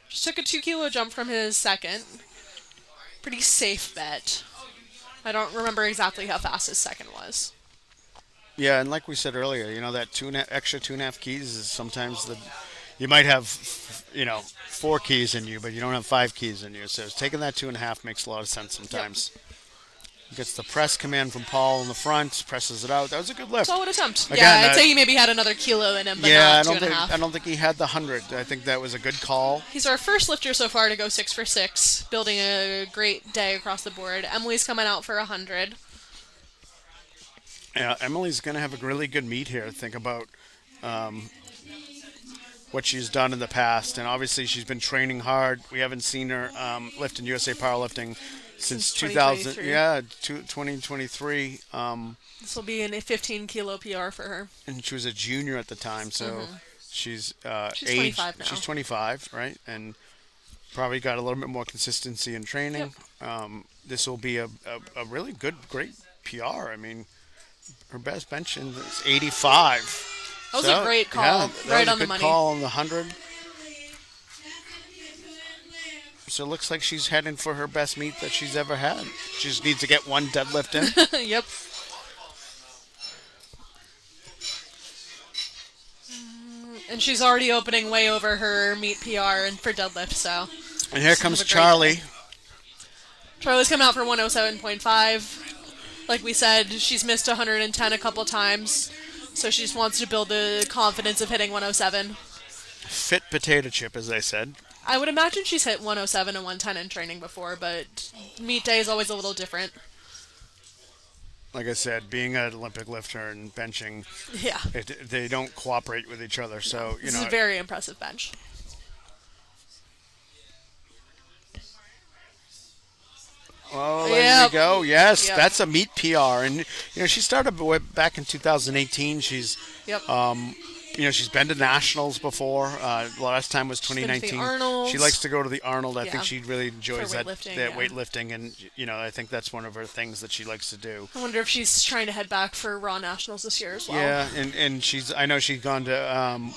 Just took a 2 kilo jump from his second. Pretty safe bet. I don't remember exactly how fast his second was. Yeah, and like we said earlier, that extra 2.5 keys is sometimes you might have 4 keys in you, but you don't have 5 keys in you. So taking that 2.5 makes a lot of sense sometimes. Gets the press command from Paul in the front, presses it out. That was a good lift. Solid attempt. Again, Yeah, I'd say he maybe had another kilo in him, but Yeah, not 2.5. I don't think he had the 100. I think that was a good call. He's our first lifter so far to go 6 for 6, building a great day across the board. Emily's coming out for 100. Yeah, Emily's going to have a really good meet here. Think about what she's done in the past, and obviously she's been training hard. We haven't seen her lift in USA Powerlifting since 2000. 2023. Yeah, 2023. This will be a 15 kilo PR for her. And she was a junior at the time, so she's She's aged. 25 now. She's 25, right? And probably got a little bit more consistency in training. This will be a really great PR. I mean, her best bench is 85. That was a great call, that right was a on the good money. call on the 100. So it looks like she's heading for her best meet that she's ever had. She just needs to get one deadlift in. Yep. And she's already opening way over her meet PR and for deadlift, so. And here She's comes have a great Charlie. day. Charlie's come out for 107.5. Like we said, she's missed 110 a couple times, so she just wants to build the confidence of hitting 107. Fit potato chip, as I said. I would imagine she's hit 107 and 110 in training before, but meet day is always a little different. Like I said, being an Olympic lifter and benching, Yeah. they don't cooperate with each other. So, This is a very impressive bench. oh, there Yep. we go. Yes, Yep. that's a meet PR. And, she started back in 2018. She's, Yep. she's been to nationals before. Last time was been to the 2019. Arnolds. She likes to go to the Arnold. I Yeah. think she really enjoys For that weightlifting, that yeah. weightlifting. And, I think that's one of her things that she likes to do. I wonder if she's trying to head back for Raw Nationals this year as well. Yeah, and I know she's gone to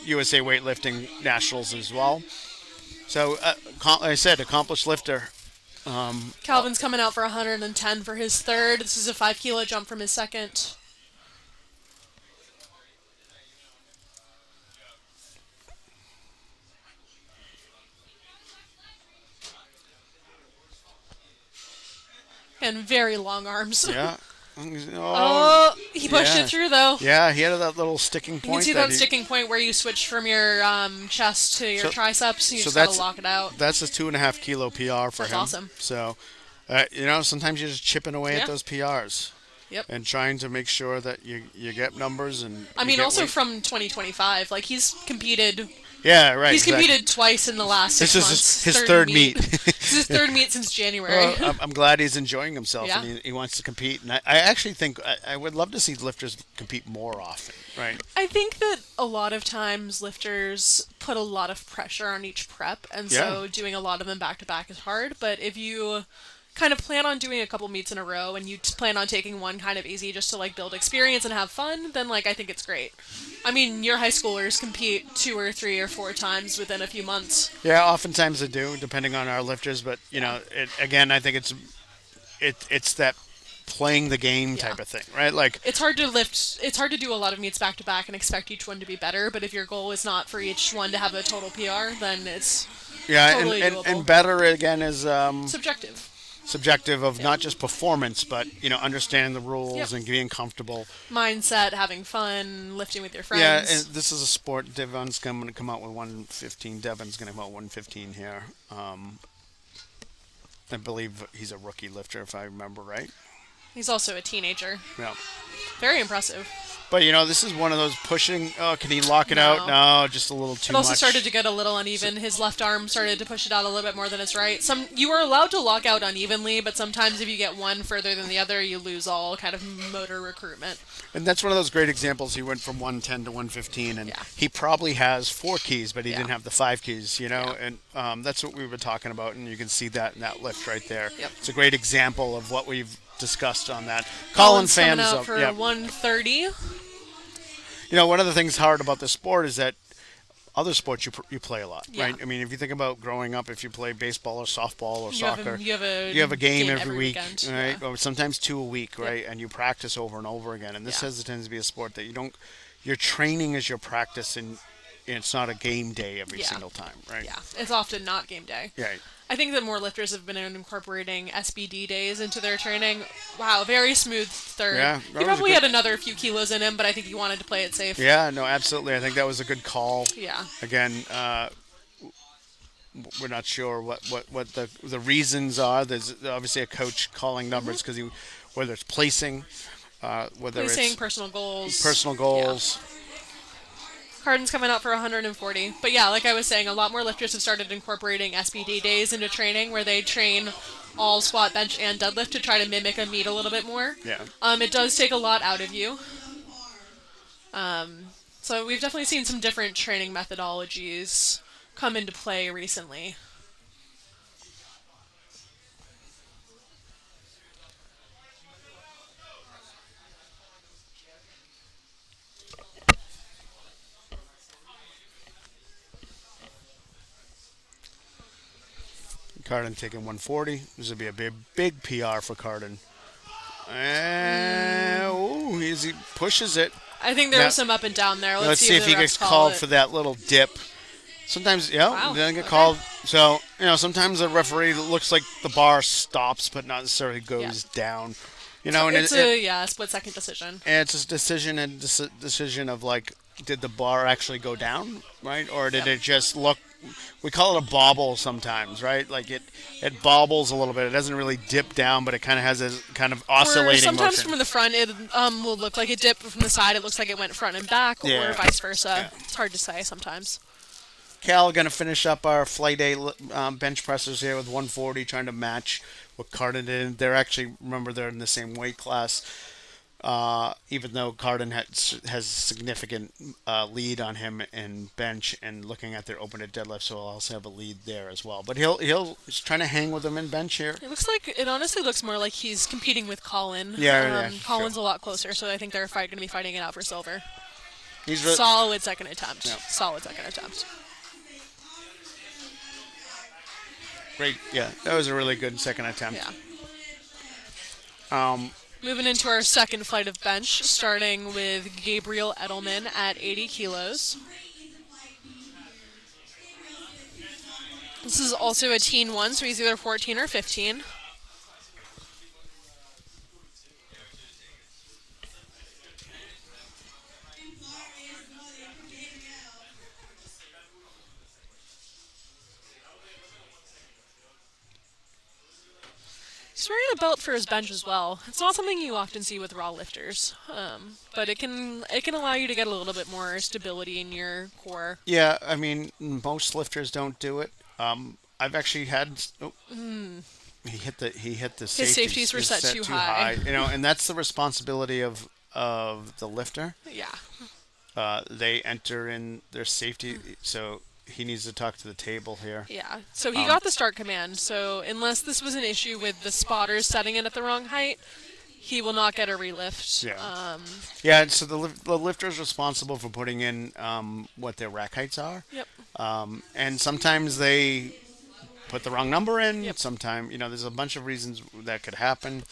USA Weightlifting Nationals as well. So, like I said, accomplished lifter. Calvin's coming out for 110 for his third. This is a 5 kilo jump from his second. And very long arms. Yeah. Oh, he pushed yeah. it through though. Yeah, he had that little sticking point. You can see that sticking point where you switch from your chest to your triceps. You just gotta lock it out. That's a 2.5 kilo PR for That's him. awesome. So, sometimes you're just chipping away Yeah. at those PRs. Yep. And trying to make sure that you get numbers and. I you mean, get also weight. from 2025, like he's competed. Yeah, right. He's exactly. competed twice in the last 6 This is months. his third meet. This is his third meet since January. Well, I'm glad he's enjoying himself Yeah. and he wants to compete. And I actually think I would love to see lifters compete more often, right? I think that a lot of times lifters put a lot of pressure on each prep, and so doing a lot of them back to back is hard. But if you kind of plan on doing a couple meets in a row and you plan on taking one kind of easy just to like build experience and have fun, then like I think it's great. I mean, your high schoolers compete 2 or 3 or 4 times within a few months. Yeah, oftentimes they do, depending on our lifters. But again, I think it's that playing the game type of thing, right? Like It's hard to lift. It's hard to do a lot of meets back to back and expect each one to be better. But if your goal is not for each one to have a total PR, then it's totally and doable. better again is Subjective. of not just performance, but understanding the rules Yep. and being comfortable. Mindset, having fun, lifting with your friends. Yeah, and this is a sport. Devon's going to come out with 115. Devon's going to come out 115 here. I believe he's a rookie lifter, if I remember right. He's also a teenager. Yeah. Very impressive. But this is one of those pushing. Oh, can he lock it out? No, just a little too It also much. started to get a little uneven. His left arm started to push it out a little bit more than his right. You are allowed to lock out unevenly, but sometimes if you get one further than the other, you lose all kind of motor recruitment. And that's one of those great examples. He went from 110 to 115, and Yeah. he probably has 4 keys, but he Yeah. didn't have the 5 keys, Yeah. And that's what we were talking about, and you can see that in that lift right there. Yep. It's a great example of what we've discussed on that. Colin's fans coming out up. for Yeah. 130. One of the things hard about this sport is that other sports you play a lot, Yeah. right? I mean, if you think about growing up, if you play baseball or softball or You have soccer, a- you have a you have a game game every every week, weekend, right? yeah. Or sometimes 2 a week, Yep. right? And you practice over and over again. And this Yeah. tends to be a sport that your training is your practice, and it's not a game day every Yeah. single time, right? Yeah, it's often not game day. Yeah. I think that more lifters have been incorporating SBD days into their training. Wow, very smooth third. Yeah, that He was a probably good- had another few kilos in him, but I think he wanted to play it safe. Yeah, no, absolutely. I think that was a good call. Yeah. Again, we're not sure what the reasons are. There's obviously a coach calling numbers because whether it's placing, whether Placing it's personal goals. personal goals. Cardin's coming out for 140. But yeah, like I was saying, a lot more lifters have started incorporating SBD days into training where they train all squat, bench, and deadlift to try to mimic a meet a little bit more. Yeah. It does take a lot out of you. So we've definitely seen some different training methodologies come into play recently. Cardin taking 140. This would be a big PR for Cardin. He pushes it. I think there Now, was some up and down there. let's see if if the he refs gets call called it. for that little dip. Sometimes, Wow, doesn't get okay. called. So, sometimes the referee looks like the bar stops, but not necessarily goes down. And It's a split second decision. and it's a decision of like, did the bar actually go down, right, or did it just look? We call it a bobble sometimes, right? Like it bobbles a little bit. It doesn't really dip down, but it kind of has a kind of oscillating Sometimes motion. from the front it will look like it dipped, but from the side it looks like it went front and back, Yeah. or vice versa. Yeah. It's hard to say sometimes. Cal going to finish up our flight A bench pressers here with 140, trying to match what Cardin did. They're actually, remember, they're in the same weight class. Even though Cardin has significant lead on him in bench, and looking at their open at deadlift, so he'll also have a lead there as well. But he's trying to hang with him in bench here. It honestly looks more like he's competing with Colin. Yeah, Colin's sure. a lot closer, so I think they're going to be fighting it out for silver. He's Solid second attempt. Yeah. Solid second attempt. great. Yeah, that was a really good second attempt. Yeah. Moving into our second flight of bench, starting with Gabriel Edelman at 80 kilos. This is also a teen one, so he's either 14 or 15. He's wearing a belt for his bench as well. It's not something you often see with raw lifters, but it can allow you to get a little bit more stability in your core. Yeah, I mean, most lifters don't do it. I've actually had. Oh, he hit the safeties. His safeties were It's set too high. and that's the responsibility of the lifter. Yeah. They enter in their safety, so he needs to talk to the table here. Yeah. So he got the start command. So unless this was an issue with the spotters setting it at the wrong height, he will not get a relift. Yeah. Yeah. So the lifter is responsible for putting in what their rack heights are. Yep. And sometimes they put the wrong number in. Yep. Sometimes, there's a bunch of reasons that could happen.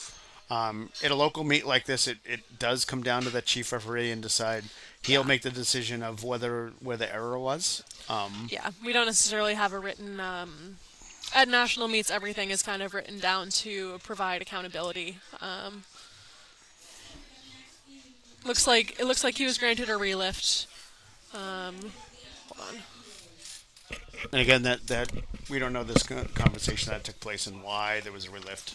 At a local meet like this, it does come down to the chief referee and decide. He'll make the decision of where the error was. Yeah. We don't necessarily have a written. At national meets, everything is kind of written down to provide accountability. Looks like he was granted a relift. Hold on. And again, that we don't know this conversation that took place and why there was a relift.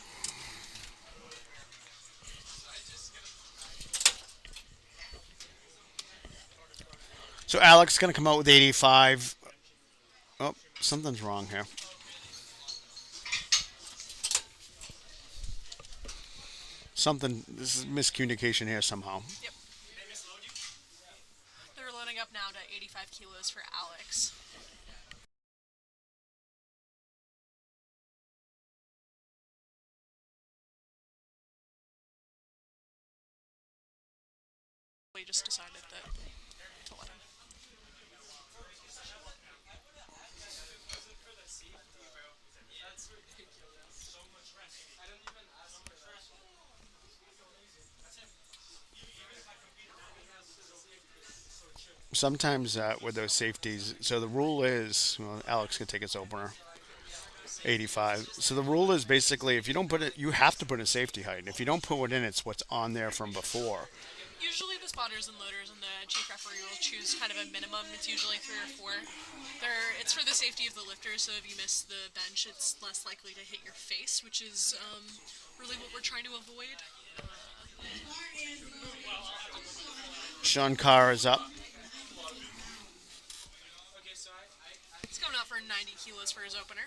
So Alex is going to come out with 85. Oh, something's wrong here. This is miscommunication here somehow. Yep. They're loading up now to 85 kilos for Alex. We just decided that to let him. Sometimes with those safeties, so the rule is, well, Alex can take his opener, 85. So the rule is basically, if you don't put it, you have to put a safety height. If you don't put it in, it's what's on there from before. Usually the spotters and loaders and the chief referee will choose kind of a minimum. It's usually 3 or 4. It's for the safety of the lifter, so if you miss the bench, it's less likely to hit your face, which is really what we're trying to avoid. Sean Carr is up. kilos for his opener.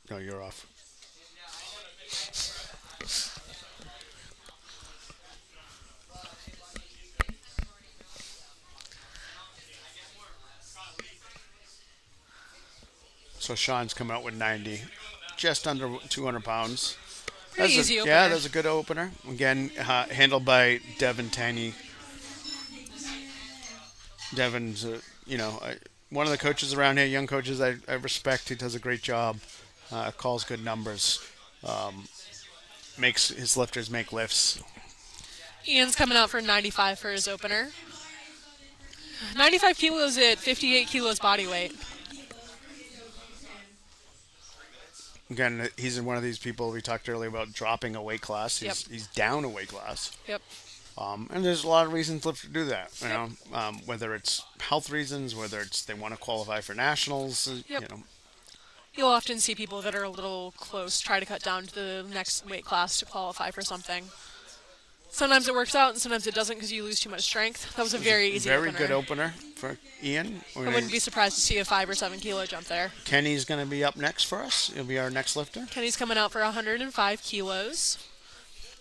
No, you're off. So Sean's come out with 90, just under 200 pounds. Pretty easy opener. Yeah, that's a good opener. Again, handled by Devin Taney. Devin's, one of the coaches around here, young coaches I respect. He does a great job. Calls good numbers. Makes his lifters make lifts. Ian's coming out for 95 for his opener. 95 kilos at 58 kilos body weight. Again, he's in one of these people we talked earlier about dropping a weight class. He's down a weight class. Yep. And there's a lot of reasons lifters do that. Whether it's health reasons, whether it's they want to qualify for nationals. Yep. You'll often see people that are a little close try to cut down to the next weight class to qualify for something. Sometimes it works out and sometimes it doesn't because you lose too much strength. That was a very easy Very opener. good opener for Ian. I wouldn't be surprised to see a 5 or 7 kilo jump there. Kenny's going to be up next for us. He'll be our next lifter. Kenny's coming out for 105 kilos,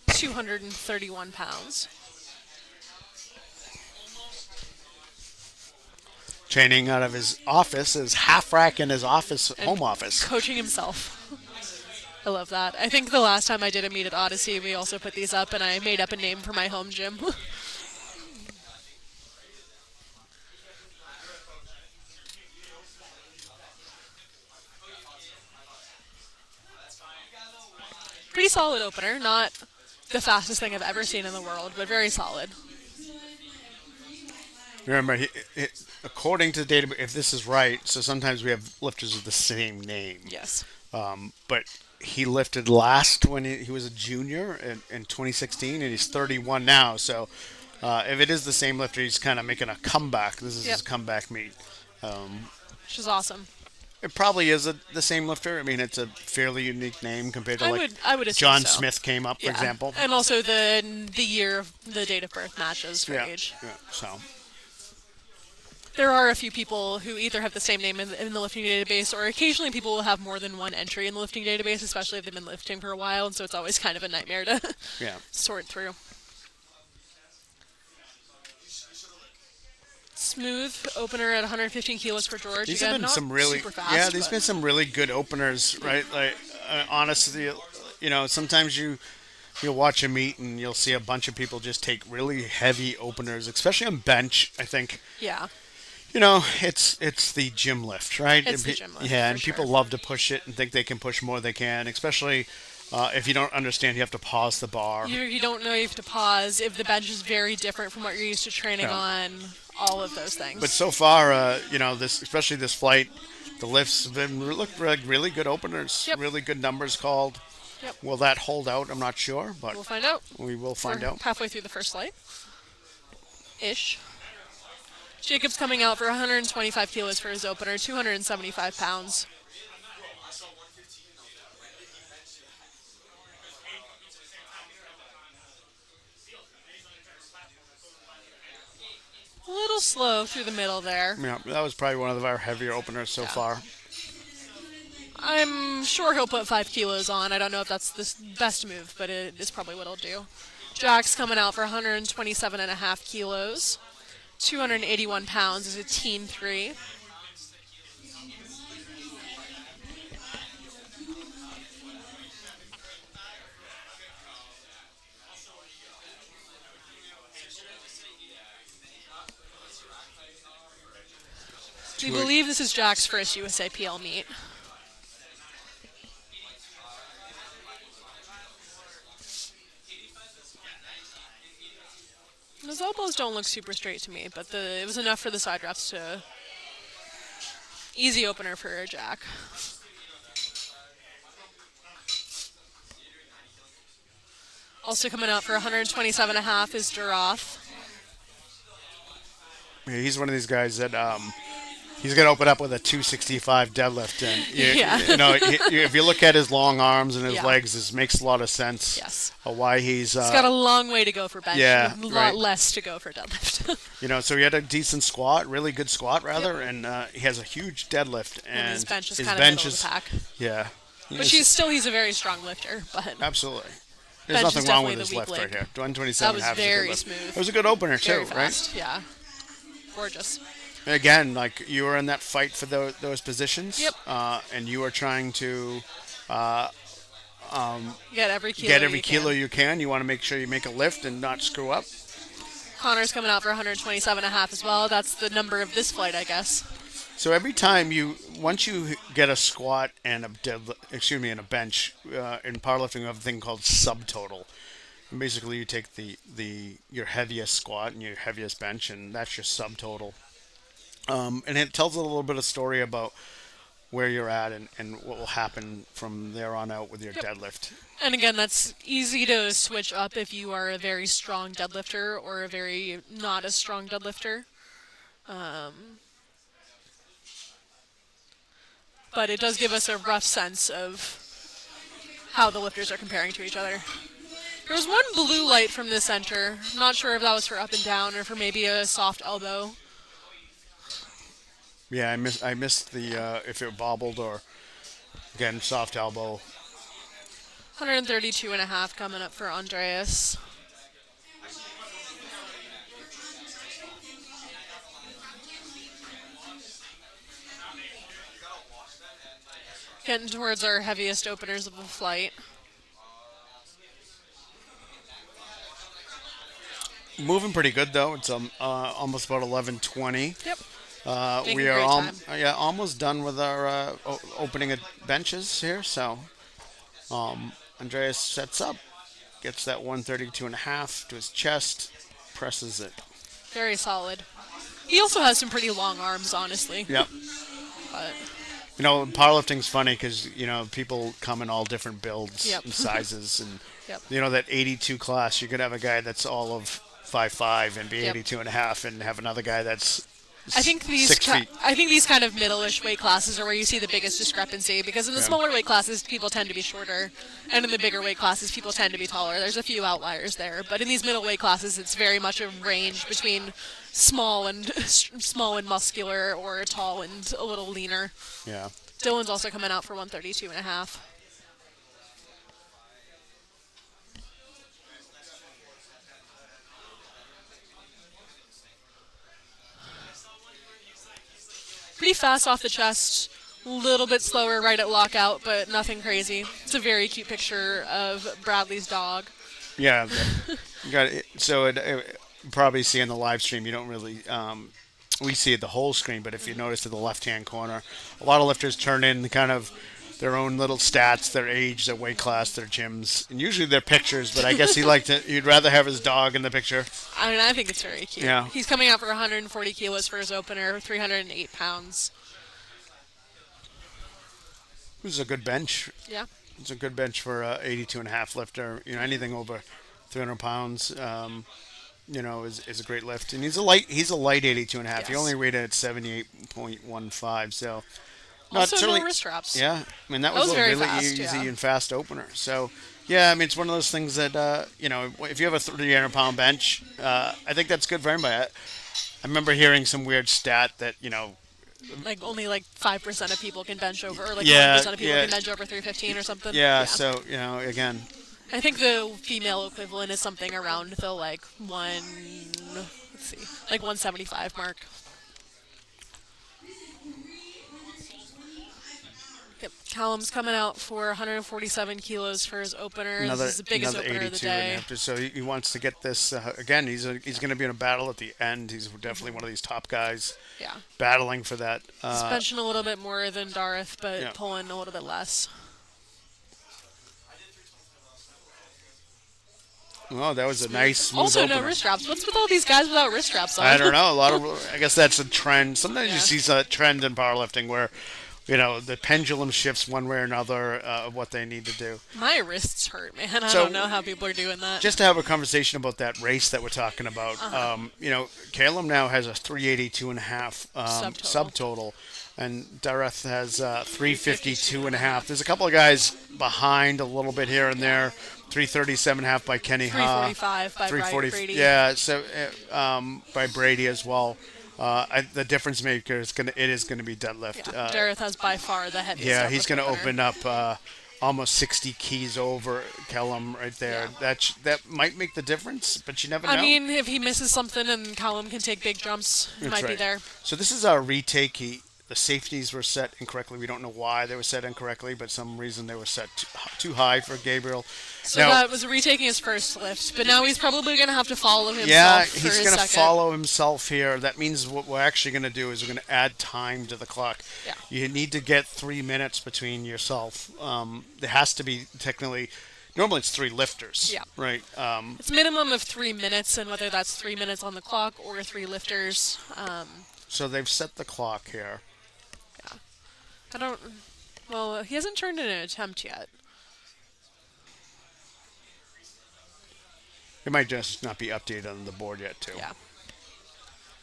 231 pounds. Training out of his office, his half rack in his office, And home office. Coaching himself. I love that. I think the last time I did a meet at Odyssey, we also put these up, and I made up a name for my home gym. Pretty solid opener. Not the fastest thing I've ever seen in the world, but very solid. Remember, according to the database, if this is right, so sometimes we have lifters with the same name. Yes. But he lifted last when he was a junior in 2016, and he's 31 now. So if it is the same lifter, he's kind of making a comeback. This is his comeback meet. Which is awesome. It probably is the same lifter. I mean, it's a fairly unique name compared to I would assume John so. Smith came up, for example. And also the year of the date of birth matches for age. Yeah, so. There are a few people who either have the same name in the lifting database, or occasionally people will have more than one entry in the lifting database, especially if they've been lifting for a while, and so it's always kind of a nightmare to sort through. Smooth opener at 115 kilos for George. These Again, have been not some really, super fast, there's been some really good openers, right? Like, honestly, sometimes you'll watch a meet and you'll see a bunch of people just take really heavy openers, especially on bench. I think. Yeah. It's the gym lift, right? It's the gym lift, Yeah, and for people sure. love to push it and think they can push more they can, especially if you don't understand, you have to pause the bar. You don't know you have to pause if the bench is very different from what you're used to training on. All of those things. But so far, especially this flight, the lifts have been look like really good openers, really good numbers called. Yep. Will that hold out? I'm not sure, but We'll find out. we will find We're out. halfway through the first flight. Ish. Jacob's coming out for 125 kilos for his opener, 275 pounds. A little slow through the middle there. Yeah, that was probably one of our heavier openers so far. I'm sure he'll put 5 kilos on. I don't know if that's the best move, but it is probably what he'll do. Jack's coming out for 127.5 kilos. 281 pounds is a teen 3. We believe this is Jack's first USAPL meet. His elbows don't look super straight to me, but it was enough for the side reps to... Easy opener for Jack. Also coming out for 127.5 is Duroth. Yeah, he's one of these guys that He's going to open up with a 265 deadlift, and Yeah. if you look at his long arms and his Yeah. legs, this makes a lot of sense. Yes. Why he's It's got a long way to go for bench. yeah, A lot right. less to go for deadlift. So he had a decent squat, really good squat rather, Yep. and he has a huge deadlift, And his and bench is his kind of bench middle of is the pack. yeah. But he's a very strong lifter. But Absolutely. There's bench is nothing wrong with definitely his the weak lift right link. here. 127 That was half is a good very lift. smooth. It was a good opener Very too, right? fast. Yeah. Gorgeous. Again, like you were in that fight for those positions, Yep. and you are trying to Get every kilo. get every you kilo Can. you can. You want to make sure you make a lift and not screw up. Connor's coming out for 127 and a half as well. That's the number of this flight, I guess. So every time once you get a squat and and a bench, in powerlifting we have a thing called subtotal. And basically, you take your heaviest squat and your heaviest bench, and that's your subtotal. And it tells a little bit of story about where you're at and what will happen from there on out with your deadlift. And again, that's easy to switch up if you are a very strong deadlifter or a very not as strong deadlifter. But it does give us a rough sense of how the lifters are comparing to each other. There was one blue light from the center. I'm not sure if that was for up and down or for maybe a soft elbow. Yeah, I missed the if it bobbled or again soft elbow. 132 and a half coming up for Andreas. Getting towards our heaviest openers of the flight. Moving pretty good though. It's almost about 11:20. Yep. We Making are great time. almost done with our opening of benches here. So Andreas sets up, gets that 132 and a half to his chest, presses it. Very solid. He also has some pretty long arms, honestly. Yep. But Powerlifting's funny because people come in all different builds Yep. and sizes, and Yep. that 82 class, you could have a guy that's all of 5'5" and be Yep. 82 and a half, and have another guy that's I think these 6 feet. I think these kind of middle-ish weight classes are where you see the biggest discrepancy because in the Yeah. smaller weight classes people tend to be shorter and in the bigger weight classes people tend to be taller. There's a few outliers there, but in these middle weight classes it's very much a range between small and small and muscular or tall and a little leaner. Yeah. Dylan's also coming out for 132 and a half. Pretty fast off the chest, a little bit slower right at lockout, but nothing crazy. It's a very cute picture of Bradley's dog. Yeah. You got it. So probably see in the live stream, you don't really. We see it the whole screen, but if you notice in the left-hand corner, a lot of lifters turn in kind of their own little stats, their age, their weight class, their gyms, and usually their pictures. But I guess he'd rather have his dog in the picture. I mean, I think it's very cute. Yeah. He's coming out for 140 kilos for his opener, 308 pounds. This is a good bench. Yeah. It's a good bench for a 82 and a half lifter. Anything over 300 pounds, is a great lift. And he's a light 82 and a half. He Yes. only rated at 78.15. So Also, certainly, no wrist straps. yeah. I mean, that was was a very really fast, easy yeah. and fast opener. So, yeah, I mean, it's one of those things that, if you have a 300-pound bench, I think that's good for anybody. I remember hearing some weird stat that, Like only like 5% of people can bench over, or like Yeah, 1% of people yeah. can bench over 315 or something. yeah, so, again, I think the female equivalent is something around the like 175 mark. Yep. Callum's coming out for 147 kilos for his opener. This is the biggest another opener of the 82 and day. after, so he wants to get this again. He's going to be in a battle at the end. He's definitely one of these top guys Yeah. battling for that. Suspension a little bit more than Darth, but Yeah. pulling a little bit less. Oh, that was a nice smooth Also, no opener. wrist straps. What's with all these guys without wrist straps on? I don't know. I guess that's a trend. Sometimes you see a trend in powerlifting where the pendulum shifts one way or another of what they need to do. My wrists hurt, man. I So don't know how people are doing that. just to have a conversation about that race that we're talking about, Caleb now has a 382 and a half Subtotal. subtotal, and Dareth has 352 and a half. There's a couple of guys behind a little bit here and there. 337 and a half by Kenny Ha. 345 by Brian Brady. Yeah, so by Brady as well. The difference maker is gonna be deadlift. Yeah. Dareth has by far the heaviest. Yeah, he's going to opener. open up almost 60 keys over Kellum right there. Yeah. That might make the difference, but you never know. I mean, if he misses something and Callum can take big jumps, he That's might be right. there. So this is our retake. The safeties were set incorrectly. We don't know why they were set incorrectly, but some reason they were set too high for Gabriel. So Now, that was retaking his first lift, but now he's probably going to have to follow himself yeah, for he's his going to second. follow himself here. That means what we're actually going to do is we're going to add time to the clock. Yeah. You need to get 3 minutes between yourself. There has to be technically. Normally it's 3 lifters. Yeah. Right. It's a minimum of 3 minutes, and whether that's 3 minutes on the clock or 3 lifters. So they've set the clock here. I don't. Well, he hasn't turned in an attempt yet. It might just not be updated on the board yet, too. Yeah.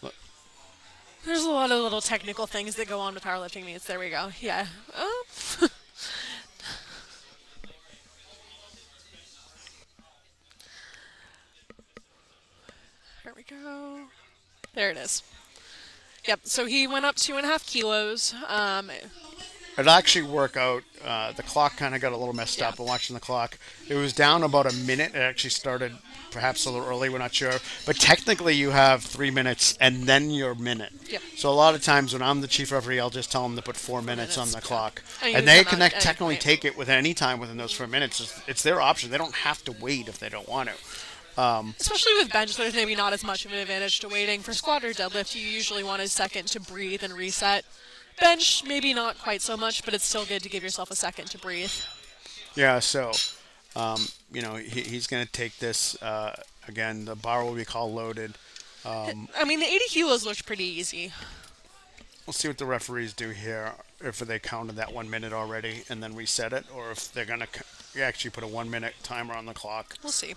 Look. There's a lot of little technical things that go on with powerlifting meets. There we go. Yeah. Oh. There we go. There it is. Yep. So he went up 2.5 kilos. It actually worked out. The clock kind of got a little messed up. Yeah. I'm watching the clock. It was down about a minute. It actually started perhaps a little early. We're not sure. But technically, you have 3 minutes and then your minute. Yep. So a lot of times when I'm the chief referee, I'll just tell them to put 4 minutes on the minutes, clock. And And use they them can at any technically point. take it with any time within those 4 minutes. It's their option. They don't have to wait if they don't want to. Especially with bench, there's maybe not as much of an advantage to waiting. For squat or deadlift, you usually want a second to breathe and reset. Bench, maybe not quite so much, but it's still good to give yourself a second to breathe. Yeah, so, he's going to take this. Again, the bar will be called loaded. I mean, the 80 kilos looked pretty easy. We'll see what the referees do here. If they counted that 1 minute already and then reset it, or if they're going to actually put a 1 minute timer on the clock. We'll see.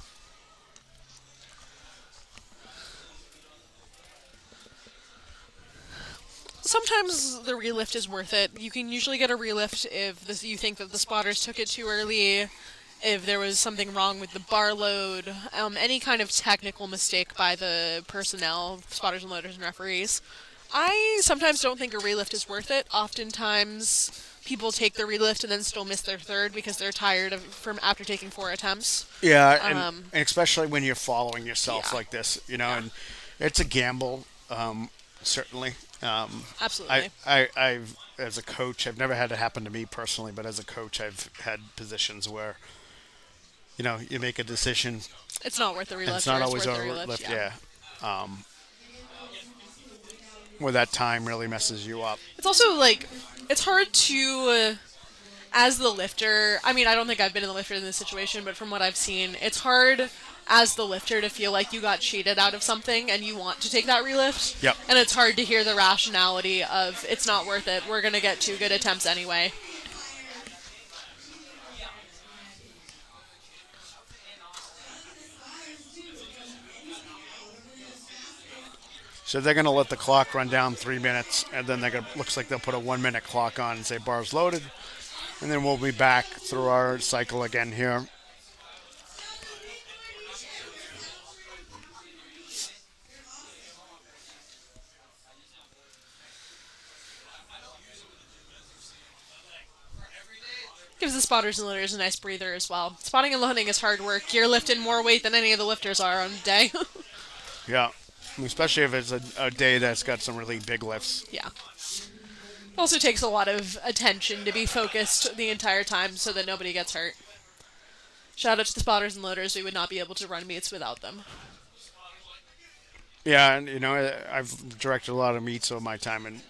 Sometimes the relift is worth it. You can usually get a relift if you think that the spotters took it too early, if there was something wrong with the bar load, any kind of technical mistake by the personnel, spotters and loaders and referees. I sometimes don't think a relift is worth it. Oftentimes, people take the relift and then still miss their third because they're tired from after taking 4 attempts. Yeah, and especially when you're following yourself Yeah. like this, and it's a gamble, certainly. Absolutely. I've as a coach, I've never had it happen to me personally, but as a coach, I've had positions where, you make a decision, It's not worth the relift. and it's not or always worth a the relift. lift, Yeah. yeah. Where that time really messes you up. It's also it's hard to, as the lifter. I mean, I don't think I've been in the lifter in this situation, but from what I've seen, it's hard as the lifter to feel like you got cheated out of something and you want to take that relift. Yep. And it's hard to hear the rationality of it's not worth it. We're gonna get 2 good attempts anyway. So they're going to let the clock run down 3 minutes, and then looks like they'll put a 1 minute clock on and say bars loaded, and then we'll be back through our cycle again here. Gives the spotters and loaders a nice breather as well. Spotting and loading is hard work. You're lifting more weight than any of the lifters are on a day. Yeah, especially if it's a day that's got some really big lifts. Yeah. It also takes a lot of attention to be focused the entire time so that nobody gets hurt. Shout out to the spotters and loaders. We would not be able to run meets without them. Yeah, and I've directed a lot of meets over my time, and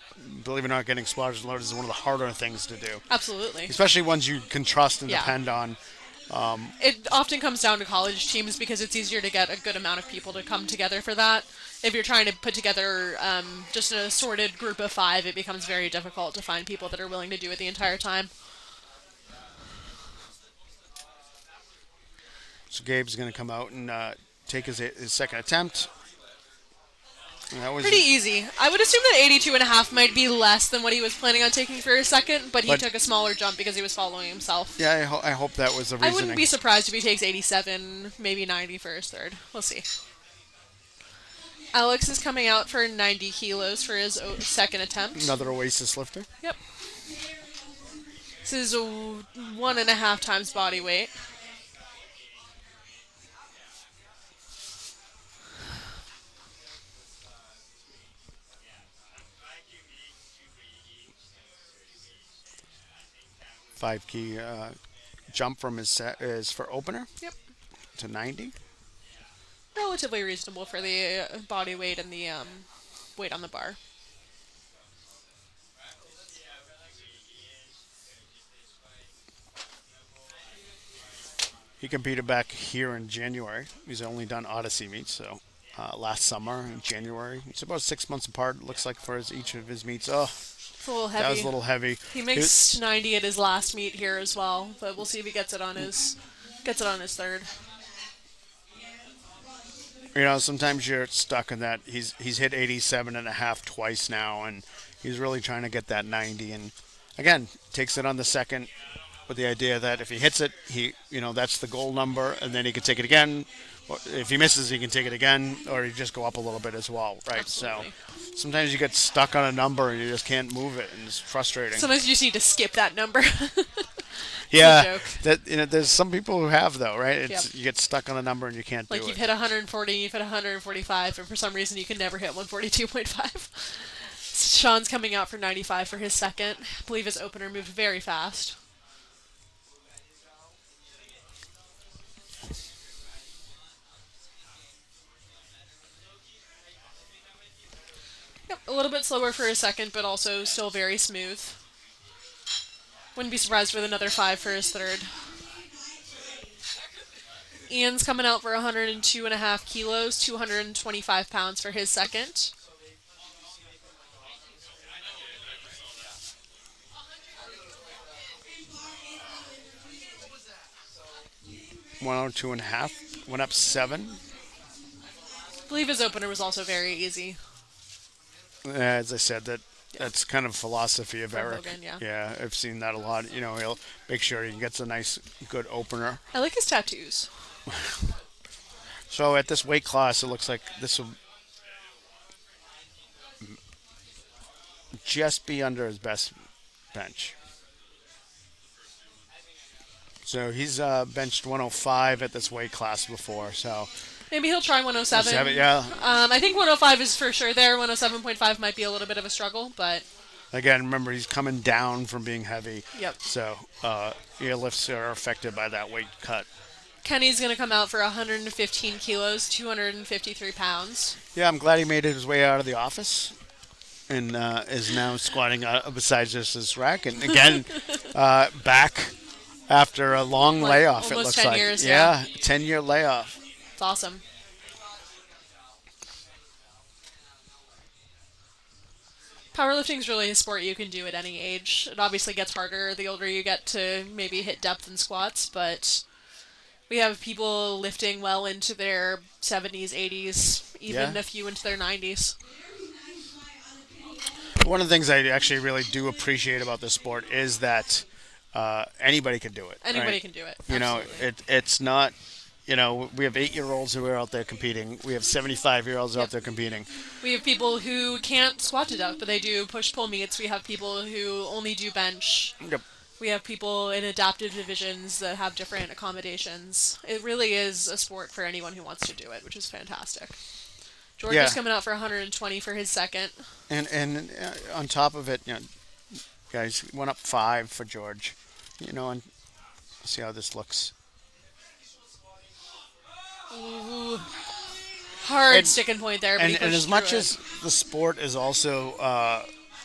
believe it or not, getting spotters and loaders is one of the harder things to do, Absolutely. especially ones you can trust and Yeah. depend on. It often comes down to college teams because it's easier to get a good amount of people to come together for that. If you're trying to put together just an assorted group of 5, it becomes very difficult to find people that are willing to do it the entire time. So Gabe's going to come out and take his second attempt. And that was Pretty easy. I would assume that 82.5 might be less than what he was planning on taking for his second, but he But- took a smaller jump because he was following himself. Yeah, I hope that was the I reasoning. wouldn't be surprised if he takes 87, maybe 90 for his third. We'll see. Alex is coming out for 90 kilos for his second attempt. Another Oasis lifter. Yep. This is 1.5 times body weight. Five key jump from his set is for opener Yep. to 90. Relatively reasonable for the body weight and the weight on the bar. He competed back here in January. He's only done Odyssey meets, so last summer in January. It's about 6 months apart. Looks like for each of his meets. Oh, It's a little that was heavy. a little heavy. He makes 90 at his last meet here as well, but we'll see if he gets it on his third. You know, sometimes you're stuck in that. He's hit 87.5 twice now, and he's really trying to get that 90. And again, takes it on the second with the idea that if he hits it, that's the goal number, and then he can take it again. Or if he misses, he can take it again, or he just go up a little bit as well, right? Absolutely. So sometimes you get stuck on a number and you just can't move it, and it's frustrating. Sometimes you just need to skip that number. Yeah, joke. there's some people who have though, right? It's Yep. You get stuck on a number and you can't Like do you've it. hit 140, you've hit 145, and for some reason you can never hit 142.5. Sean's coming out for 95 for his second. I believe his opener moved very fast. Yep, a little bit slower for his second, but also still very smooth. Wouldn't be surprised with another 5 for his third. Ian's coming out for 102.5 kilos, 225 pounds for his second. One or 2.5, went up 7. I believe his opener was also very easy. As I said, that's kind of philosophy of From Eric. Hogan, yeah. Yeah, I've seen that a lot. You know, he'll make sure he gets a nice, good opener. I like his tattoos. So at this weight class, it looks like this will just be under his best bench. So he's benched 105 at this weight class before. So Maybe he'll try 107. yeah. I think 105 is for sure there. 107.5 might be a little bit of a struggle, but Again, remember he's coming down from being heavy. yep. So your lifts are affected by that weight cut. Kenny's going to come out for 115 kilos, 253 pounds. Yeah, I'm glad he made his way out of the office and is now squatting beside just his rack. And again, back after a long Like layoff, it almost looks 10 like. years, yeah, 10-year layoff. It's awesome. Powerlifting's really a sport you can do at any age. It obviously gets harder the older you get to maybe hit depth in squats, but we have people lifting well into their 70s, 80s, even Yeah. a few into their 90s. One of the things I actually really do appreciate about this sport is that anybody can do it. Anybody right? can do it. You know, Absolutely. it's not. You know, we have 8-year-olds who are out there competing. We have 75-year-olds out Yep. there competing. We have people who can't squat to death, but they do push-pull meets. We have people who only do bench. Yep. We have people in adaptive divisions that have different accommodations. It really is a sport for anyone who wants to do it, which is fantastic. George Yeah. is coming out for 120 for his second. And on top of it, guys went up 5 for George. You know, and see how this looks. Ooh. Hard And- sticking point there, but he And pushed as much through as the sport is also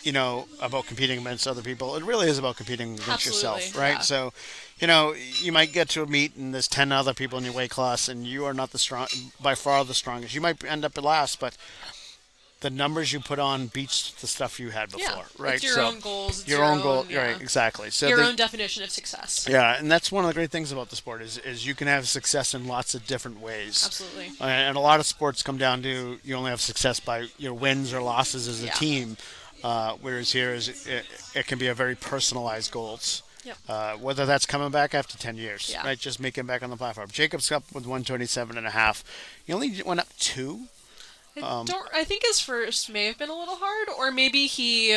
about competing against other people. It really is about competing against Absolutely, yourself, right? yeah. So, you might get to a meet and there's 10 other people in your weight class and you are not the strong, by far the strongest. You might end up at last, but the numbers you put on beats the stuff you had Yeah, before, it's right? your So, own goals. It's your your own goal, own, right? yeah, Exactly. So, your own definition of success. yeah, and that's one of the great things about the sport is you can have success in lots of different ways. Absolutely. And a lot of sports come down to you only have success by your wins or losses as a Yeah. team, whereas here it can be a very personalized goals. Yep. Whether that's coming back after 10 years, Yeah. right? Just making back on the platform. Jacob's up with 127 and a half. He only went up two. I think his first may have been a little hard, or maybe he.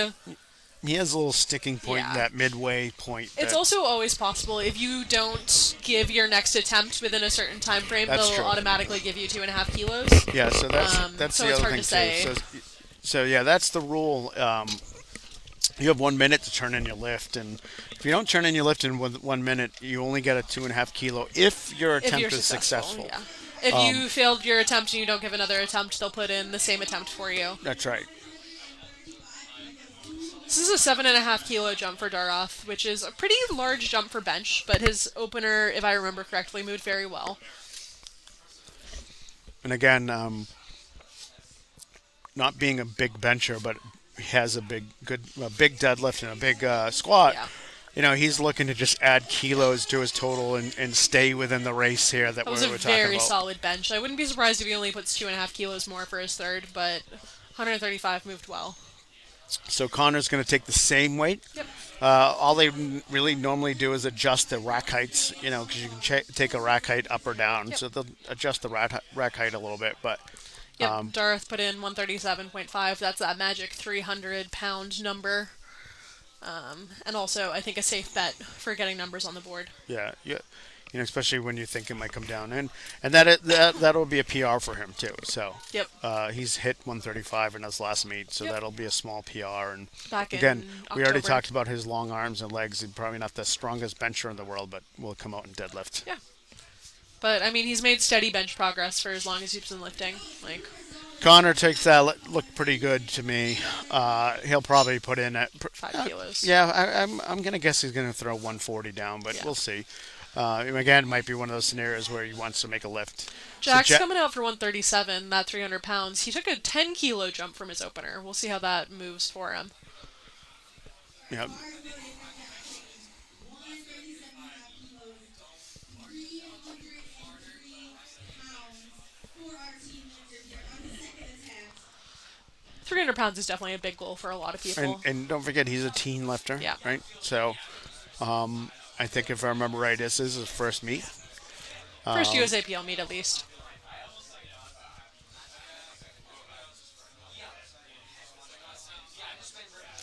He has a little sticking point, Yeah. that midway point. It's also always possible if you don't give your next attempt within a certain time frame, That's they'll true. automatically give you 2.5 kilos. Yeah, so that's so the it's other hard thing to say. too. So yeah, that's the rule. You have 1 minute to turn in your lift, and if you don't turn in your lift in 1 minute, you only get a 2.5 kilo if your If attempt you're is successful. yeah. If you failed your attempt and you don't give another attempt, they'll put in the same attempt for you. That's right. This is a 7.5 kilo jump for Daroth, which is a pretty large jump for bench, but his opener, if I remember correctly, moved very well. And again, not being a big bencher, but he has a big deadlift and a big squat. Yeah. He's looking to just add kilos to his total and stay within the race here that That was we're a talking very about. solid bench. I wouldn't be surprised if he only puts 2.5 kilos more for his third, but 135 moved well. So Connor's going to take the same weight. Yep. All they really normally do is adjust the rack heights, because you can take a rack height up or down. Yep. So they'll adjust the rack height a little bit. But Yep. Darth put in 137.5. That's that magic 300-pound number. And also, I think a safe bet for getting numbers on the board. yeah, especially when you think it might come down, and that'll be a PR for him too. So Yep. he's hit 135 in his last meet, so Yep. that'll be a small PR. And Back in again, we already October. talked about his long arms and legs. He's probably not the strongest bencher in the world, but will come out in deadlift. Yeah. But, I mean, he's made steady bench progress for as long as he's been lifting. Connor takes that look pretty good to me. He'll probably put in at 5 kilos. Yeah, I'm gonna guess he's gonna throw 140 down, but Yeah. we'll see. Again, it might be one of those scenarios where he wants to make a lift. Jack's So coming out for 137, that 300 pounds. He took a 10-kilo jump from his opener. We'll see how that moves for him. Yeah, £300 300 pounds is definitely a big goal for a lot of people. and don't forget he's a teen lifter. Yeah. Right. So, I think if I remember right, this is his first meet. First USAPL meet, at least.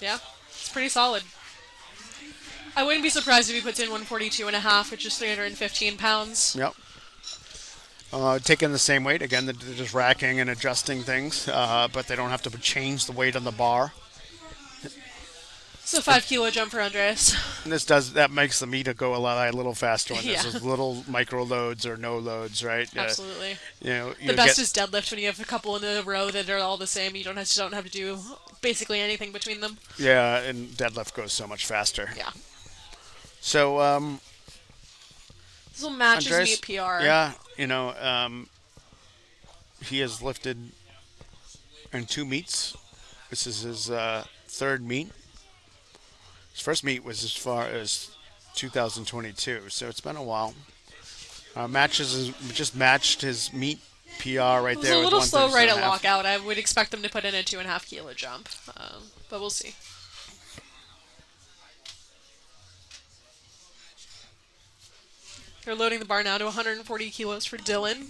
Yeah, it's pretty solid. I wouldn't be surprised if he puts in 142.5, which is 315 pounds. Yep. Taking the same weight again. They're just racking and adjusting things, but they don't have to change the weight on the bar. It's a 5-kilo jump for Andreas. And that makes the meter go a little faster when there's Yeah. those little micro loads or no loads, right? Absolutely. You The best is deadlift when you have a couple in a row that are all the same. You don't have to do basically anything between them. yeah, and deadlift goes so much faster. Yeah. So This will match his Andres, meet PR. yeah, he has lifted in 2 meets. This is his third meet. His first meet was as far as 2022, so it's been a while. Just matched his meet PR right It was there. a with little slow right at 137.5. lockout. I would expect them to put in a 2.5-kilo jump, but we'll see. They're loading the bar now to 140 kilos for Dylan.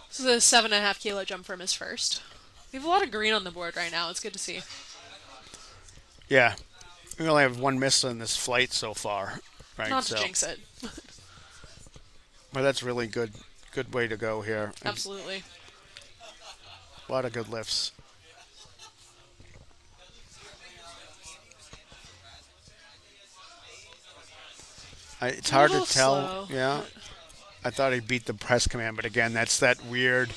This is a 7.5-kilo jump from his first. We have a lot of green on the board right now. It's good to see. Yeah, we only have 1 miss in this flight so far, right? Not to jinx it. But that's really good. Good way to go here. Absolutely. A lot of good lifts. It's hard to little tell. slow. Yeah. I thought he beat the press command, but again, that's that weird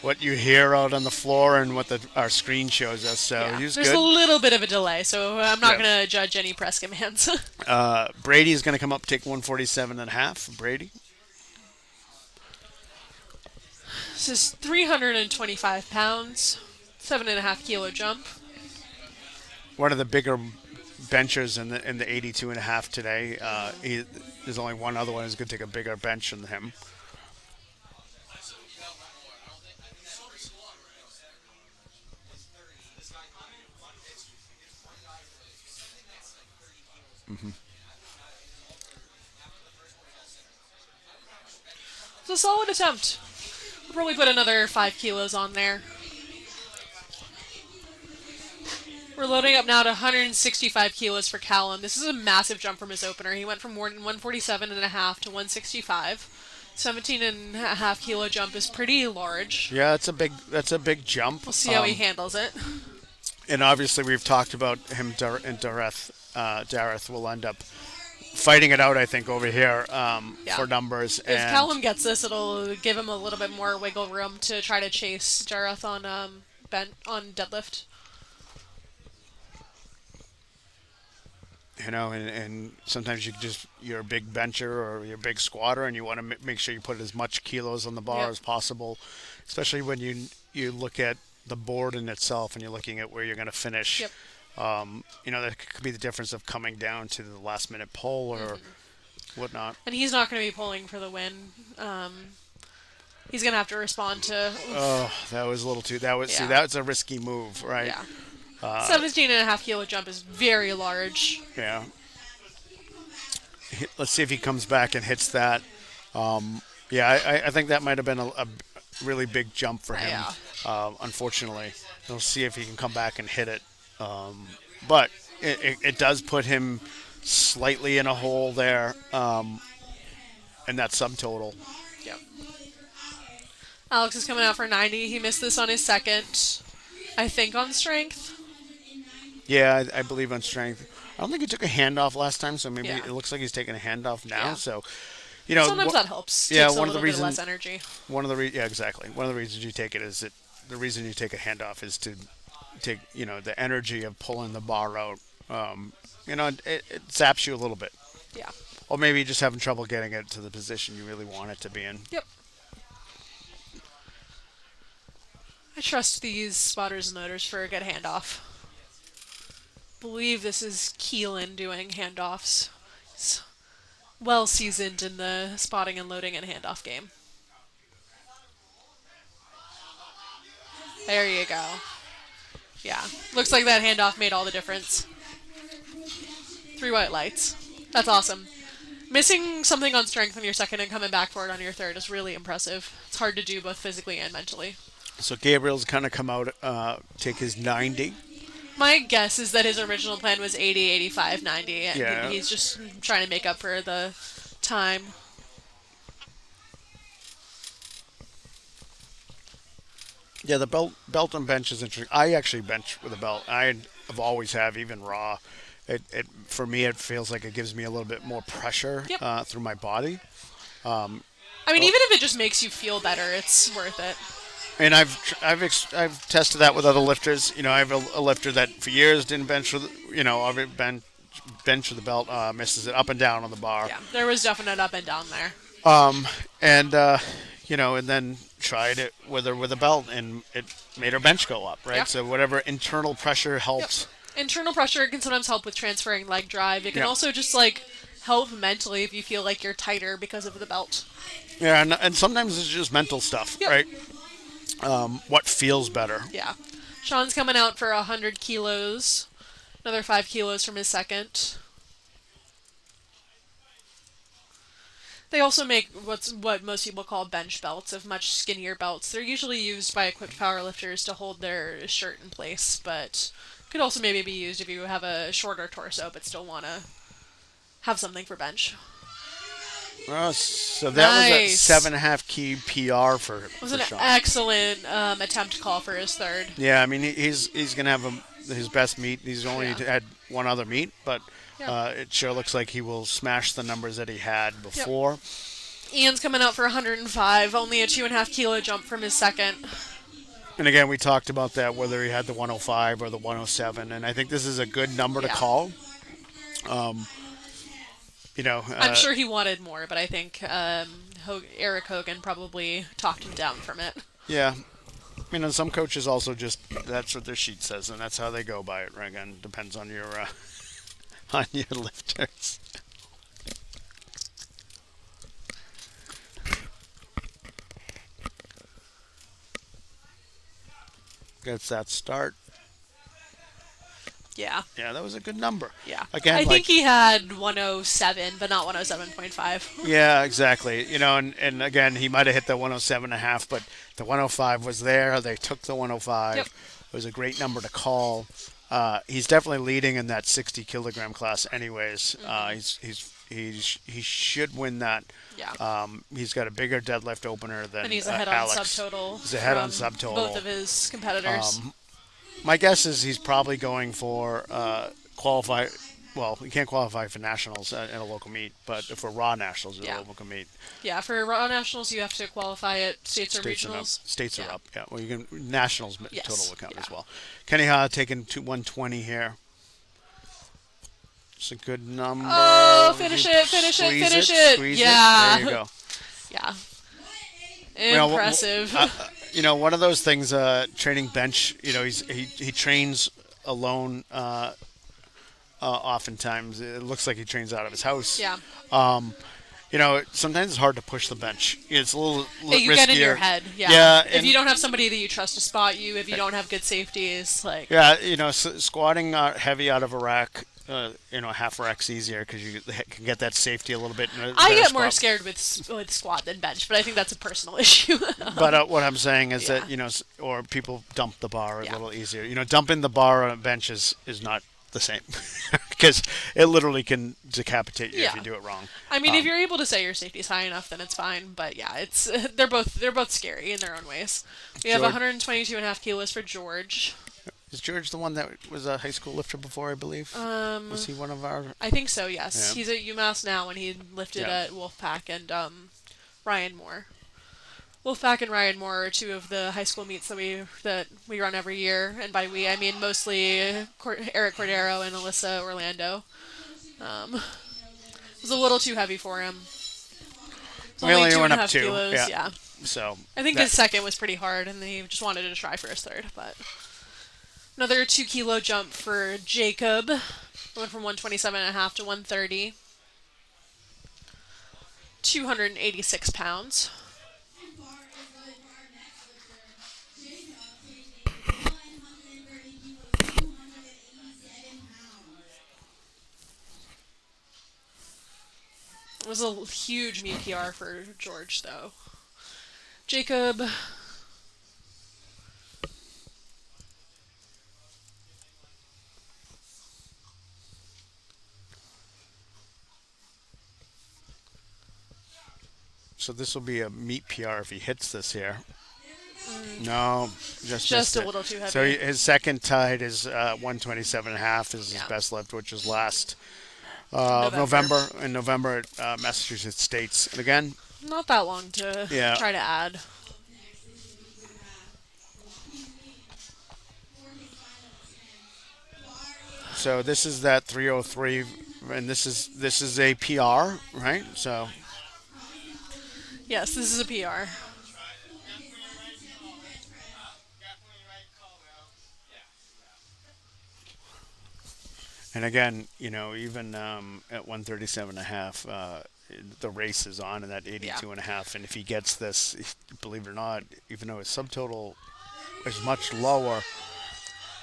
what you hear out on the floor and what our screen shows us. So Yeah. he was There's a good. little bit of a delay, so I'm not Yeah. going to judge any press commands. Brady's going to come up, take 147 and a half. Brady. This is 325 pounds, 7.5 kilo jump. One of the bigger benchers in the 82 and a half today. There's only one other one who's going to take a bigger bench than him. It's a solid attempt. We'll probably put another 5 kilos on there. We're loading up now to 165 kilos for Callum. This is a massive jump from his opener. He went from 147 and a half to 165. 17.5 kilo jump is pretty large. Yeah, that's a big jump. We'll see how he handles it. And obviously, we've talked about him and Dareth. Dareth will end up fighting it out, I think, over here for numbers. If Callum gets this, it'll give him a little bit more wiggle room to try to chase Dareth on on deadlift. You know, and sometimes you're a big bencher or you're a big squatter, and you want to make sure you put as much kilos on the bar as possible, especially when you look at the board in itself and you're looking at where you're going to finish. Yep. You know, that could be the difference of coming down to the last minute pull or whatnot. And he's not going to be pulling for the win. He's going to have to respond to... Oh, that was a little too... See, that's a risky move, right? Yeah. 17.5 kilo jump is very large. Yeah. Let's see if he comes back and hits that. I think that might have been a really big jump for him. Yeah. Unfortunately, we'll see if he can come back and hit it. But it does put him slightly in a hole there, and that subtotal. Yep. Alex is coming out for 90. He missed this on his second. I think on strength. Yeah, I believe on strength. I don't think he took a handoff last time, so maybe it looks like he's taking a handoff now. Yeah. So, you know, sometimes that helps. Yeah, Takes one a of the little bit reasons. less energy. Exactly. One of the reasons you take it is that the reason you take a handoff is to take, you know, the energy of pulling the bar out. You know, it zaps you a little bit. Yeah. Or maybe you're just having trouble getting it to the position you really want it to be in. Yep. I trust these spotters and loaders for a good handoff. Believe this is Keelan doing handoffs. He's well seasoned in the spotting and loading and handoff game. There you go. Yeah, looks like that handoff made all the difference. 3 white lights. That's awesome. Missing something on strength on your second and coming back for it on your third is really impressive. It's hard to do both physically and mentally. So Gabriel's kind of come out, take his 90. My guess is that his original plan was 80, 85, 90, and Yeah. he's just trying to make up for the time. Yeah, the belt and bench is interesting. I actually bench with a belt. I've always have, even raw. It for me, it feels like it gives me a little bit more pressure through my body. I mean, even if it just makes you feel better, it's worth it. And I've tested that with other lifters. You know, I have a lifter that for years didn't bench with, you know, bench with the belt, misses it up and down on the bar. Yeah, there was definite up and down there. You know, and then tried it with her with a belt, and it made her bench go up, right? Yeah. So whatever internal pressure helps. Yep. Internal pressure can sometimes help with transferring leg drive. It can Yeah. also just like help mentally if you feel like you're tighter because of the belt. Yeah, and sometimes it's just mental stuff, Yep. right? What feels better. Yeah. Sean's coming out for 100 kilos. Another 5 kilos from his second. They also make what most people call bench belts, of much skinnier belts. They're usually used by equipped powerlifters to hold their shirt in place, but could also maybe be used if you have a shorter torso but still want to have something for bench. So that was a Nice. 7.5 key PR for It was an Sean. excellent attempt call for his third. Yeah, I mean he's gonna have his best meet. He's only had one other meet, but Yeah. it sure looks like he will smash the numbers that he had before. Ian's coming out for 105, only a 2.5 kilo jump from his second. And again, we talked about that whether he had the 105 or the 107, and I think this is a good number to Yeah. call. You know, I'm sure he wanted more, but I think Eric Hogan probably talked him down from it. yeah. You know, some coaches also just that's what their sheet says, and that's how they go by it. Right? Again, depends on your on your lifters. Gets that start. Yeah. Yeah, that was a good number. Yeah. Again, I like think he had 107, but not 107.5. yeah, exactly. You know, and again, he might have hit the 107 and a half, but the 105 was there. They took the 105. Yep. It was a great number to call. He's definitely leading in that 60 kilogram class, anyways. He should win that. Yeah. He's got a bigger deadlift opener than And he's ahead on Alex. subtotal. He's ahead on from subtotal. Both of his competitors. My guess is he's probably going for qualify. Well, you can't qualify for nationals in a local meet, but for raw nationals in Yeah. a local meet, Yeah, for Raw Nationals, you have to qualify at states or states and up. regionals. States Yeah. are up. Yeah. Well, you can nationals Yes. total will count Yeah. as well. Kenny Ha taking 120 here. It's a good number. Oh, finish You it, finish it, squeeze finish it. Squeeze Yeah. It. There you go. Yeah. Well, Impressive. You know, one of those things. Training bench. You know, he trains alone. Oftentimes, it looks like he trains out of his house. yeah. You know, sometimes it's hard to push the bench. It's a little Yeah, you riskier. get in your head. Yeah. Yeah, If and- you don't have somebody that you trust to spot you, if you don't have good safeties, like. Yeah, you know, squatting heavy out of a rack, you know, half rack's easier because you can get that safety a little bit. I get more scared with squat than bench, but I think that's a personal issue. But what I'm saying is Yeah. that, you know, or people dump the bar a Yeah. little easier. You know, dumping the bar on a bench is not the same because it literally can decapitate you if Yeah. you do it wrong. I mean, if you're able to say your safety's high enough, then it's fine. But yeah, it's they're both scary in their own ways. We have George- 122.5 kilos for George. Is George the one that was a high school lifter before, I believe? Was he one of our... I think so. Yes, Yeah. he's at UMass now, and he lifted Yeah. at Wolfpack and Ryan Moore. Wolfpack and Ryan Moore are two of the high school meets that we run every year, and by we I mean mostly Eric Cordero and Alyssa Orlando. It was a little too heavy for him. It's We only two went and a up half 2. kilos. Yeah. Yeah. So I think that- his second was pretty hard, and he just wanted to try for his third. But another 2 kilo jump for Jacob. Went from 127.5 to 130. 286 pounds. It was a huge meet PR for George, though. Jacob. So this will be a meet PR if he hits this here. No, just missed a it. little too heavy. So his second tide is 127.5 is his Yeah. best lift, which was last November. In November at Massachusetts States. And again, Not that long to Yeah. try to add. so this is that 303, and this is a PR, right? So Yes, this is a PR. and again, you know, even at 137.5, the race is on in that 82.5, and if he gets this, believe it or not, even though his subtotal is much lower.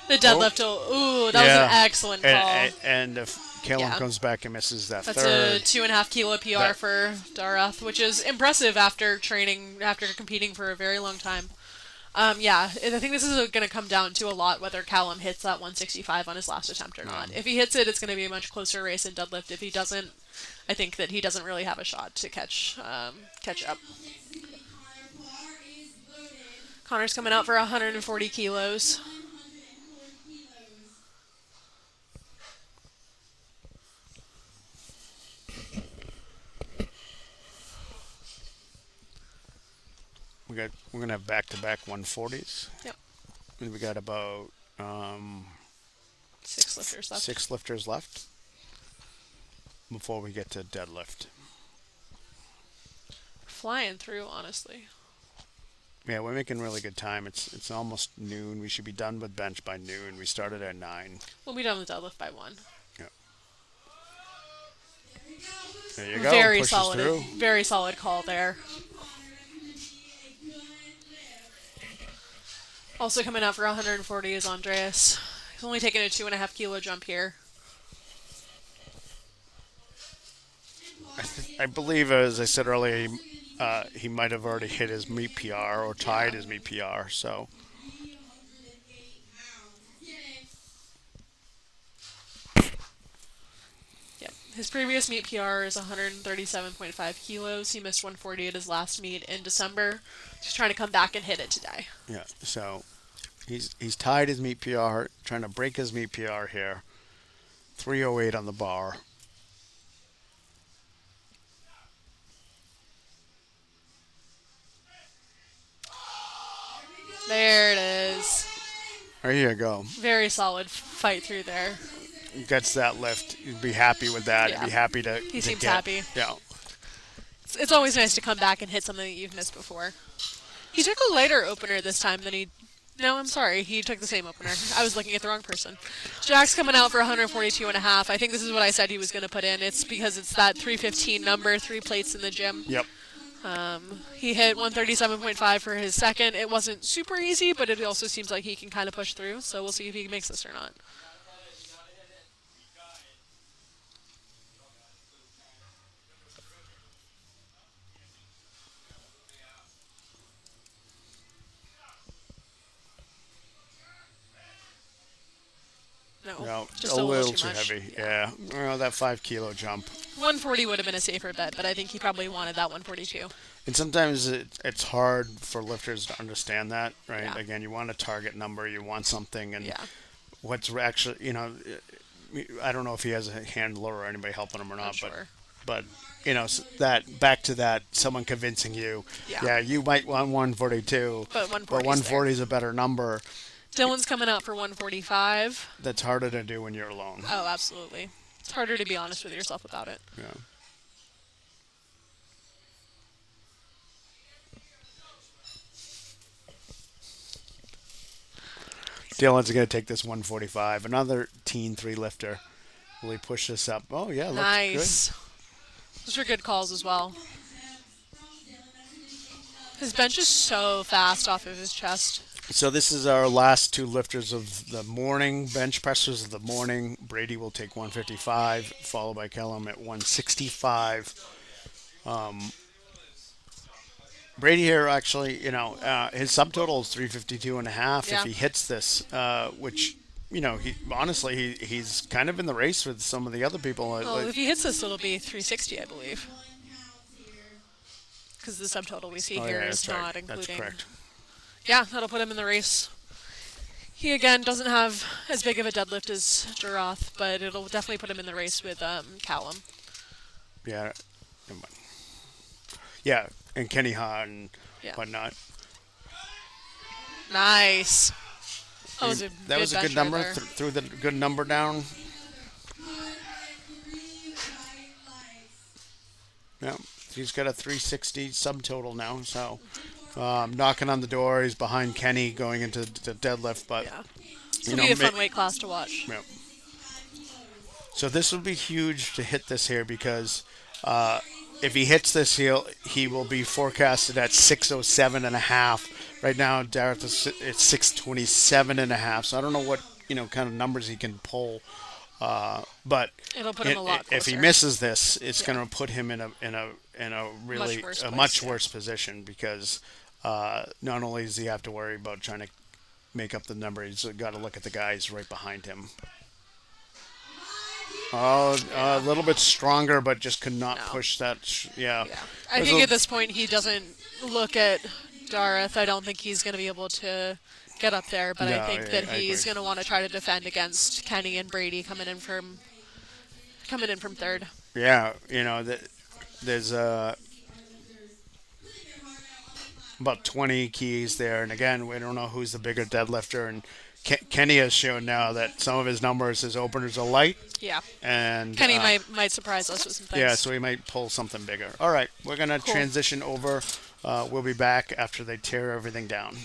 The deadlift. Ooh, that was an excellent call. And if Kalen Yeah. comes back and misses that That's third, a 2.5 kilo PR That- for Darath, which is impressive after competing for a very long time. Yeah, I think this is going to come down to a lot whether Callum hits that 165 on his last attempt or not. If he hits it, it's going to be a much closer race in deadlift. If he doesn't, I think that he doesn't really have a shot to catch up. Connor's coming out for 140 kilos. we're gonna have back-to-back 140s. Yep. And we got about 6 lifters left. 6 lifters left before we get to deadlift. Flying through, honestly. Yeah, we're making really good time. It's almost noon. We should be done with bench by noon. We started at 9. We'll be done with deadlift by 1. Yeah. There you go. Very Pushes solid. through. Very solid call there. Also coming out for 140 is Andreas. He's only taking a 2.5 kilo jump here. I believe, as I said earlier, he might have already hit his meet PR or tied his meet PR. So Yep. His previous meet PR is 137.5 kilos. He missed 140 at his last meet in December. He's trying to come back and hit it today. yeah, so he's tied his meet PR, trying to break his meet PR here. 308 on the bar. There it is. There you go. Very solid fight through there. Gets that lift. You'd be happy with that. Yeah. You'd be happy to. He to seems get, happy. Yeah. It's always nice to come back and hit something that you've missed before. He took a lighter opener this time than he... No, I'm sorry. He took the same opener. I was looking at the wrong person. Jack's coming out for 142.5. I think this is what I said he was going to put in. It's because it's that 315 number, 3 plates in the gym. Yep. He hit 137.5 for his second. It wasn't super easy, but it also seems like he can kind of push through. So we'll see if he makes this or not. No, just a little too much. heavy. Yeah. Well, that 5 kilo jump. 140 would have been a safer bet, but I think he probably wanted that 142. And sometimes it's hard for lifters to understand that, right? Yeah. Again, you want a target number, you want something, and Yeah. what's actually, I don't know if he has a handler or anybody helping him or not, Not sure. but that back to that, someone convincing you, Yeah. you might want 142, But 140 but 140 is a better number. Dylan's coming out for 145. That's harder to do when you're alone. Oh, absolutely. It's harder to be honest with yourself about it. Yeah. Dylan's going to take this 145. Another teen 3 lifter. Will he push this up? Oh, yeah, looks Nice. Those are good calls as well. His bench is so fast off of his chest. good. So this is our last 2 lifters of the morning, bench pressers of the morning. Brady will take 155, followed by Kellum at 165. Brady here actually, his subtotal is 352 and a half. Yeah. If he hits this, which, he's kind of in the race with some of the other people. Well, if he hits this, it'll be 360, I believe. Because the subtotal we see here is that's not right. including. That's correct. Yeah, that'll put him in the race. He, again, doesn't have as big of a deadlift as Jarath, but it'll definitely put him in the race with Callum. Yeah. never mind. Yeah, and Kenny Ha and Yeah. whatnot. Nice. That was a That was a good bench right number. there. Threw the good number down. Yeah, he's got a 360 subtotal now. So knocking on the door. He's behind Kenny going into the deadlift, but Yeah. It's going to be a fun weight class to watch. yeah. So this will be huge to hit this here because if he hits this, he will be forecasted at 607 and a half. Right now, Dareth is at 627 and a half. So I don't know what kind of numbers he can pull, but It'll put him a lot if he closer. misses this, it's going to put him in a really Much worse a place, much yeah. worse position because not only does he have to worry about trying to make up the number, he's got to look at the guys right behind him. Oh, a little bit stronger, but just could not No. push that. Yeah. I There's think a- at this point he doesn't look at Dareth. I don't think he's going to be able to get up there, but No, I think I that he's agree. going to want to try to defend against Kenny and Brady coming in from third. Yeah, there's about 20 keys there. And again, we don't know who's the bigger deadlifter. And Kenny has shown now that some of his numbers, his openers are light. Yeah. And Kenny might surprise us with some yeah, things. so he might pull something bigger. All right, we're going to Cool. transition over. We'll be back after they tear everything down.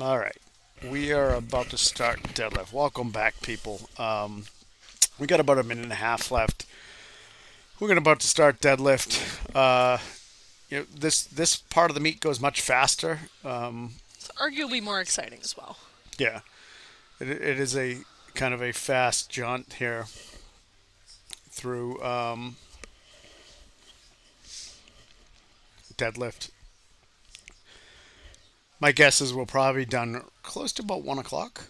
All right. We are about to start deadlift. Welcome back, people. We got about a minute and a half left. We're gonna about to start deadlift. This part of the meet goes much faster. It's arguably more exciting as well. Yeah, it is a kind of a fast jaunt here through deadlift. My guess is we'll probably be done close to about 1 o'clock.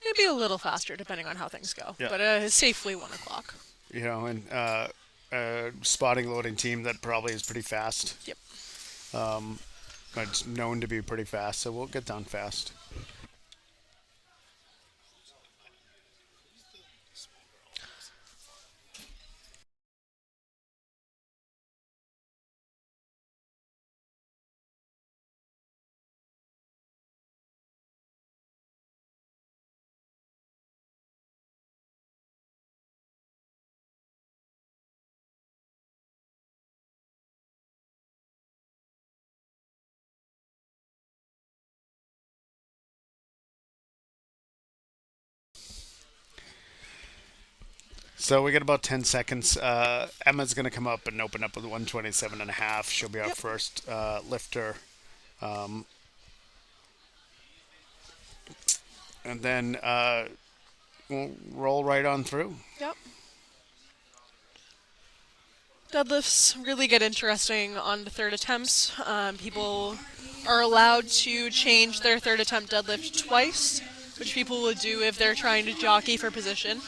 Maybe a little faster depending on how things go, Yeah. but safely 1 o'clock. And spotting loading team that probably is pretty fast. Yep. It's known to be pretty fast, so we'll get done fast. So we got about 10 seconds. Emma's going to come up and open up with 127 and a half. She'll be our Yep. first lifter. And then we'll roll right on through. Yep. Deadlifts really get interesting on the third attempts. People are allowed to change their third attempt deadlift twice, which people would do if they're trying to jockey for position.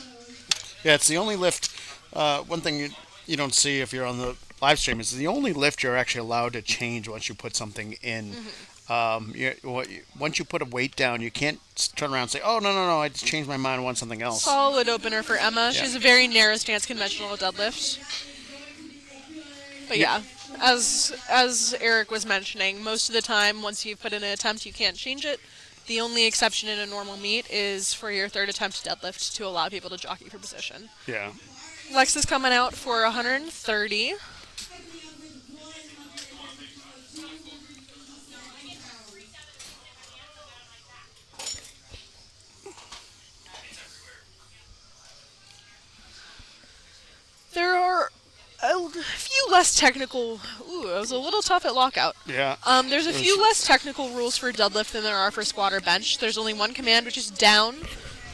Yeah, it's the only lift. One thing you don't see if you're on the live stream is the only lift you're actually allowed to change once you put something in. Once you put a weight down, you can't turn around and say, "Oh no, I just changed my mind. I want something else." Solid opener for Emma. She Yeah. has a very narrow stance conventional deadlift. But yeah, as Eric was mentioning, most of the time once you put in an attempt, you can't change it. The only exception in a normal meet is for your third attempt deadlift to allow people to jockey for position. Yeah. Lex is coming out for 130. There are a few less technical. Ooh, it was a little tough at lockout. Yeah. There's a few less technical rules for deadlift than there are for squat or bench. There's only one command, which is down.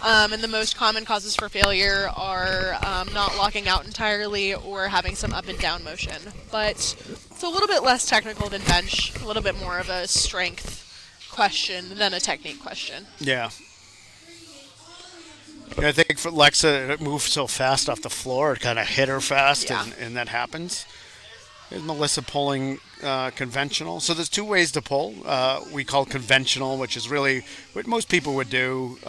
And the most common causes for failure are not locking out entirely or having some up and down motion. But it's a little bit less technical than bench, a little bit more of a strength question than a technique question. Yeah. I think for Lexa, it moved so fast off the floor, it kind of hit her fast, Yeah. and that happens. Here's Melissa pulling conventional. So there's two ways to pull. We call conventional, which is really what most people would do.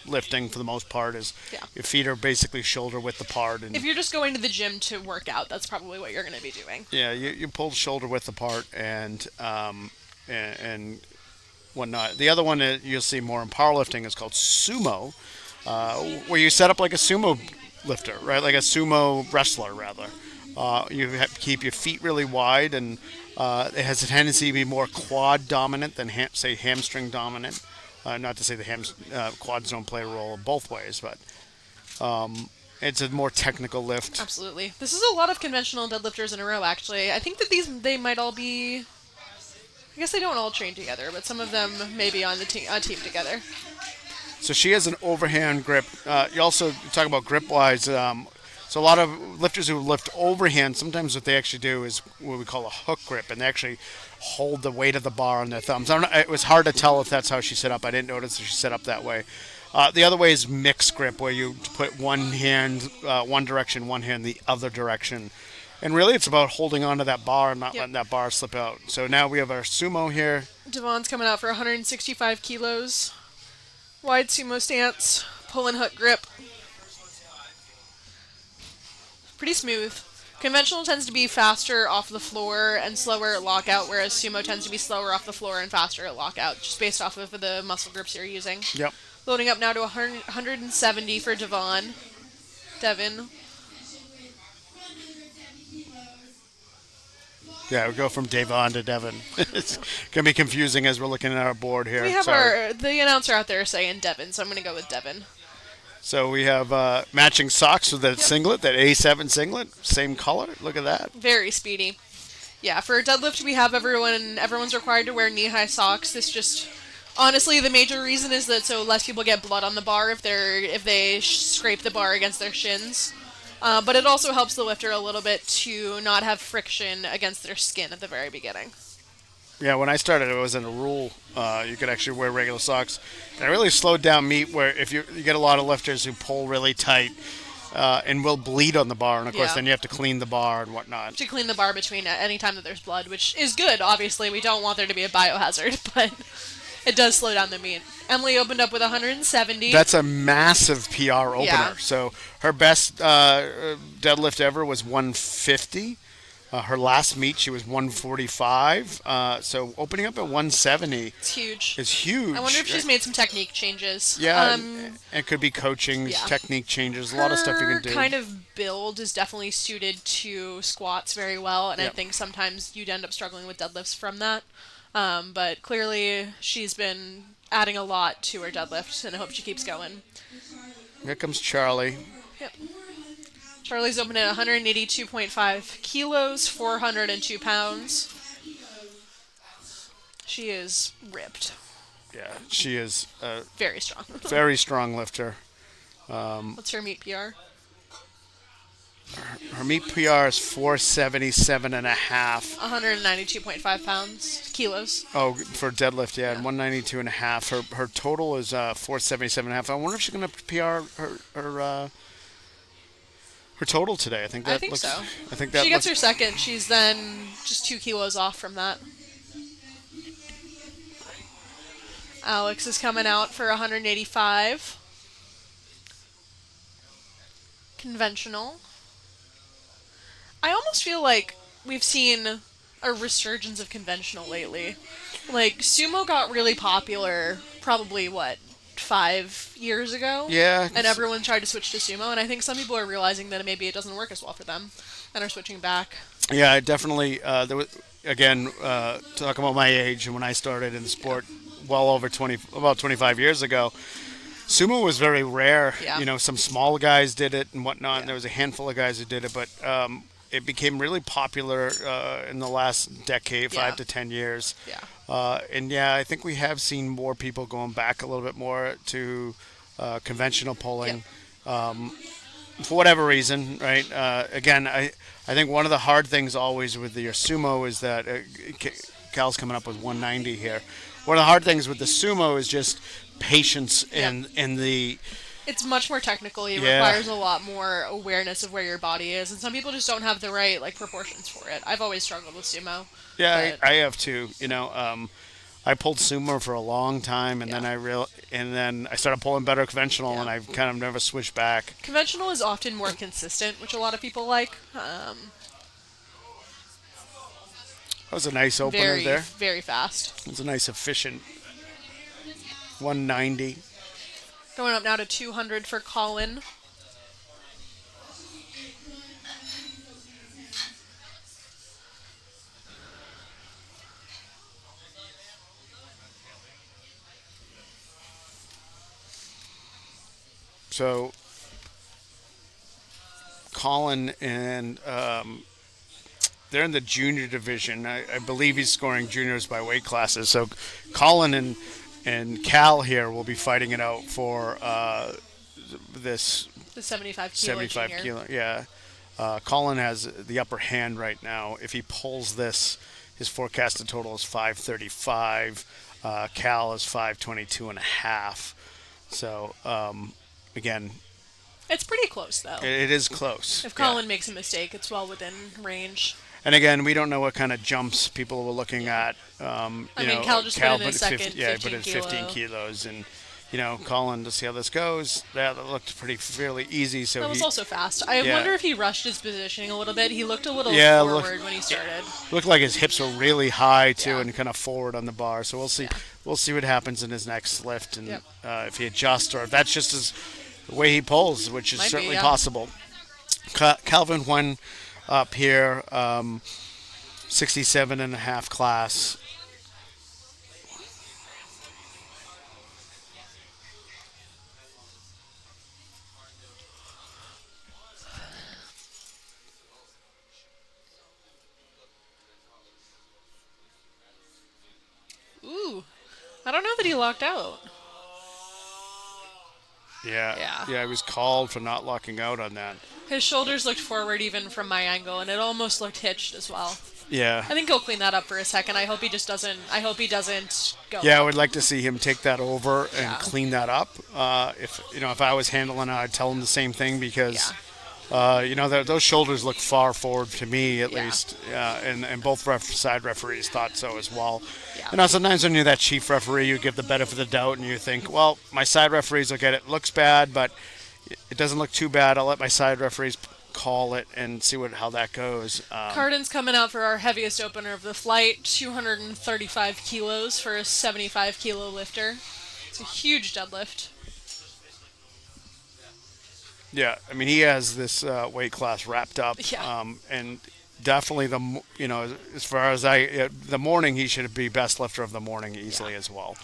Lifting for the most part is Yeah. your feet are basically shoulder width apart, and If you're just going to the gym to work out, that's probably what you're going to be doing. yeah, you pull shoulder width apart and whatnot. The other one that you'll see more in powerlifting is called sumo, where you set up like a sumo lifter, right? Like a sumo wrestler, rather. You keep your feet really wide, and it has a tendency to be more quad dominant than say hamstring dominant. Not to say the quads don't play a role both ways, but it's a more technical lift. Absolutely. This is a lot of conventional deadlifters in a row, actually. I think that they might all be. I guess they don't all train together, but some of them may be on a team together. So she has an overhand grip. You also talk about grip wise. So a lot of lifters who lift overhand, sometimes what they actually do is what we call a hook grip, and they actually hold the weight of the bar on their thumbs. I don't know, it was hard to tell if that's how she set up. I didn't notice that she set up that way. The other way is mixed grip, where you put one hand one direction, one hand the other direction. And really, it's about holding onto that bar and not letting that bar slip out. So now we have our sumo here. Devon's coming out for 165 kilos. Wide sumo stance, pull and hook grip. Pretty smooth. Conventional tends to be faster off the floor and slower at lockout, whereas sumo tends to be slower off the floor and faster at lockout, just based off of the muscle grips you're using. Yep. Loading up now to 170 for Devon. Devin. Yeah, we go from Devon to Devon. It's gonna be confusing as we're looking at our board here. We have Sorry. the announcer out there saying Devon, so I'm going to go with Devon. So we have matching socks with that singlet, that A7 singlet, same color. Look at that. Very speedy. Yeah, for deadlift we have everyone's required to wear knee-high socks. This just honestly the major reason is that so less people get blood on the bar if they scrape the bar against their shins. But it also helps the lifter a little bit to not have friction against their skin at the very beginning. Yeah, when I started, it wasn't a rule. You could actually wear regular socks. And it really slowed down meat where if you get a lot of lifters who pull really tight and will bleed on the bar. And, of course, Yeah. then you have to clean the bar and whatnot. To clean the bar between any time that there's blood, which is good, obviously. We don't want there to be a biohazard, but it does slow down the meat. Emily opened up with 170. That's a massive PR opener. Yeah. So her best deadlift ever was 150. Her last meet, she was 145. So opening up at 170 It's huge. is huge. I wonder if she's made some technique changes. Yeah, it could be coaching, yeah. technique changes, a lot of stuff you Her can do. kind of build is definitely suited to squats very well, and I Yep. think sometimes you'd end up struggling with deadlifts from that. But clearly, she's been adding a lot to her deadlift, and I hope she keeps going. Here comes Charlie. Yep. Charlie's open at 182.5 kilos, 402 pounds. She is ripped. Yeah, she is a Very strong. very strong lifter. What's her meet PR? Her meet PR is 477 and a half. 192.5 pounds. Kilos. Oh, for deadlift, yeah, and 192 and a half. Her total is 477 and a half. I wonder if she's going to PR her total today. I think that I think looks, so. I think that She gets looks, her second. She's then just 2 kilos off from that. Alex is coming out for 185. Conventional. I almost feel like we've seen a resurgence of conventional lately. Like, sumo got really popular probably, 5 years ago? Yeah. And everyone tried to switch to sumo, and I think some people are realizing that maybe it doesn't work as well for them and are switching back. Yeah, definitely. There was again talk about my age and when I started in the sport, well over about 25 years ago. Sumo was very rare. Yeah. You know, some small guys did it and whatnot. Yeah. And there was a handful of guys who did it, but it became really popular in the last decade, 5 Yeah. to 10 years. Yeah. And yeah, I think we have seen more people going back a little bit more to conventional pulling. For whatever reason, right? Again, I think one of the hard things always with your sumo is that Cal's coming up with 190 here. One of the hard things with the sumo is just patience and the It's much more technical. It Yeah. requires a lot more awareness of where your body is, and some people just don't have the right proportions for it. I've always struggled with sumo. yeah, But- I have too. You know, I pulled sumo for a long time, and Yeah. then I started pulling better conventional, Yeah. and I've kind of never switched back. Conventional is often more consistent, which a lot of people like. That was a nice opener Very, there. very fast. It was a nice efficient 190. Going up now to 200 for Colin. So Colin and they're in the junior division. I believe he's scoring juniors by weight classes. So Colin and Cal here will be fighting it out for this The 75 kilo 75 junior. kilo. Yeah. Colin has the upper hand right now. If he pulls this, his forecasted total is 535. Cal is 522 and a half. So again, It's pretty close, though. it is close. If Yeah. Colin makes a mistake, it's well within range. And again, we don't know what kind of jumps people were looking at. I mean, Cal just put in his second 15 kilo. kilos, and Colin, to see how this goes. That looked fairly easy. So That was he also fast. I Yeah. wonder if he rushed his positioning a little bit. He looked a little Yeah, forward when he started. looked like his hips were really high too, Yeah. and kind of forward on the bar. So we'll see. Yeah. We'll see what happens in his next lift, and Yep. if he adjusts, or if that's just the way he pulls, which is Might be, certainly yeah. possible. Calvin won up here. 67.5 class. Ooh, I don't know that he locked out. Yeah. Yeah. Yeah, I was called for not locking out on that. His shoulders looked forward even from my angle, and it almost looked hitched as well. Yeah. I think he'll clean that up for a second. I hope he just doesn't. I hope he doesn't go. Yeah, I up. would like to see him take that over and Yeah. clean that up. If I was handling it, I'd tell him the same thing because those shoulders look far forward to me at Yeah. least, and both side referees thought so as well. Yeah. Sometimes when you're that chief referee, you give the benefit of the doubt and you think, well, my side referees look at it, looks bad, but it doesn't look too bad. I'll let my side referees call it and see how that goes. Cardin's coming out for our heaviest opener of the flight, 235 kilos for a 75 kilo lifter. It's a huge deadlift. Yeah, I mean he has this weight class wrapped up, Yeah. and definitely as far as the morning he should be best lifter of the morning easily as well.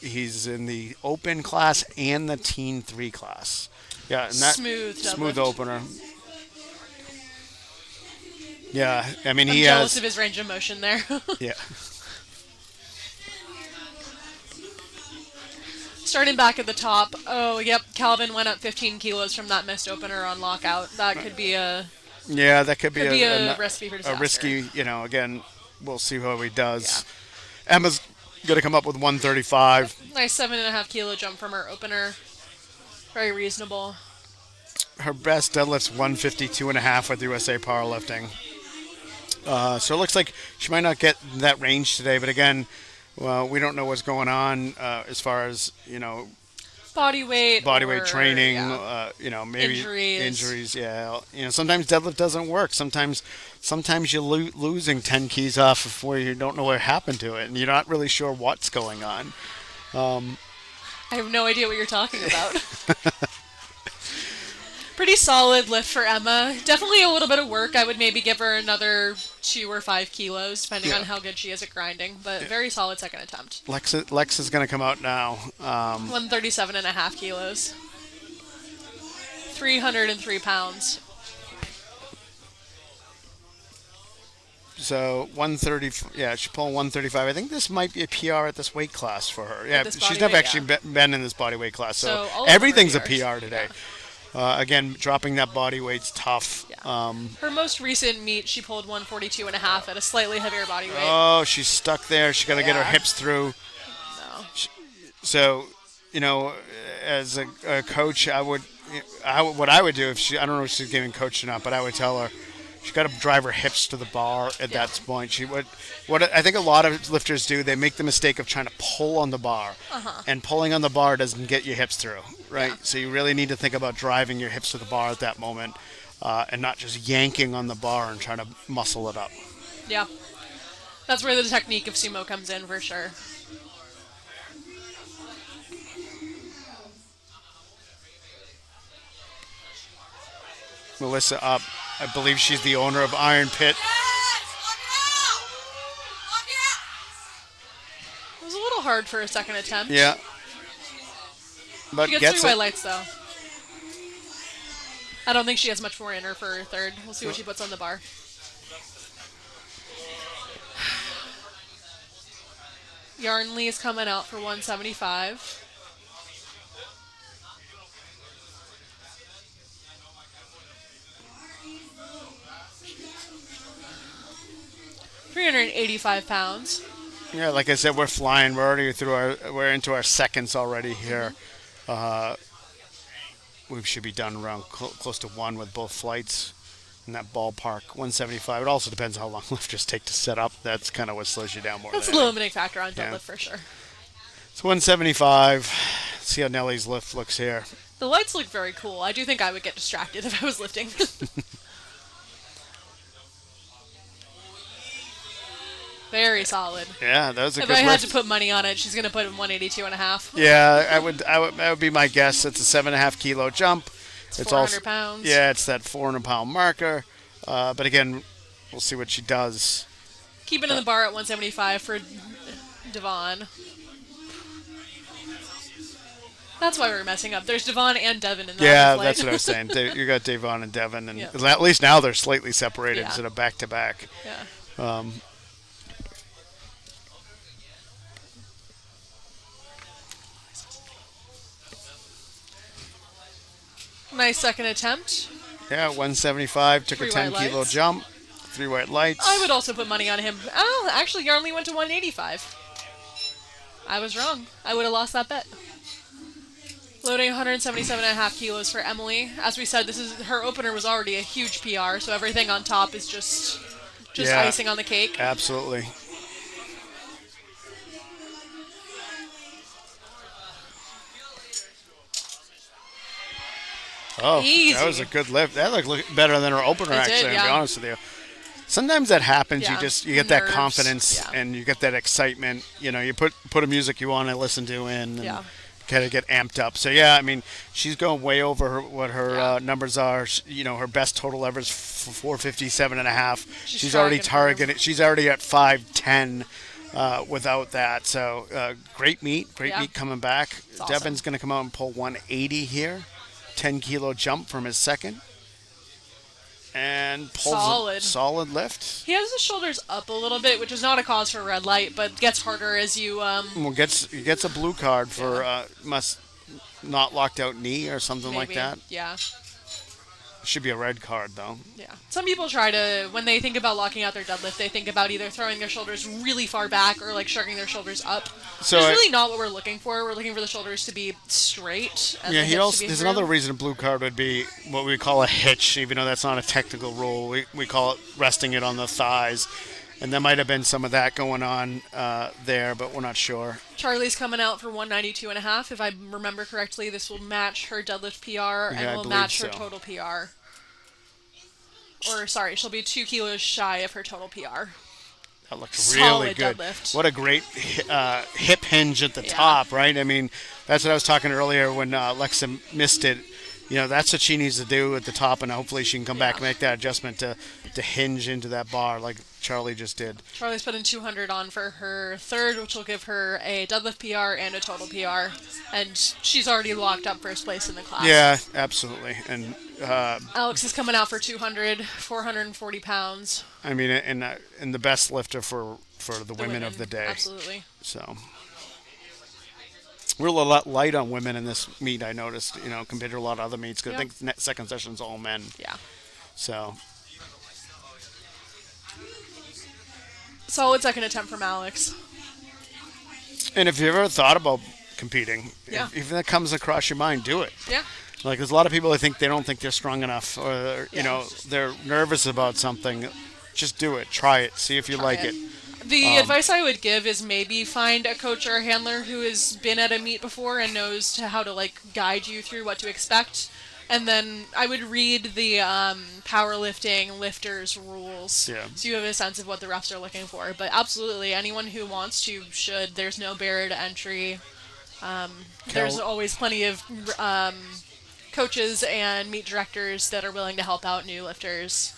He's in the open class and the teen 3 class. Yeah, and that Smooth smooth deadlift. opener. Yeah, I mean I'm he jealous has. of his range of motion there. Yeah, Starting back at the top. Oh, yep. Calvin went up 15 kilos from that missed opener on lockout. That could be a that could could be a a recipe for a disaster. risky. Again, we'll see how he does. Emma's gonna come up with 135. Nice 7.5 kilo jump from her opener. Very reasonable. Her best deadlift's 152.5 with USA Powerlifting. So it looks like she might not get that range today, but again, well, we don't know what's going on as far as Body weight. body weight or, training. yeah. Maybe Injuries. injuries. Yeah, sometimes deadlift doesn't work. Sometimes you're losing 10 keys off of where you don't know what happened to it, and you're not really sure what's going on. I have no idea what you're talking about. Pretty solid lift for Emma. Definitely a little bit of work. I would maybe give her another 2 or 5 kilos, depending Yeah. on how good she is at grinding. But very solid second attempt. Lex is going to come out now. 137.5 kilos. 303 pounds. So 130, yeah, she's pulling 135. I think this might be a PR at this weight class for her. Yeah, this she's body never weight, actually yeah. been in this body weight class, So so all of them are everything's a PRs. PR today. Again, dropping that body weight's tough. Yeah. Her most recent meet, she pulled 142.5 at a slightly heavier body weight. Oh, she's stuck there. She's got to get her Yeah. hips through. No. So, as a coach, what I would do if I don't know if she's getting coached or not, but I would tell her she's got to drive her hips to the bar at that point. What I think a lot of lifters do, they make the mistake of trying to pull on the bar, and pulling on the bar doesn't get your hips through, right? Yeah. So you really need to think about driving your hips to the bar at that moment, and not just yanking on the bar and trying to muscle it up. Yeah. That's where the technique of sumo comes in for sure. Melissa up. I believe she's the owner of Iron Pit. It was a little hard for a second attempt. Yeah. But She gets gets 3 it. highlights though. I don't think she has much more in her for her third. We'll see what she puts on the bar. Yarnley is coming out for 175. £385. Yeah, like I said, we're flying. We're already we're into our seconds already here. We should be done around close to 1 with both flights in that ballpark. 175. It also depends how long lifters take to set up. That's kind of what slows you down more. That's than the anything. limiting factor on deadlift Yeah. for sure. It's 175. See how Nellie's lift looks here. The lights look very cool. I do think I would get distracted if I was lifting. Very solid. Yeah, that was a If good I had lift. to put money on it, she's going to put in 182.5. Yeah, I would. That would be my guess. It's a 7.5 kilo jump. It's 400 pounds. Yeah, it's that 400-pound marker. But again, we'll see what she does. Keeping in the bar at 175 for Devon. That's why we're messing up. There's Devon and Devon in that Yeah, flight. that's what I was saying. You got Davon and Devon, and Yeah. at least now they're slightly separated Yeah. instead of back to back. Yeah. Nice second attempt. Yeah, 175 took a Three 10 white kilo lights. jump. 3 white lights. I would also put money on him. Oh, actually, Yarnley went to 185. I was wrong. I would have lost that bet. Loading 177.5 kilos for Emily. As we said, her opener was already a huge PR, so everything on top is just Yeah. icing on the cake. Absolutely. Oh, Easy. that was a good lift. That looked better than her opener, It actually, did, to be yeah. honest with you. Sometimes that happens. Yeah. You get that Nerves, confidence yeah. and you get that excitement. You put a music you want to listen to in and Yeah. kind of get amped up. So yeah, I mean, she's going way over what her Yeah. numbers are. Her best total ever is 457 and a half. She's She's already trying to improve. targeted. She's already at 510. Without that, so great meat Yeah. coming back. It's awesome. Devin's going to come out and pull 180 here, 10 kilo jump from his second, and pulls a Solid. solid lift. He has his shoulders up a little bit, which is not a cause for red light, but gets harder as you. Well, he gets a blue card for must not locked out knee or something like Maybe. that. Yeah. Should be a red card though. Yeah. Some people try to, when they think about locking out their deadlift, they think about either throwing their shoulders really far back or like shrugging their shoulders up. So Which is I- really not what we're looking for. We're looking for the shoulders to be straight. And Yeah, the he hips also. to be There's through. another reason a blue card would be what we call a hitch, even though that's not a technical rule. We call it resting it on the thighs, and there might have been some of that going on there, but we're not sure. Charlie's coming out for 192.5. If I remember correctly, this will match her deadlift PR Yeah, I and will believe match her so. total PR. Or, sorry, she'll be 2 kilos shy of her total PR. That looks Solid really good. deadlift. What a great hip hinge at the Yeah. top, right? I mean, that's what I was talking earlier when Alexa missed it. That's what she needs to do at the top, and hopefully she can come back Yeah. and make that adjustment to hinge into that bar like Charlie just did. Charlie's putting 200 on for her third, which will give her a deadlift PR and a total PR. And she's already locked up first place in the class. Yeah, absolutely. And Alex is coming out for 200, 440 pounds. I mean, and the best lifter for the women of the day. Absolutely. So we're a lot light on women in this meet. I noticed, compared to a lot of other meets. 'Cause Yeah. I think second session's all men. Yeah. So Solid second attempt from Alex. and if you've ever thought about competing, Yeah. if that comes across your mind, do it. Yeah. Like there's a lot of people that think they don't think they're strong enough, or Yeah. they're nervous about something. Just do it. Try it. See if you like it. The advice I would give is maybe find a coach or a handler who has been at a meet before and knows how to guide you through what to expect. And then I would read the powerlifting lifters rules, Yeah. so you have a sense of what the refs are looking for. But absolutely, anyone who wants to should. There's no barrier to entry. There's always plenty of coaches and meet directors that are willing to help out new lifters.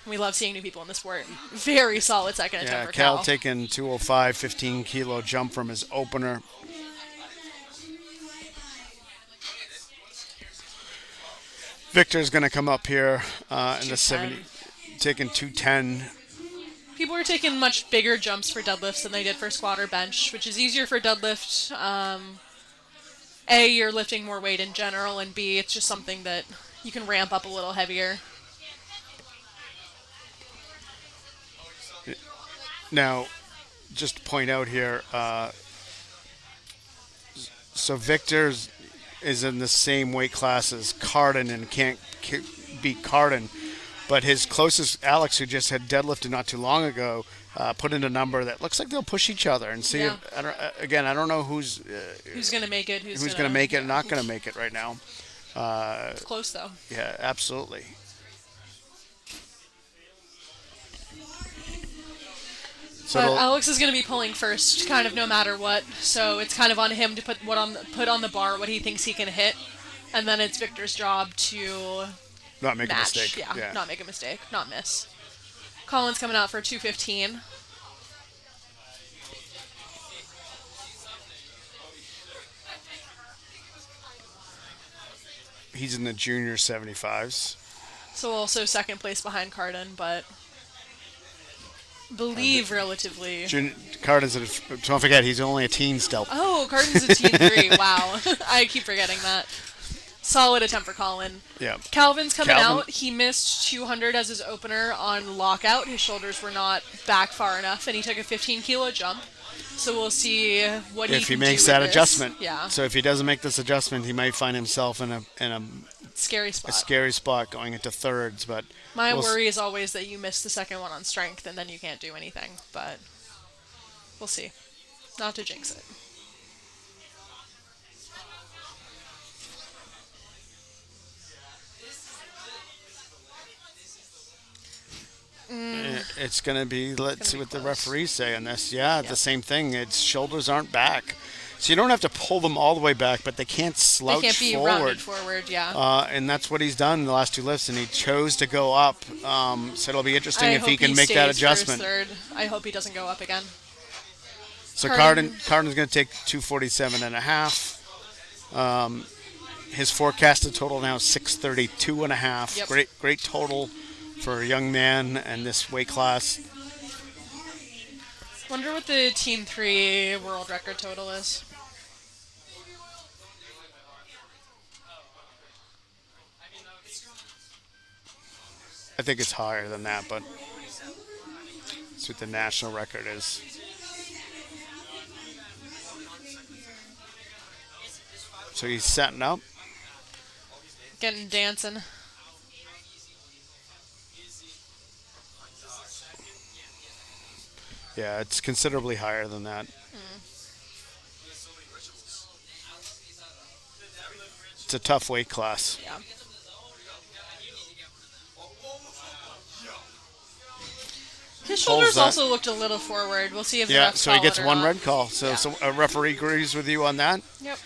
We love seeing new people in the sport. Very solid second Yeah, attempt for Cal Cal. taking 205, 15 kilo jump from his opener. Victor's going to come up here in the 70, taking 210. People are taking much bigger jumps for deadlifts than they did for squat or bench, which is easier for deadlift. A, you're lifting more weight in general, and B, it's just something that you can ramp up a little heavier. Now, just to point out here, so Victor's is in the same weight class as Carden and can't beat Carden, but his closest, Alex, who just had deadlifted not too long ago, put in a number that looks like they'll push each other and see. Yeah. I don't know who's Who's going to make it? who's going to make it and not going to make it right now. It's close, though. Yeah, absolutely. So But it'll- Alex is going to be pulling first, kind of no matter what. So it's kind of on him to put on the bar what he thinks he can hit, and then it's Victor's job to Not make a match. mistake. Yeah, not make a mistake, not miss. Colin's coming out for 215. He's in the junior 75s. So also second place behind Cardin, but believe relatively. Cardin's don't forget he's only a teen still. Oh, Cardin's a team 3. Wow. I keep forgetting that. Solid attempt for Colin. Yeah. Calvin's coming Calvin- out. He missed 200 as his opener on lockout. His shoulders were not back far enough, and he took a 15-kilo jump. So we'll see what If he can makes do that with this. adjustment. Yeah. So if he doesn't make this adjustment, he might find himself in a Scary spot. scary spot going into thirds. But My we'll worry is always that you miss the second one on strength, and then you can't do anything. But we'll see. Not to jinx it. It's going to be, let's see be what the close. referees say on this. Yeah, Yep. the same thing. Its shoulders aren't back. So you don't have to pull them all the way back, but they can't slouch They can't be forward. rounded forward, yeah. And that's what he's done in the last two lifts, and he chose to go up. So it'll be interesting I if he hope can make that stays for his adjustment. third. I hope he doesn't go up again. So Cardin- Cardin's going to take 247 and a half. His forecasted total now is 632 and a half. Yep. Great total for a young man and this weight class. Wonder what the Team 3 world record total is. I think it's higher than that, but that's what the national record is. So he's setting up. Getting dancing. Yeah, it's considerably higher than that. It's a tough weight class. Yeah. His shoulders that. also looked a little forward. We'll see if the Yeah, refs so he call gets it or one not. red call. So, Yeah. so a referee agrees with you on that. Yep.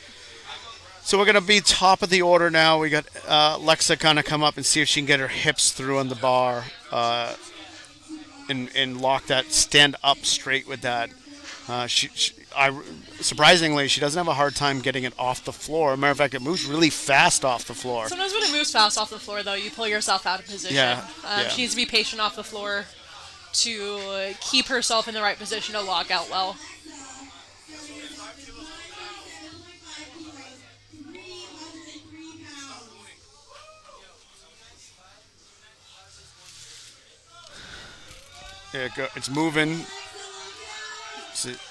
So we're going to be top of the order now. We got Lexa kind of come up and see if she can get her hips through on the bar and lock that, stand up straight with that. Surprisingly, she doesn't have a hard time getting it off the floor. Matter of fact, it moves really fast off the floor. Sometimes when it moves fast off the floor, though, you pull yourself out of position. Yeah, yeah. She needs to be patient off the floor to keep herself in the right position to lock out well. It's moving.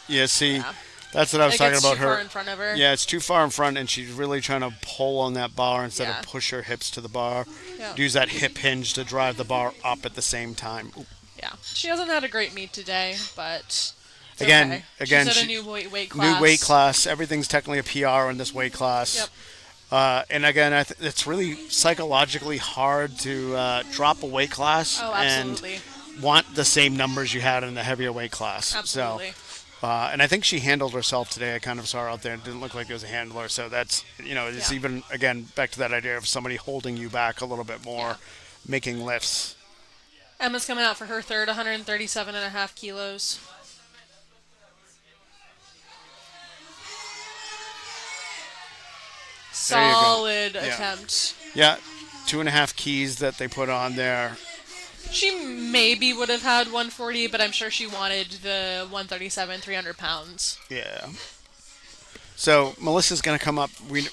Yeah, see, Yeah. that's what I was It talking gets about too her. far in front of her. Yeah, it's too far in front, and she's really trying to pull on that bar instead Yeah. of push her hips to the bar. Yeah. Use that hip hinge to drive the bar up at the same time. Ooh. Yeah. She hasn't had a great meet today, but it's Again, okay. She's at a she- new weight class. New weight class. Everything's technically a PR in this weight class. Yep. And again, it's really psychologically hard to drop a weight class Oh, and absolutely. want the same numbers you had in the heavier weight class. Absolutely. So, and I think she handled herself today. I kind of saw her out there. It didn't look like it was a handler. So that's, it's Yeah. even, again, back to that idea of somebody holding you back a little bit more, Yeah. making lifts. Emma's coming out for her third, 137.5 kilos. There you go. Solid Yeah. attempt. Yeah, 2.5 keys that they put on there. She maybe would have had 140, but I'm sure she wanted the 137, 300 pounds. Yeah. So Melissa's going to come up. We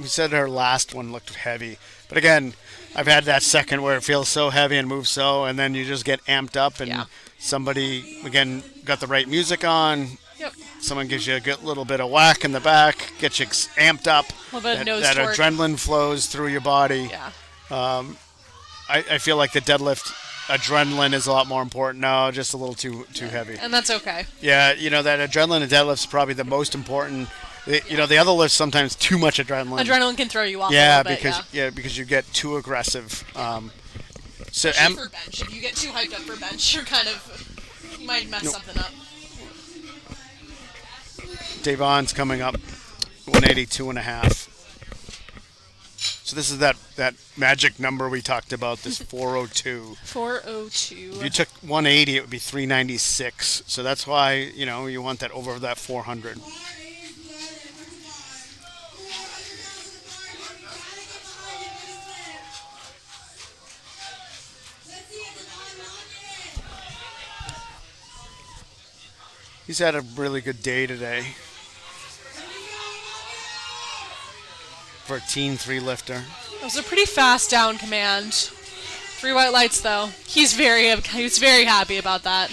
said her last one looked heavy, but again, I've had that second where it feels so heavy and moves so, and then you just get amped up, and Yeah. somebody again got the right music on. Yep. Someone gives you a good little bit of whack in the back, gets you amped up. A little bit of nose that torque. adrenaline flows through your body. Yeah. I feel like the deadlift adrenaline is a lot more important. No, just a little too heavy. And that's okay. Yeah, that adrenaline in deadlifts is probably the most important. The other lifts sometimes too much adrenaline. Adrenaline can throw you off Yeah, a little bit, because you get too aggressive. So Especially for bench. If you get too hyped up for bench, you might mess something up. Davon's coming up 182 and a half. So this is that magic number we talked about, this 402. If 402. you took 180, it would be 396. So that's why, you want that over that 400. He's had a really good day today for a teen 3 lifter. It was a pretty fast down command. 3 white lights though. He's very happy about that.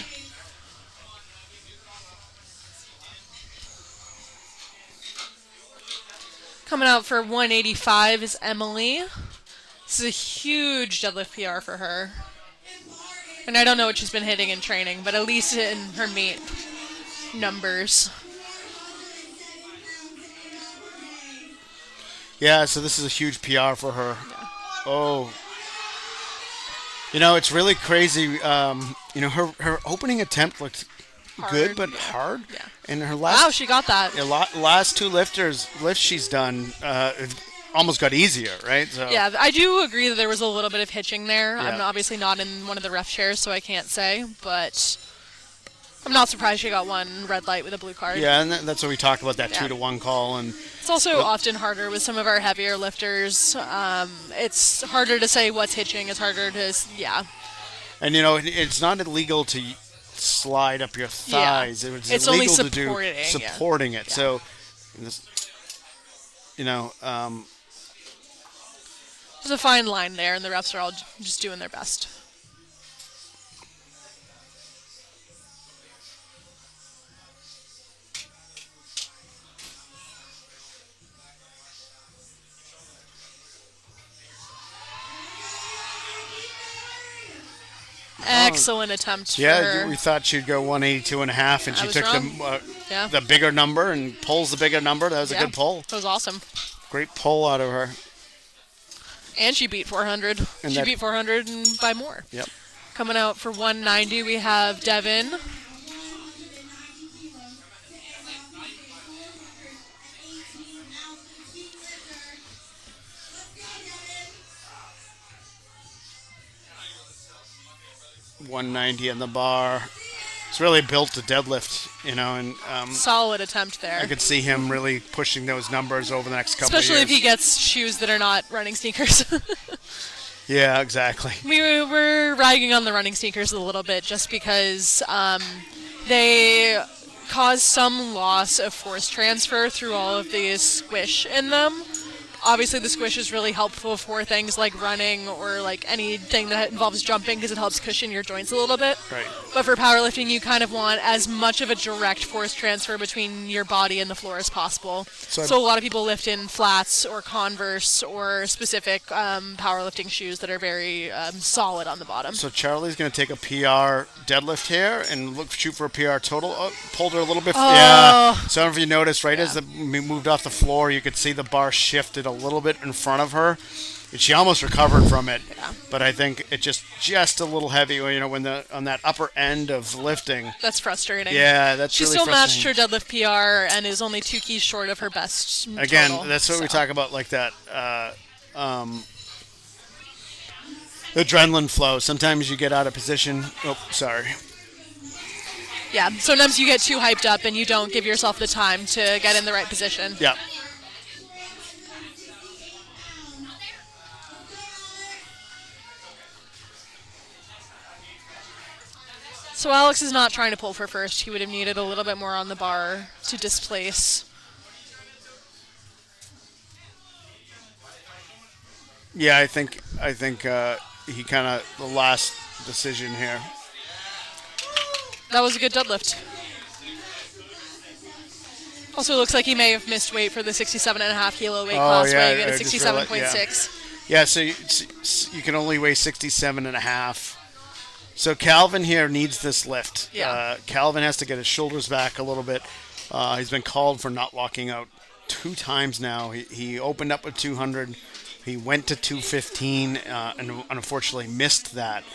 Coming out for 185 is Emily. This is a huge deadlift PR for her. And I don't know what she's been hitting in training, but at least in her meet numbers. Yeah, so this is a huge PR for her. Yeah. Oh. It's really crazy. Her opening attempt looked good, but hard. Yeah. And her Wow, she got that. last two lifts she's done almost got easier, right? So Yeah, I do agree that there was a little bit of hitching there. Yeah. I'm obviously not in one of the ref chairs, so I can't say, but I'm not surprised she got one red light with a blue card. Yeah, and that's what we talked about, that Yeah. 2-to-1 call. And It's also often harder with some of our heavier lifters. It's harder to say what's hitching. It's harder to, it's not illegal to slide up your thighs. Yeah. It's It's only illegal to do supporting, it. Yeah. So, this, there's a fine line there, and the refs are all just doing their best. Excellent attempt for her. we thought she'd go 182.5, and I she was took wrong. Yeah. the bigger number and pulls the bigger number. That was a Yeah. good pull. That was awesome. Great pull out of her. And she beat 400. And She that- beat 400 and by more. Yep. Coming out for 190, we have Devin. $190 on the bar. It's really built to deadlift, and Solid attempt there. I could see him really pushing those numbers over the next couple Especially of if years. he gets shoes that are not running sneakers. Yeah, exactly. We were ragging on the running sneakers a little bit just because they cause some loss of force transfer through all of the squish in them. Obviously, the squish is really helpful for things like running or like anything that involves jumping because it helps cushion your joints a little bit. Right. But for powerlifting, you kind of want as much of a direct force transfer between your body and the floor as possible. So a lot of people lift in flats or Converse or specific powerlifting shoes that are very solid on the bottom. So Charlie's going to take a PR deadlift here and shoot for a PR total. Oh, pulled her a little bit. Yeah. So I don't know if you noticed, right as we moved off the floor, you could see the bar shifted a little bit in front of her. And she almost recovered from it. Yeah. But I think it just a little heavy. When on that upper end of lifting. That's frustrating. Yeah, that's She really still matched her frustrating. deadlift PR and is only 2 keys short of her best Again, total, that's what we so. talk about, like that adrenaline flow. Sometimes you get out of position. Oh, sorry. Yeah, sometimes you get too hyped up and you don't give yourself the time to get in the right position. Yeah. So Alex is not trying to pull for first. He would have needed a little bit more on the bar to displace. Yeah, I think he kind of the last decision here. That was a good deadlift. Also looks like he may have missed weight for the 67.5 kilo weight class, weighing at I just realized- 67.6. Yeah, so you can only weigh 67 and a half. So Calvin here needs this lift. Yeah. Calvin has to get his shoulders back a little bit. He's been called for not walking out 2 times now. He opened up with 200. He went to 215 and unfortunately missed that.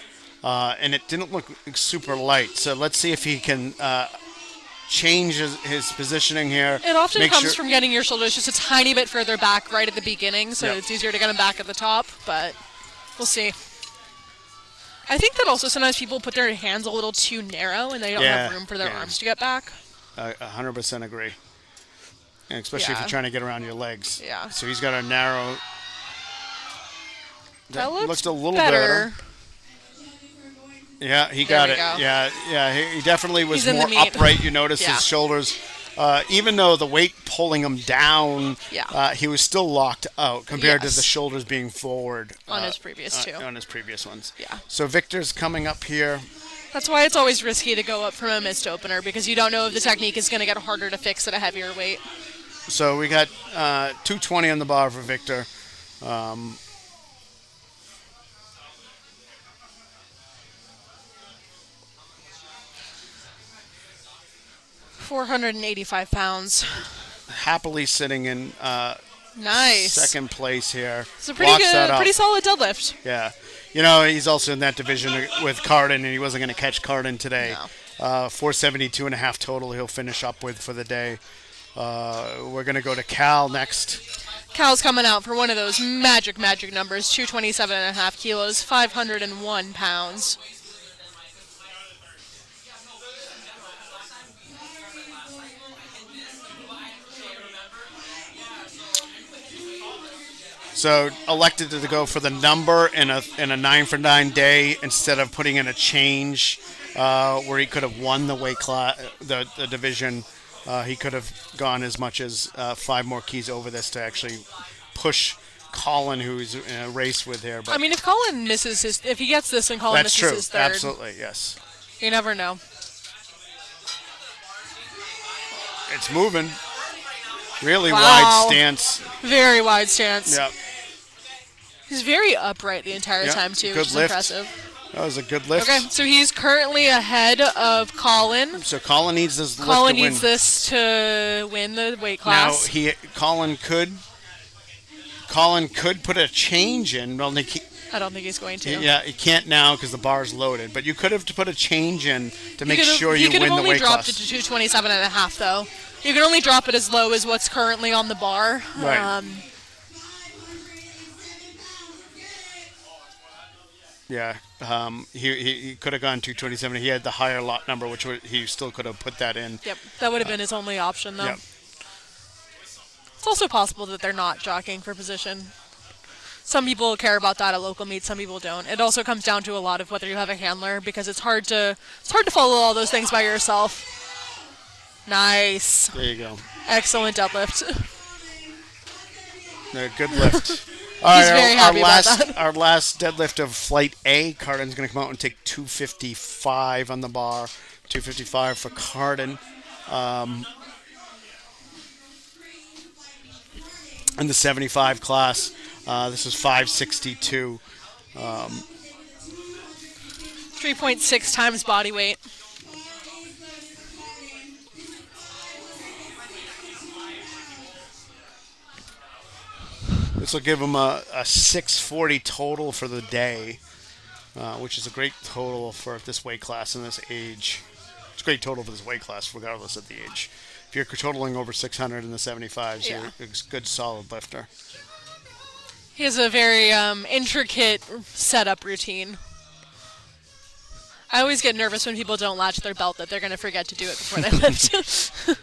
And it didn't look super light. So let's see if he can change his positioning here. It often Make comes sure- from getting your shoulders just a tiny bit further back right at the beginning, so Yep. it's easier to get them back at the top, but we'll see. I think that also sometimes people put their hands a little too narrow and they don't have room for their arms to get back. 100% agree. And especially if Yeah. you're trying to get around your legs. Yeah. So he's got a narrow. That looks looked a little better. Yeah, he There got we it. go. Yeah. He definitely was He's in the more meat. upright. You notice Yeah. his shoulders. Even though the weight pulling him down, Yeah. he was still locked out compared to Yes. the shoulders being forward On his previous two. On his previous ones. Yeah. So Victor's coming up here. That's why it's always risky to go up from a missed opener because you don't know if the technique is going to get harder to fix at a heavier weight. So we got 220 on the bar for Victor. 485 pounds. Happily sitting in Nice. second place here. It's a pretty Walks good, that up. pretty solid deadlift. Yeah. You know, he's also in that division with Carden, and he wasn't going to catch Carden today. No. 472 and a half total he'll finish up with for the day. We're going to go to Cal next. Cal's coming out for one of those magic numbers, 227.5 kilos, 501 pounds. So elected to go for the number in a 9-for-9 day instead of putting in a change where he could have won the weight class, the division. He could have gone as much as 5 more keys over this to actually push Colin, who's in a race with here. But I mean, if Colin misses if he gets this and Colin that's misses true. his third, Absolutely, yes. you never know. It's moving. Really Wow. wide stance. Very wide stance. Yeah, He's very upright the entire Yeah, time, too, good which is lift. impressive. that was a good lift. Okay, so he's currently ahead of Colin. So Colin needs this lift Colin to win. needs this to win the weight Now class. Colin could put a change in. Well, I don't think he's going to. yeah, he can't now because the bar's loaded. But you could have put a change in to make sure he you could win have the only weight dropped class. it to 227.5, though. You can only drop it as low as what's currently on the bar. Right. Yeah, he could have gone 227. He had the higher lot number, which he still could have put that in. Yep, that would have been his only option, though. Yep. It's also possible that they're not jockeying for position. Some people care about that at local meets, some people don't. It also comes down to a lot of whether you have a handler, because it's hard to follow all those things by yourself. Nice. There you go. Excellent deadlift. Good lift. All right, very happy about that. Our last deadlift of Flight A. Carden's going to come out and take 255 on the bar. 255 for Carden. In the 75 class, this is 562. 3.6 times body weight. This will give him a 640 total for the day, which is a great total for this weight class and this age. It's a great total for this weight class, regardless of the age. If you're totaling over 600 in the 75s, Yeah. you're a good, solid lifter. He has a very intricate setup routine. I always get nervous when people don't latch their belt that they're going to forget to do it before they lift.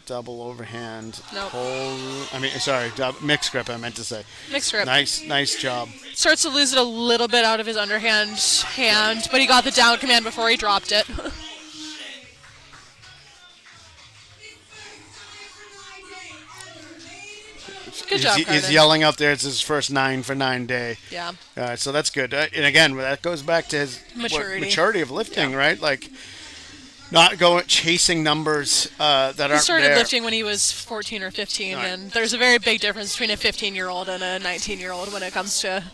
Double overhand. Nope. Mixed grip, I meant to say. Mixed grip. Nice job. Starts to lose it a little bit out of his underhand hand, but he got the down command before he dropped it. Good job, He's Carden. yelling out there. It's his first 9-for-9 day. Yeah. So that's good. And again, that goes back to his Maturity. of lifting, right? Like, not going chasing numbers that aren't He started there. lifting when he was 14 or 15, Right. and there's a very big difference between a 15-year-old and a 19-year-old when it comes to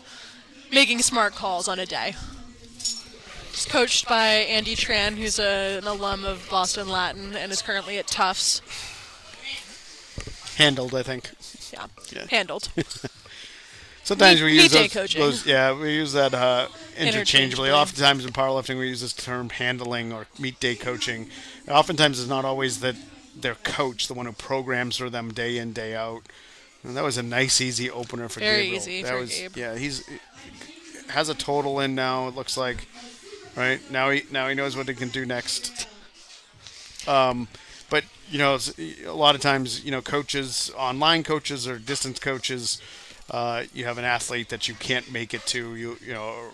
making smart calls on a day. He's coached by Andy Tran, who's an alum of Boston Latin and is currently at Tufts. Handled, I think. Yeah, Yeah. handled. Sometimes we use Meat day those, coaching. yeah, we use that interchangeably. Interchangeably. Oftentimes in powerlifting, we use this term handling or meet day coaching. Oftentimes, it's not always that their coach, the one who programs for them day in, day out. And that was a nice, easy opener for Very Gabriel. easy That for was, Gabe. yeah, he's has a total in now. It looks like, right now he knows what he can do next. But a lot of times, coaches, online coaches or distance coaches, you have an athlete that you can't make it to,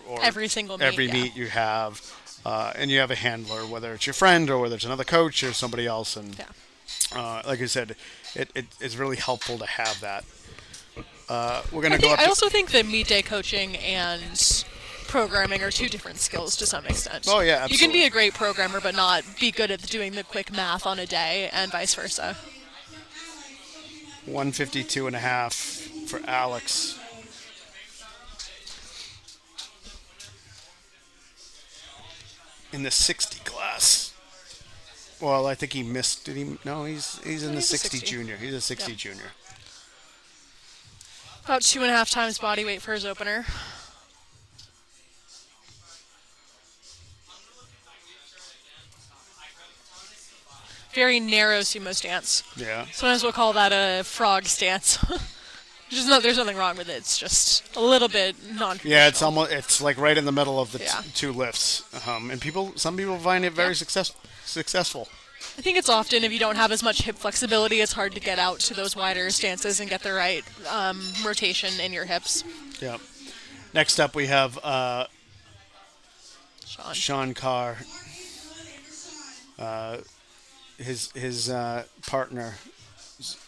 or Every single meet, every yeah. meet you have, and you have a handler, whether it's your friend or whether it's another coach or somebody else, and Yeah. like I said, it's really helpful to have that. We're gonna go up I to. also think that meet day coaching and programming are two different skills to some extent. Oh yeah, You can be absolutely. a great programmer but not be good at doing the quick math on a day and vice versa. 152 and a half for Alex. In the 60 class. Well, I think he missed. Did he? No, he's in the He's a 60 60. junior. He's a Yeah. 60 junior. About 2.5 times body weight for his opener. Very narrow sumo stance. Yeah. Sometimes we'll call that a frog stance. There's nothing wrong with it. It's just a little bit Yeah, it's non-traditional. almost it's like right in the middle of the Yeah. two lifts, and some people find it Yeah. very successful. I think it's often if you don't have as much hip flexibility, it's hard to get out to those wider stances and get the right rotation in your hips. Yeah. Next up, we have Sean. Sean Carr. His partner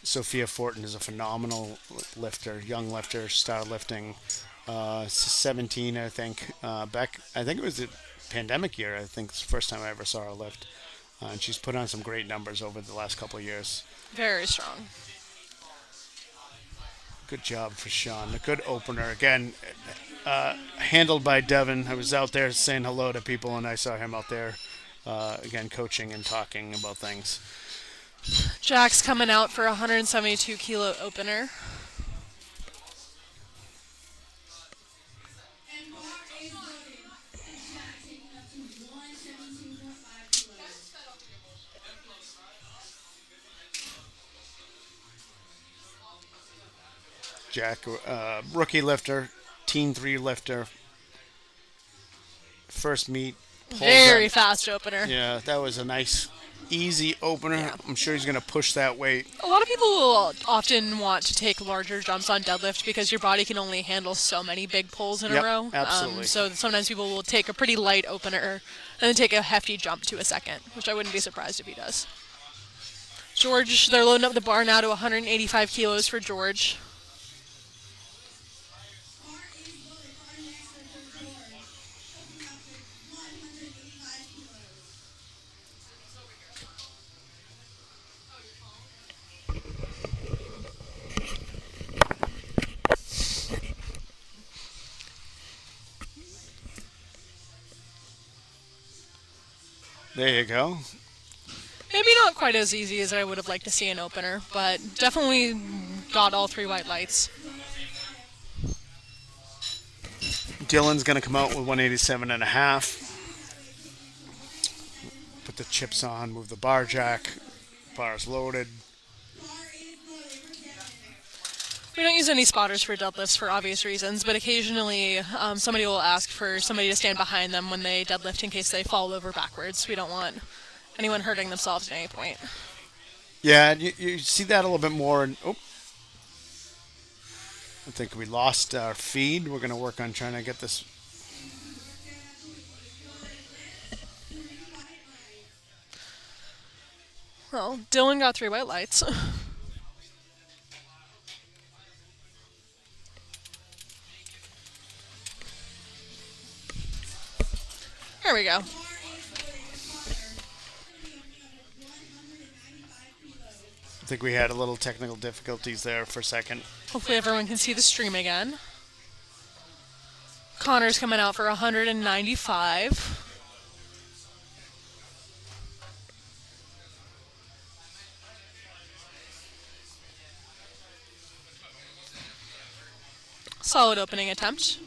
Sophia Fortin is a phenomenal lifter, young lifter. Started lifting 17, I think. Back, I think it was the pandemic year. I think it's the first time I ever saw her lift. And she's put on some great numbers over the last couple of years. Very strong. Good job for Sean. A good opener. Again, handled by Devin. I was out there saying hello to people, and I saw him out there, again, coaching and talking about things. Jack's coming out for a 172 kilo opener. Jack, rookie lifter, Team 3 lifter. First meet. Pulls Very that. fast opener. Yeah, that was a nice, easy opener. Yeah. I'm sure he's going to push that weight. A lot of people will often want to take larger jumps on deadlift because your body can only handle so many big pulls in Yep, a row. absolutely. So sometimes people will take a pretty light opener and then take a hefty jump to a second, which I wouldn't be surprised if he does. George, they're loading up the bar now to 185 kilos for George. There you go. Maybe not quite as easy as I would have liked to see an opener, but definitely got all three white lights. Dylan's going to come out with 187 and a half. Put the chips on, move the bar jack. Bar's loaded. We don't use any spotters for deadlifts for obvious reasons, but occasionally somebody will ask for somebody to stand behind them when they deadlift in case they fall over backwards. We don't want anyone hurting themselves at any point. Yeah, you see that a little bit more. I think we lost our feed. We're going to work on trying to get this. Well, Dylan got three white lights. There we go. I think we had a little technical difficulties there for a second. Hopefully everyone can see the stream again. Connor's coming out for 195. Solid opening attempt.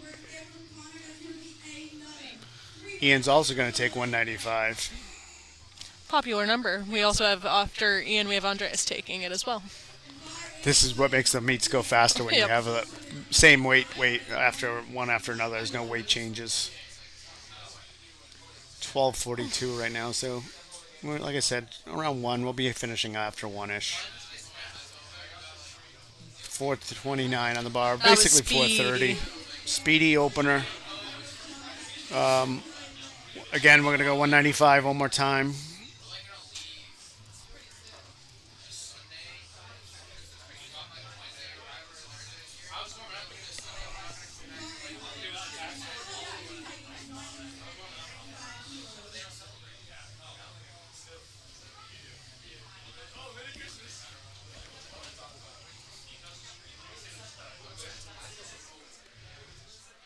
Ian's also going to take 195. Popular number. We also have, after Ian, we have Andreas taking it as well. This is what makes the meets go faster when you Yep. have the same weight after one after another. There's no weight changes. 12:42 right now, so well, like I said, around 1. We'll be finishing after 1-ish. 429 on the bar, That was basically 430. Speedy opener. Again, we're going to go 195 one more time.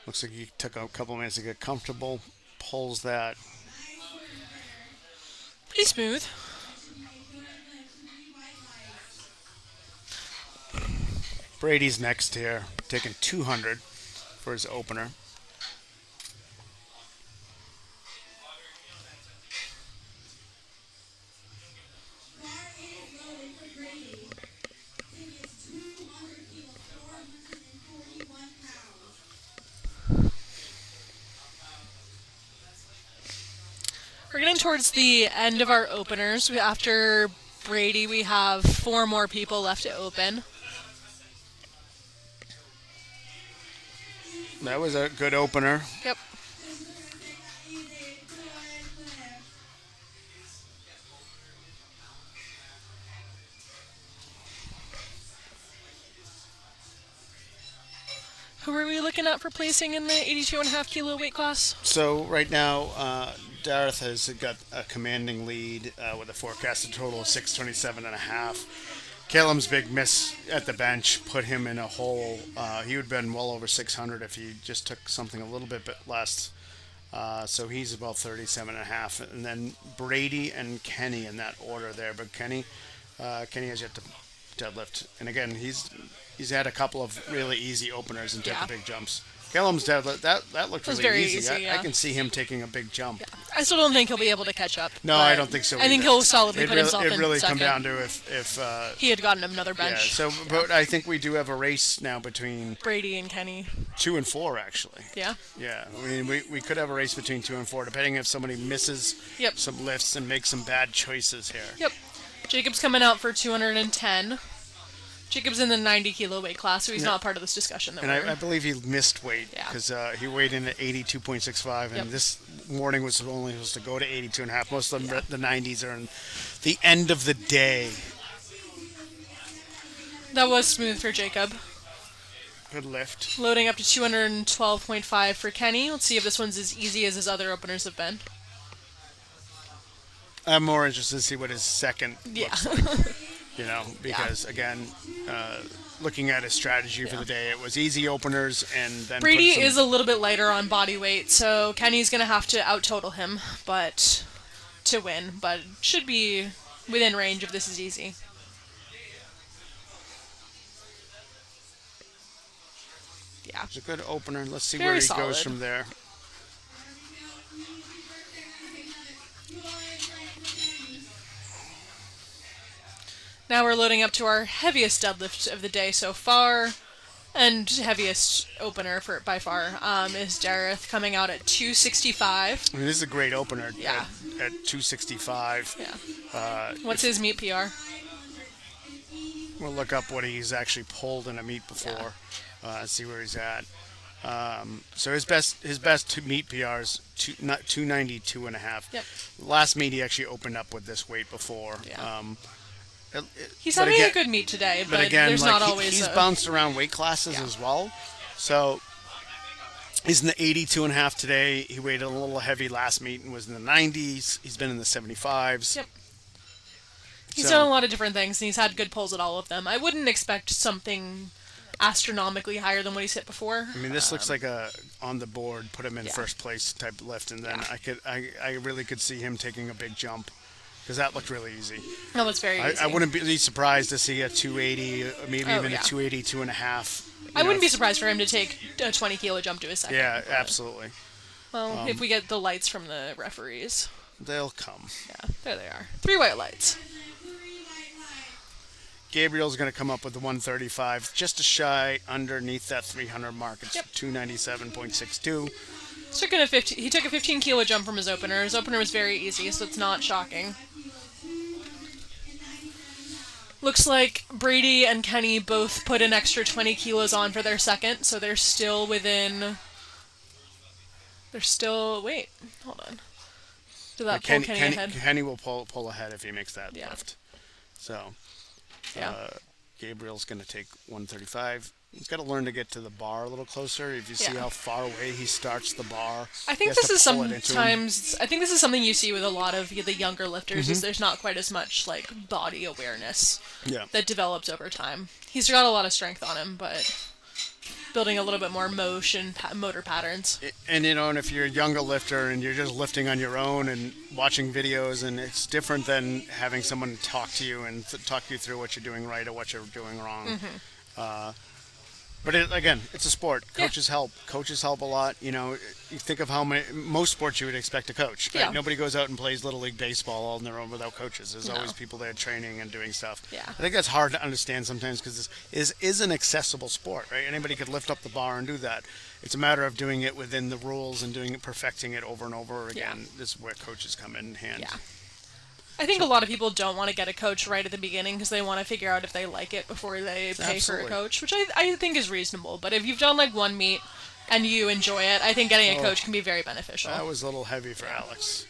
Looks like he took a couple minutes to get comfortable. Pulls that. Pretty smooth. Brady's next here, taking 200 for his opener. We're getting towards the end of our openers. After Brady, we have 4 more people left to open. That was a good opener. Yep. Who are we looking at for placing in the 82.5 kilo weight class? So right now, Dareth has got a commanding lead with a forecasted total of 627.5. Caleb's big miss at the bench put him in a hole. He would have been well over 600 if he just took something a little bit less. So he's about 37.5. And then Brady and Kenny in that order there. But Kenny has yet to deadlift. And again, he's had a couple of really easy openers and took Yeah. the big jumps. Callum's deadlift, that looked was really very easy. easy, I yeah. can see him taking a big jump. I still don't think he'll be able to catch up. No, but I don't think so. I think either. he'll solidly It'd put really, himself it'd in really second. come down to if He had gotten another yeah. bench. So, but I think we do have a race now between Brady and Kenny. 2 and 4 actually. Yeah. Yeah, I mean we could have a race between 2 and 4 depending if somebody misses Yep. some lifts and makes some bad choices here. Yep. Jacob's coming out for 210. Jacob's in the 90 kilo weight class, so he's Yeah. not part of this discussion. That And we're I believe he missed weight Yeah. because he weighed in at 82.65, and Yep. this morning was only supposed to go to 82.5. Most of them, the 90s are in the end of the day. That was smooth for Jacob. Good lift. Loading up to 212.5 for Kenny. Let's see if this one's as easy as his other openers have been. I'm more interested to see what his second Yeah. looks like, because again, looking at his strategy for Yeah. the day, it was easy openers and then Brady put some, is a little bit lighter on body weight, so Kenny's going to have to out-total him to win, but should be within range if this is easy. Yeah. It's a good opener. Let's see Very where he solid. goes from there. Now we're loading up to our heaviest deadlift of the day so far, and heaviest opener for by far is Dareth coming out at 265. I mean, this is a great opener Yeah. at 265. Yeah. What's his meet PR? We'll look up what he's actually pulled in a meet before, see where he's at. So his best two meet PRs 292.5. Yep. Last meet he actually opened up with this weight before. Yeah. He's but having again- a good meet today, but again, there's like not always he's a... bounced around weight classes Yeah. as well. So he's in the 82.5 today. He weighed a little heavy last meet and was in the 90s. He's been in the 75s. Yep. He's So- done a lot of different things, and he's had good pulls at all of them. I wouldn't expect something astronomically higher than what he's hit before. I mean, this looks like a on the board, put him in Yeah. first place type lift, and then Yeah. I really could see him taking a big jump. because that looked really easy. No, it's very easy. I wouldn't be surprised to see a 280, maybe Oh, even yeah. a 282 and a half. I wouldn't be surprised for him to take a 20 kilo jump to his second. Yeah, but- absolutely. Well, if we get the lights from the referees. They'll come. Yeah, there they are. 3 white lights. Gabriel's going to come up with the 135, just a shy underneath that 300 mark. It's Yep. 297.62. He took a 15 kilo jump from his opener. His opener was very easy, so it's not shocking. Looks like Brady and Kenny both put an extra 20 kilos on for their second, so they're still within... Wait, hold on. Did that pull Kenny ahead? Kenny will pull ahead if he makes that Yeah. lift. So, Yeah. Gabriel's going to take 135. He's got to learn to get to the bar a little closer. If you see Yeah. how far away he starts the bar, I think he has this to is pull it into him. sometimes. I think this is something you see with a lot of the younger lifters. Is there's not quite as much like body awareness Yeah. that develops over time. He's got a lot of strength on him, but building a little bit more motor patterns. And and if you're a younger lifter and you're just lifting on your own and watching videos, and it's different than having someone talk to you and talk you through what you're doing right or what you're doing wrong. But again, it's a sport. Yeah. Coaches help. Coaches help a lot. You think of how most sports you would expect a coach. Right? Yeah. Nobody goes out and plays Little League baseball all on their own without coaches. There's No. always people there training and doing stuff. Yeah. I think that's hard to understand sometimes because this is an accessible sport, right? Anybody could lift up the bar and do that. It's a matter of doing it within the rules and perfecting it over and over again. Yeah. This is where coaches come in hands. Yeah. I think a lot of people don't want to get a coach right at the beginning because they want to figure out if they like it before they pay Absolutely. for a coach, which I think is reasonable. But if you've done like one meet and you enjoy it, I think getting a coach can be very beneficial. That was a little heavy for Alex.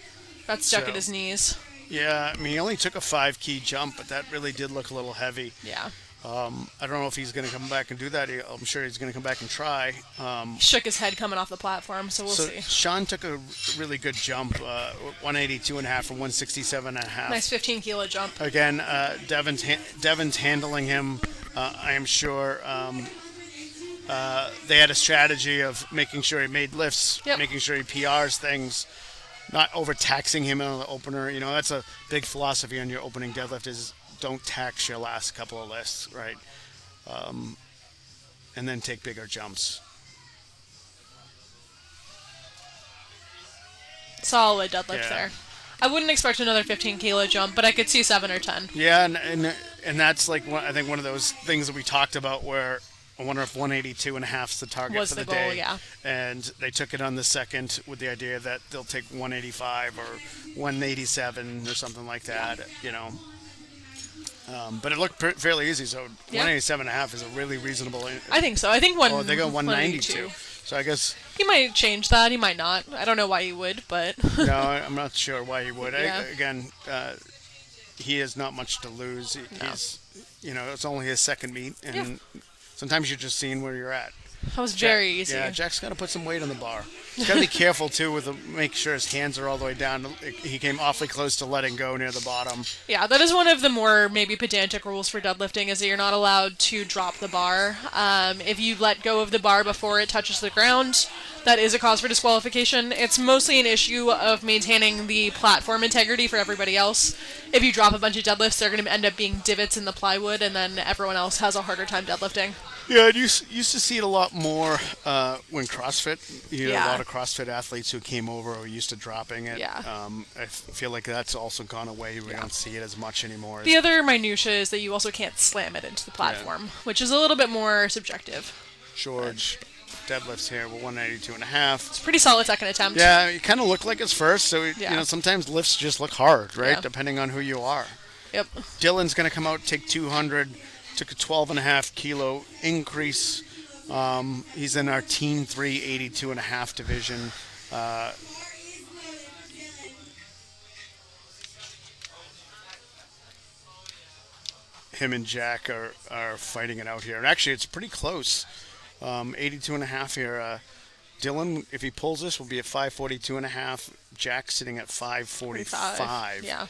Got stuck so- at his knees. Yeah, I mean, he only took a 5-key jump, but that really did look a little heavy. Yeah. I don't know if he's going to come back and do that. I'm sure he's going to come back and try. He shook his head coming off the platform, so we'll So see. Sean took a really good jump, 182 and a half from 167 and a half. Nice 15 kilo jump. Again, Devin's handling him. I am sure they had a strategy of making sure he made lifts, Yep. making sure he PRs things, not overtaxing him on the opener. That's a big philosophy on your opening deadlift is don't tax your last couple of lifts, right? And then take bigger jumps. Solid deadlift Yeah. there. I wouldn't expect another 15 kilo jump, but I could see 7 or 10. Yeah, and that's like I think one of those things that we talked about where I wonder if 182 and a half is the target Was for the the, goal, day. yeah. And they took it on the second with the idea that they'll take 185 or 187 or something like that, But it looked fairly easy, so Yeah. 187 and a half is a really reasonable. I think so. I think They go 192. 192. So I guess He might change that. He might not. I don't know why he would, but no, I'm not sure why he would. Yeah. He has not much to lose. No. He's, it's only his second meet, and Yeah. sometimes you're just seeing where you're at. that was very easy. Yeah, Jack's got to put some weight on the bar. He's got to be careful too make sure his hands are all the way down. He came awfully close to letting go near the bottom. Yeah, that is one of the more maybe pedantic rules for deadlifting is that you're not allowed to drop the bar. If you let go of the bar before it touches the ground, that is a cause for disqualification. It's mostly an issue of maintaining the platform integrity for everybody else. If you drop a bunch of deadlifts, they're going to end up being divots in the plywood, and then everyone else has a harder time deadlifting. Yeah, I used to see it a lot more when CrossFit. You had Yeah. a lot of CrossFit athletes who came over who used to dropping it. Yeah. I feel like that's also gone away. We don't see it as much anymore. The other minutia is that you also can't slam it into the platform, which is a little bit more subjective. George deadlifts here with 182 and a half. It's a pretty solid second attempt. Yeah, it kind of looked like his first. So Yeah. sometimes lifts just look hard, right? Yeah. Depending on who you are. Yep. Dylan's going to come out, take 200, took a 12.5 kilo increase. He's in our Teen 3 82 and a half division. Him and Jack are fighting it out here. And actually, it's pretty close. 82 and a half here. Dylan, if he pulls this, will be at 542 and a half. Jack sitting at 545. Yeah.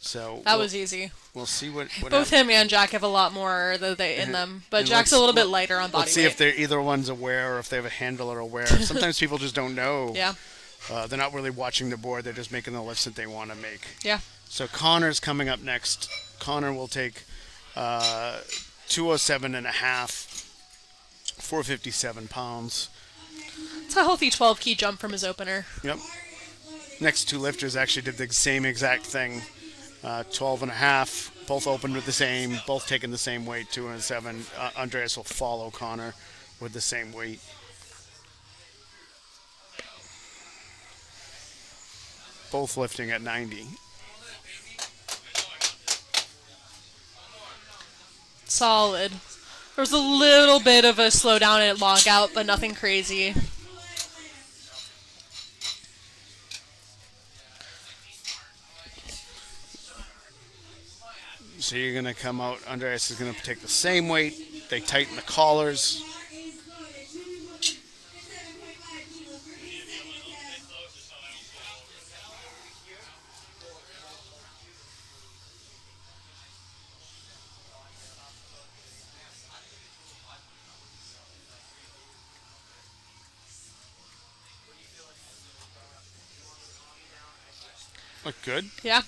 So That was easy. We'll see what Both him and Jack have a lot more in them, but And Jack's let's- a little bit lighter on body Let's see weight. if they're either one's aware or if they have a handler aware. Sometimes people just don't know. Yeah. They're not really watching the board. They're just making the lifts that they want to make. Yeah. So Connor's coming up next. Connor will take 207 and a half, 457 pounds. It's a healthy 12 key jump from his opener. Yep. Next two lifters actually did the same exact thing. 12 and a half, both opened with the same, both taking the same weight, 207. Andreas will follow Connor with the same weight. Both lifting at 90. Solid. There was a little bit of a slowdown at log out, but nothing crazy. So you're going to come out, Andreas is going to take the same weight. They tighten the collars. Look good. Yeah.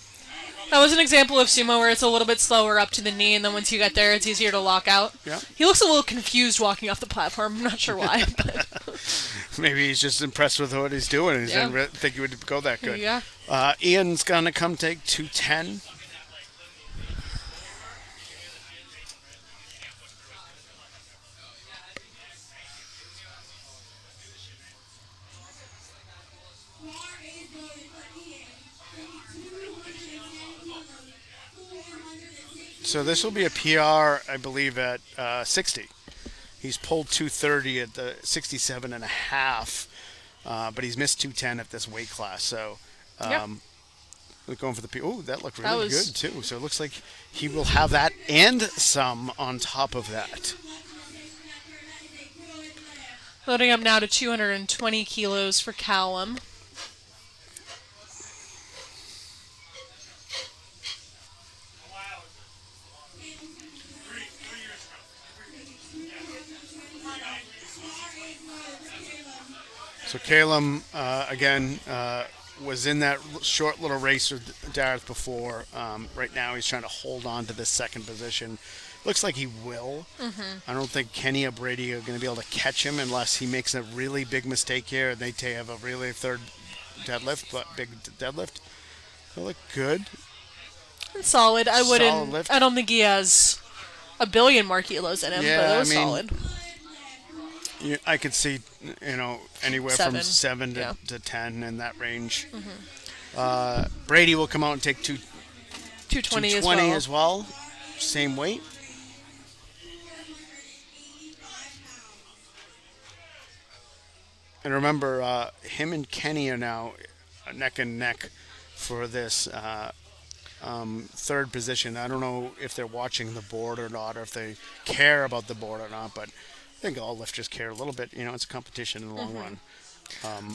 That was an example of sumo where it's a little bit slower up to the knee, and then once you get there, it's easier to lock out. Yeah. He looks a little confused walking off the platform. I'm not sure why. But Maybe he's just impressed with what he's doing. He Yeah. didn't think he would go that good. yeah. Ian's going to come take 210. So this will be a PR, I believe, at 60. He's pulled 230 at the 67 and a half, but he's missed 210 at this weight class. So Yep. we're going for the P. Oh, that looked That really was- good too. So it looks like he will have that and some on top of that. Loading up now to 220 kilos for Callum. So Calum, again, was in that short little race with Dareth before. Right now he's trying to hold on to this second position. Looks like he will. I don't think Kenny or Brady are going to be able to catch him unless he makes a really big mistake here and they have a really third deadlift, but big deadlift. They look good. It's solid. I Solid wouldn't. lift. I don't think he has a billion more kilos in him, Yeah, but it was I mean, solid. I could see, anywhere from Seven. 7 to, Yeah. to 10 in that range. Brady will come out and take 220 220 as well. as well. Same weight. And remember, him and Kenny are now neck and neck for this third position. I don't know if they're watching the board or not, or if they care about the board or not, but I think all lifters care a little bit. It's a competition in the long run.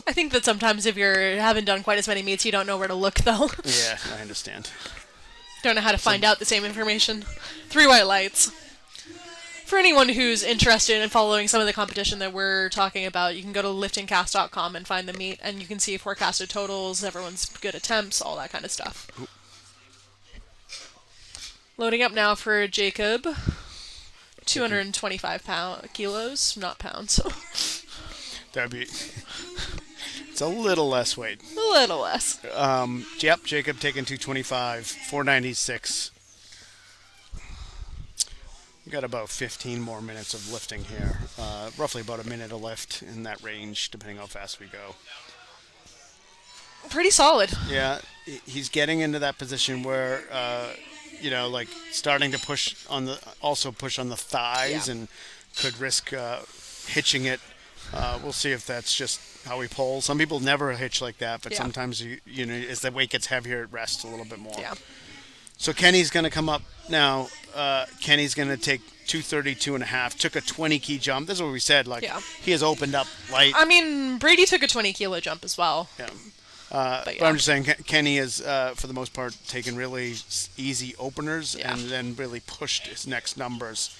I think that sometimes if you haven't done quite as many meets, you don't know where to look, though. Yeah, I understand. Don't know how to find out the same information. 3 white lights. For anyone who's interested in following some of the competition that we're talking about, you can go to liftingcast.com and find the meet, and you can see forecasted totals, everyone's good attempts, all that kind of stuff. Loading up now for Jacob. 225 kilos, not pounds. That'd be. It's a little less weight. A little less. Yep, Jacob taking 225, 496. We got about 15 more minutes of lifting here. Roughly about a minute of lift in that range, depending how fast we go. Pretty solid. Yeah, he's getting into that position where, like starting to push on the thighs Yeah. and could risk hitching it. We'll see if that's just how he pulls. Some people never hitch like that, but Yeah. sometimes as the weight gets heavier, it rests a little bit more. Yeah. So Kenny's going to come up now. Kenny's going to take 232 and a half. Took a 20 key jump. This is what we said. Yeah. He has opened up light. I mean, Brady took a 20 kilo jump as well. Yeah. But But yeah. I'm just saying, Kenny has, for the most part, taken really easy openers Yeah. and then really pushed his next numbers.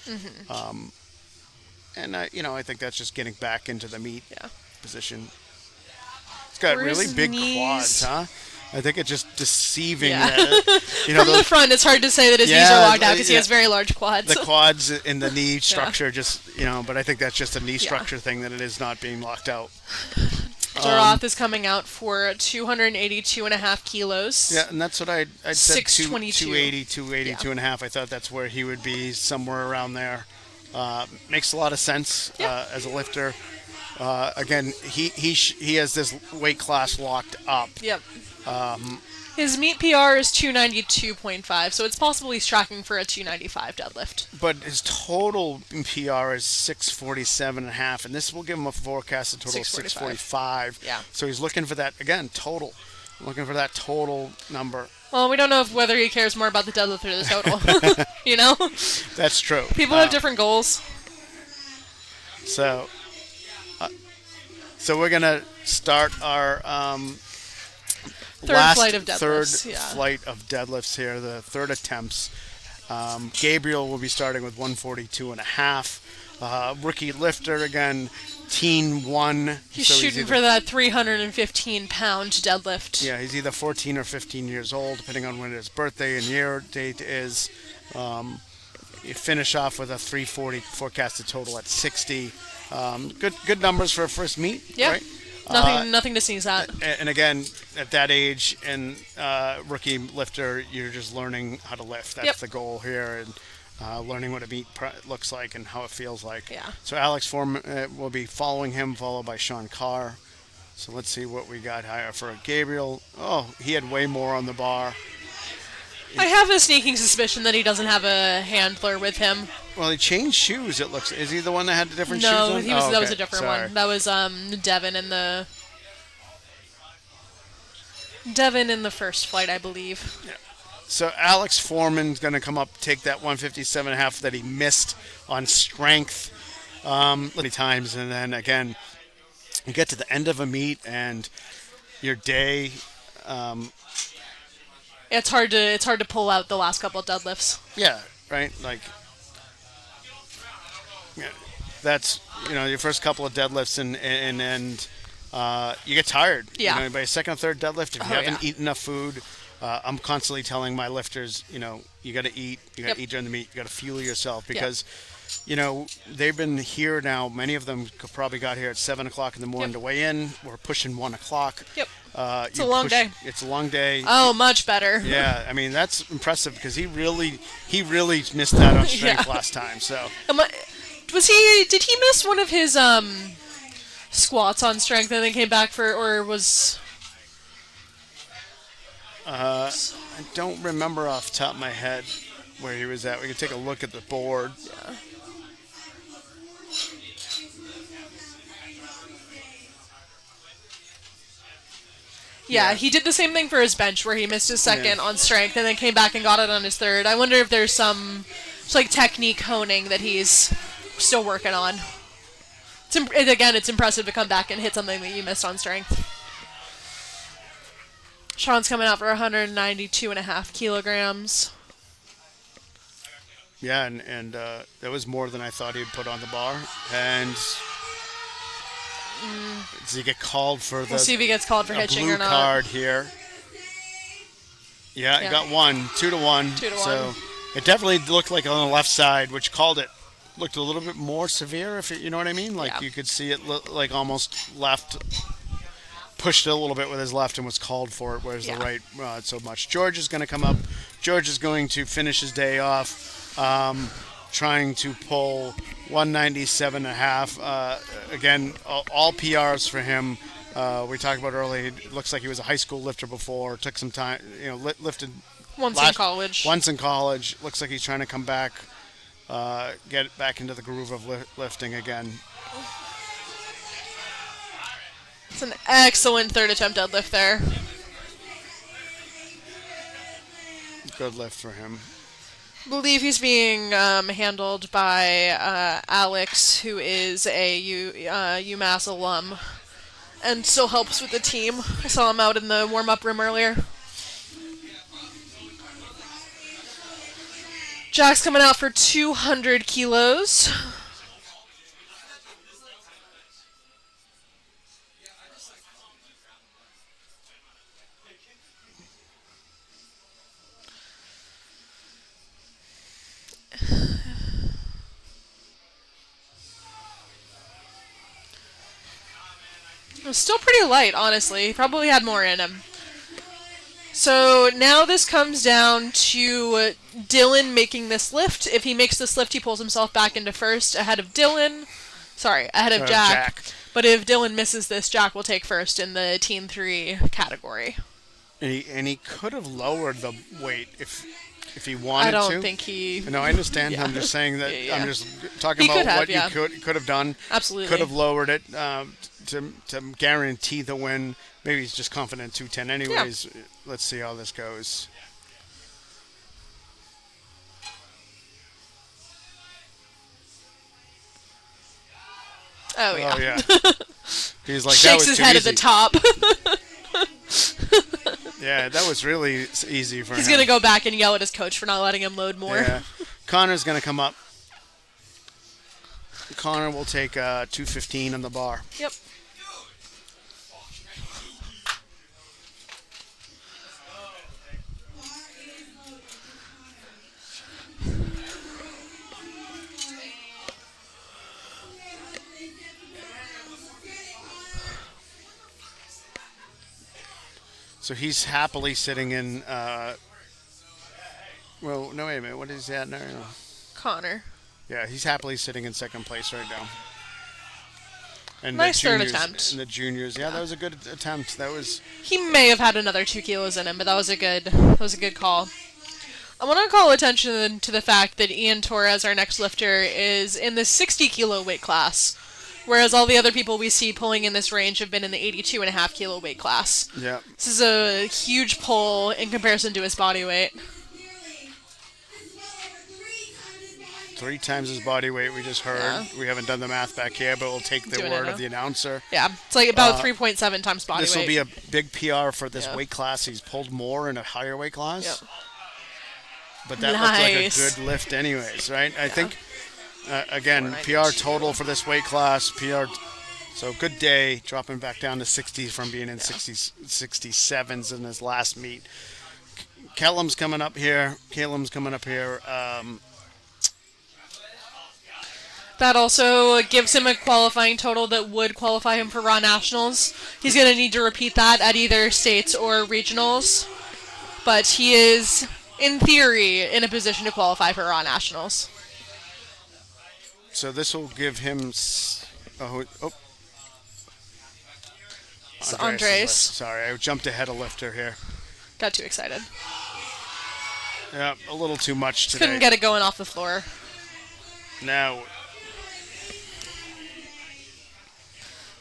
And I think that's just getting back into the meat Yeah. position. He's got Where really his big knees- quads, huh? I think it's just deceiving. Yeah. You know, From the front, it's hard to say that his knees are Yeah, locked out because he yeah. has very large quads. the quads and the knee structure just, but I think that's just a knee Yeah. structure thing that it is not being locked out. Doroth is coming out for 282.5 kilos. Yeah, and that's what I'd said, 622. 280, 282 and a half. I thought that's where he would be, somewhere around there. Makes a lot of sense Yeah. as a lifter. Again, he has this weight class locked up. Yep. His meet PR is 292.5, so it's possible he's tracking for a 295 deadlift. But his total PR is 647 and a half, and this will give him a forecasted total of 645. Yeah. So he's looking for that, again, total. Looking for that total number. Well, we don't know whether he cares more about the deadlift or the total. You know? That's true. People have different goals. So we're going to start our Third last flight of deadlifts. third flight of deadlifts here, the third attempts. Gabriel will be starting with 142 and a half. Rookie lifter, again, teen one. He's so shooting either- for that 315-pound deadlift. Yeah, he's either 14 or 15 years old, depending on when his birthday and year date is. You finish off with a 340 forecasted total at 60. Good numbers for a first meet, Yeah. right? Nothing to sneeze at. And again, at that age and rookie lifter, you're just learning how to lift. That's Yep. the goal here, and learning what a meet looks like and how it feels like. Yeah. So Alex Foreman will be following him, followed by Sean Carr. So let's see what we got higher for Gabriel. Oh, he had way more on the bar. I have a sneaking suspicion that he doesn't have a handler with him. Well, he changed shoes. It looks. Is he the one that had the different shoes No, on? that was okay. a different Sorry. one. That was Devin in the first flight, I believe. So Alex Foreman's going to come up, take that 157.5 that he missed on strength many times, and then again, you get to the end of a meet and your day. It's hard to pull out the last couple of deadlifts. Yeah, right. Like, yeah, that's your first couple of deadlifts, and you get tired. Yeah. By a second or third deadlift, if you Oh, haven't yeah. eaten enough food. I'm constantly telling my lifters, you got to eat. You got to Yep. eat during the meet. You got to fuel yourself because, they've been here now. Many of them probably got here at 7 o'clock in the morning Yep. to weigh in. We're pushing 1 o'clock. Yep. It's a long day. It's a long day. Oh, much better. Yeah, I mean that's impressive because he really missed that on strength Yeah. last time. So Did he miss one of his squats on strength and then came back or was? I don't remember off the top of my head where he was at. We could take a look at the board. Yeah, Yeah. he did the same thing for his bench where he missed his second Yeah. on strength and then came back and got it on his third. I wonder if there's some technique honing that he's still working on. It's impressive to come back and hit something that you missed on strength. Sean's coming out for 192.5 kilograms. Yeah, and that was more than I thought he'd put on the bar. And does he get called for We'll see if he gets called for a hitching blue or not. card here? Yeah, he Yeah. got one, 2-1. 2-1. So it definitely looked like on the left side, which looked a little bit more severe, if you know what I mean. Like Yeah. you could see it like almost left, pushed it a little bit with his left and was called for it, whereas Yeah. the right not so much. George is going to come up. George is going to finish his day off. Trying to pull 197.5. Again, all PRs for him. We talked about earlier. It looks like he was a high school lifter before. Took some time, lifted Once in college. Once in college. Looks like he's trying to come back, get back into the groove of lifting again. It's an excellent third attempt deadlift there. Good lift for him. I believe he's being handled by Alex, who is a UMass alum and still helps with the team. I saw him out in the warm-up room earlier. Jack's coming out for 200 kilos. was still pretty light, honestly. He probably had more in him. So now this comes down to Dylan making this lift. If he makes this lift, he pulls himself back into first ahead of Dylan. Sorry, ahead of Jack. But if Dylan misses this, Jack will take first in the Team 3 category. And he could have lowered the weight if he wanted to. I don't think he... No, I understand. Yeah. I'm just saying that. Yeah. I'm just talking about what you could have done. Absolutely. Could have lowered it to guarantee the win. Maybe he's just confident in 210 anyways. Yeah. Let's see how this goes. Oh, yeah. Oh, yeah. He's like, shakes his head easy. at the top. Yeah, that was really easy for him. He's going to go back and yell at his coach for not letting him load more. Yeah. Connor's going to come up. Connor will take 215 on the bar. Yep. So he's happily sitting in. Well, no, wait a minute. What is that now? Connor. Yeah, he's happily sitting in second place right now. And nice third attempt. And the juniors, yeah, that was a good attempt. That was. He may have had another 2 kilos in him, but that was a good call. I want to call attention to the fact that Ian Torres, our next lifter, is in the 60 kilo weight class, whereas all the other people we see pulling in this range have been in the 82.5 kilo weight class. Yeah. This is a huge pull in comparison to his body weight. 3 times his body weight, we just heard. Yeah. We haven't done the math back here, but we'll take the word of the announcer. Yeah, it's like about 3.7 times body weight. This will be a big PR for this weight class. He's pulled more in a higher weight class. Yep. But that looks like a good lift anyways, right? I think, again, PR total for this weight class. PR, so good day, dropping back down to 60s from being in 67s in his last meet. Callum's coming up here. That also gives him a qualifying total that would qualify him for Raw Nationals. He's going to need to repeat that at either states or regionals. But he is, in theory, in a position to qualify for Raw Nationals. So this will give him... Andres. Sorry, I jumped ahead a lifter here. Got too excited. Yeah, a little too much today. Couldn't get it going off the floor. Now...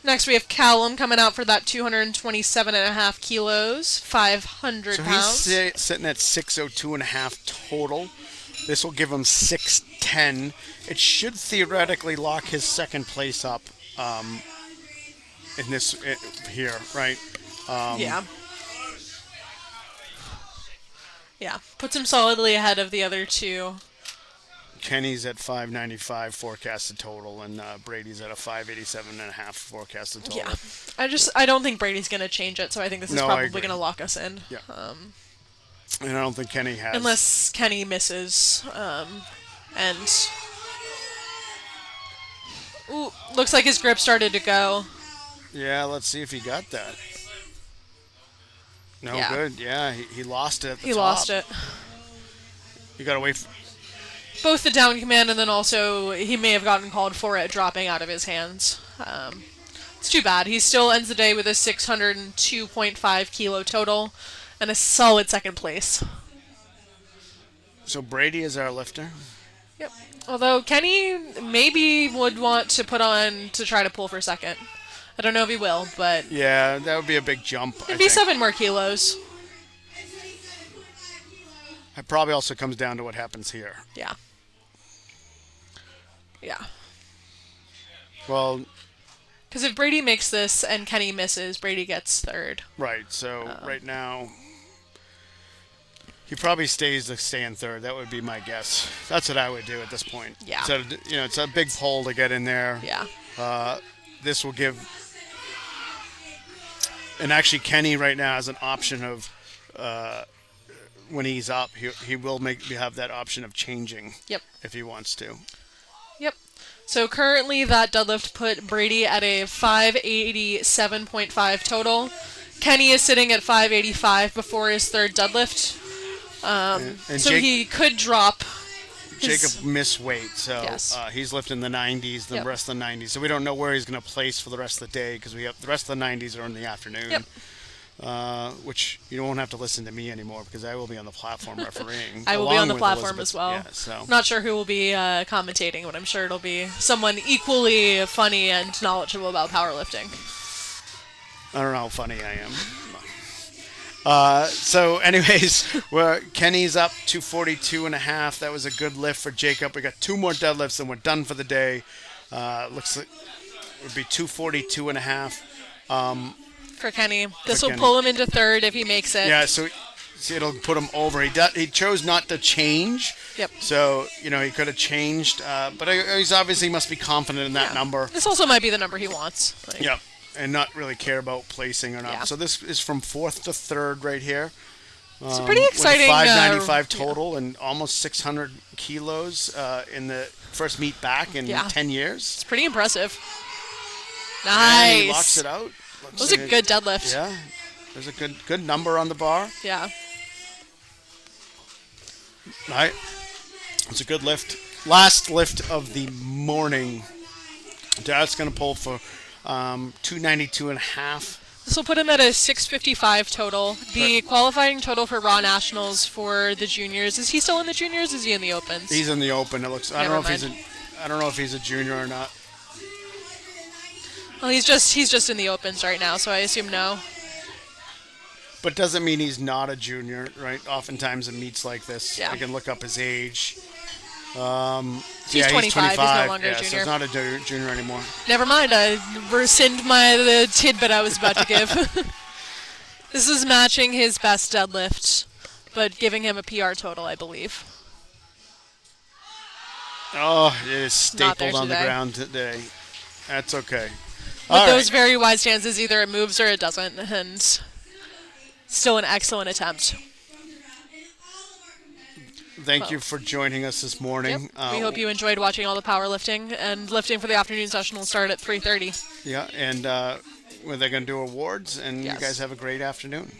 Next, we have Callum coming out for that 227.5 kilos, 500 pounds. So he's sitting at 602.5 total. This will give him 610. It should theoretically lock his second place up in this here, right? Yeah. Yeah, puts him solidly ahead of the other two. Kenny's at 595 forecasted total, and Brady's at a 587.5 forecasted total. Yeah, I don't think Brady's going to change it, so I think this is probably going to lock us in. Yeah. And I don't think Kenny has. Unless Kenny misses. Ooh, looks like his grip started to go. Yeah, let's see if he got that. No good. Yeah, he lost it at the top. He lost it. You got to wait for... Both the down command and then also he may have gotten called for it dropping out of his hands. It's too bad. He still ends the day with a 602.5 kilo total and a solid second place. So Brady is our lifter? Yep. Although Kenny maybe would want to put on to try to pull for second. I don't know if he will, but... Yeah, that would be a big jump, It'd be 7 more kilos. It probably also comes down to what happens here. Yeah. Yeah. Well... Because if Brady makes this and Kenny misses, Brady gets third. Right, so right now... He probably stays to stay in third. That would be my guess. That's what I would do at this point. Yeah. So, it's a big pull to get in there. Yeah. This will give... And actually, Kenny right now has an option of... when he's up, he will have that option of changing. Yep. If he wants to. Yep. So currently that deadlift put Brady at a 587.5 total. Kenny is sitting at 585 before his third deadlift. And So he could drop his... Jacob missed weight, so Yes. He's lifting the 90s, the Yep. rest of the 90s. So we don't know where he's going to place for the rest of the day because we have the rest of the 90s are in the afternoon. Yep. Which you won't have to listen to me anymore because I will be on the platform refereeing. I will be along on the with platform Elizabeth. as well. Yeah, so. Not sure who will be commentating, but I'm sure it'll be someone equally funny and knowledgeable about powerlifting. I don't know how funny I am. So, anyways, Kenny's up 242.5. That was a good lift for Jacob. We got 2 more deadlifts and we're done for the day. Looks like it would be 242.5. For Kenny. This will Kenny. pull him into third if he makes it. Yeah, so it'll put him over. He chose not to change. Yep. So, he could have changed. But he's obviously must be confident in that Yeah. number. This also might be the number he wants. Like, Yep. And not really care about placing or not. Yeah. So this is from 4th to 3rd right here. It's a pretty exciting. With 595 yeah. total and almost 600 kilos in the first meet back in Yeah. 10 years. It's pretty impressive. And Nice. he locks it out. That was a good deadlift. Yeah. There's a good number on the bar. Yeah. Right. It's a good lift. Last lift of the morning. That's going to pull for 292.5. This will put him at a 655 total. The qualifying total for Raw Nationals for the juniors. Is he still in the juniors? Is he in the opens? He's in the open. It looks. I Never don't know mind. if he's a junior or not. Well, he's just in the opens right now, so I assume no. But doesn't mean he's not a junior, right? Oftentimes in meets like this, Yeah. I can look up his age. He's He's 25. He's no longer yeah, a so junior. he's not a junior anymore. Never mind. I rescind the tidbit I was about to give. This is matching his best deadlift, but giving him a PR total, I believe. Oh, it is Not there stapled on the today. ground today. That's okay. With All those right. very wide stances, either it moves or it doesn't, and still an excellent attempt. Thank you for joining us this morning. We hope you enjoyed watching all the powerlifting, and lifting for the afternoon session will start at 3:30. Yeah, and they're going to do awards, and Yes. you guys have a great afternoon.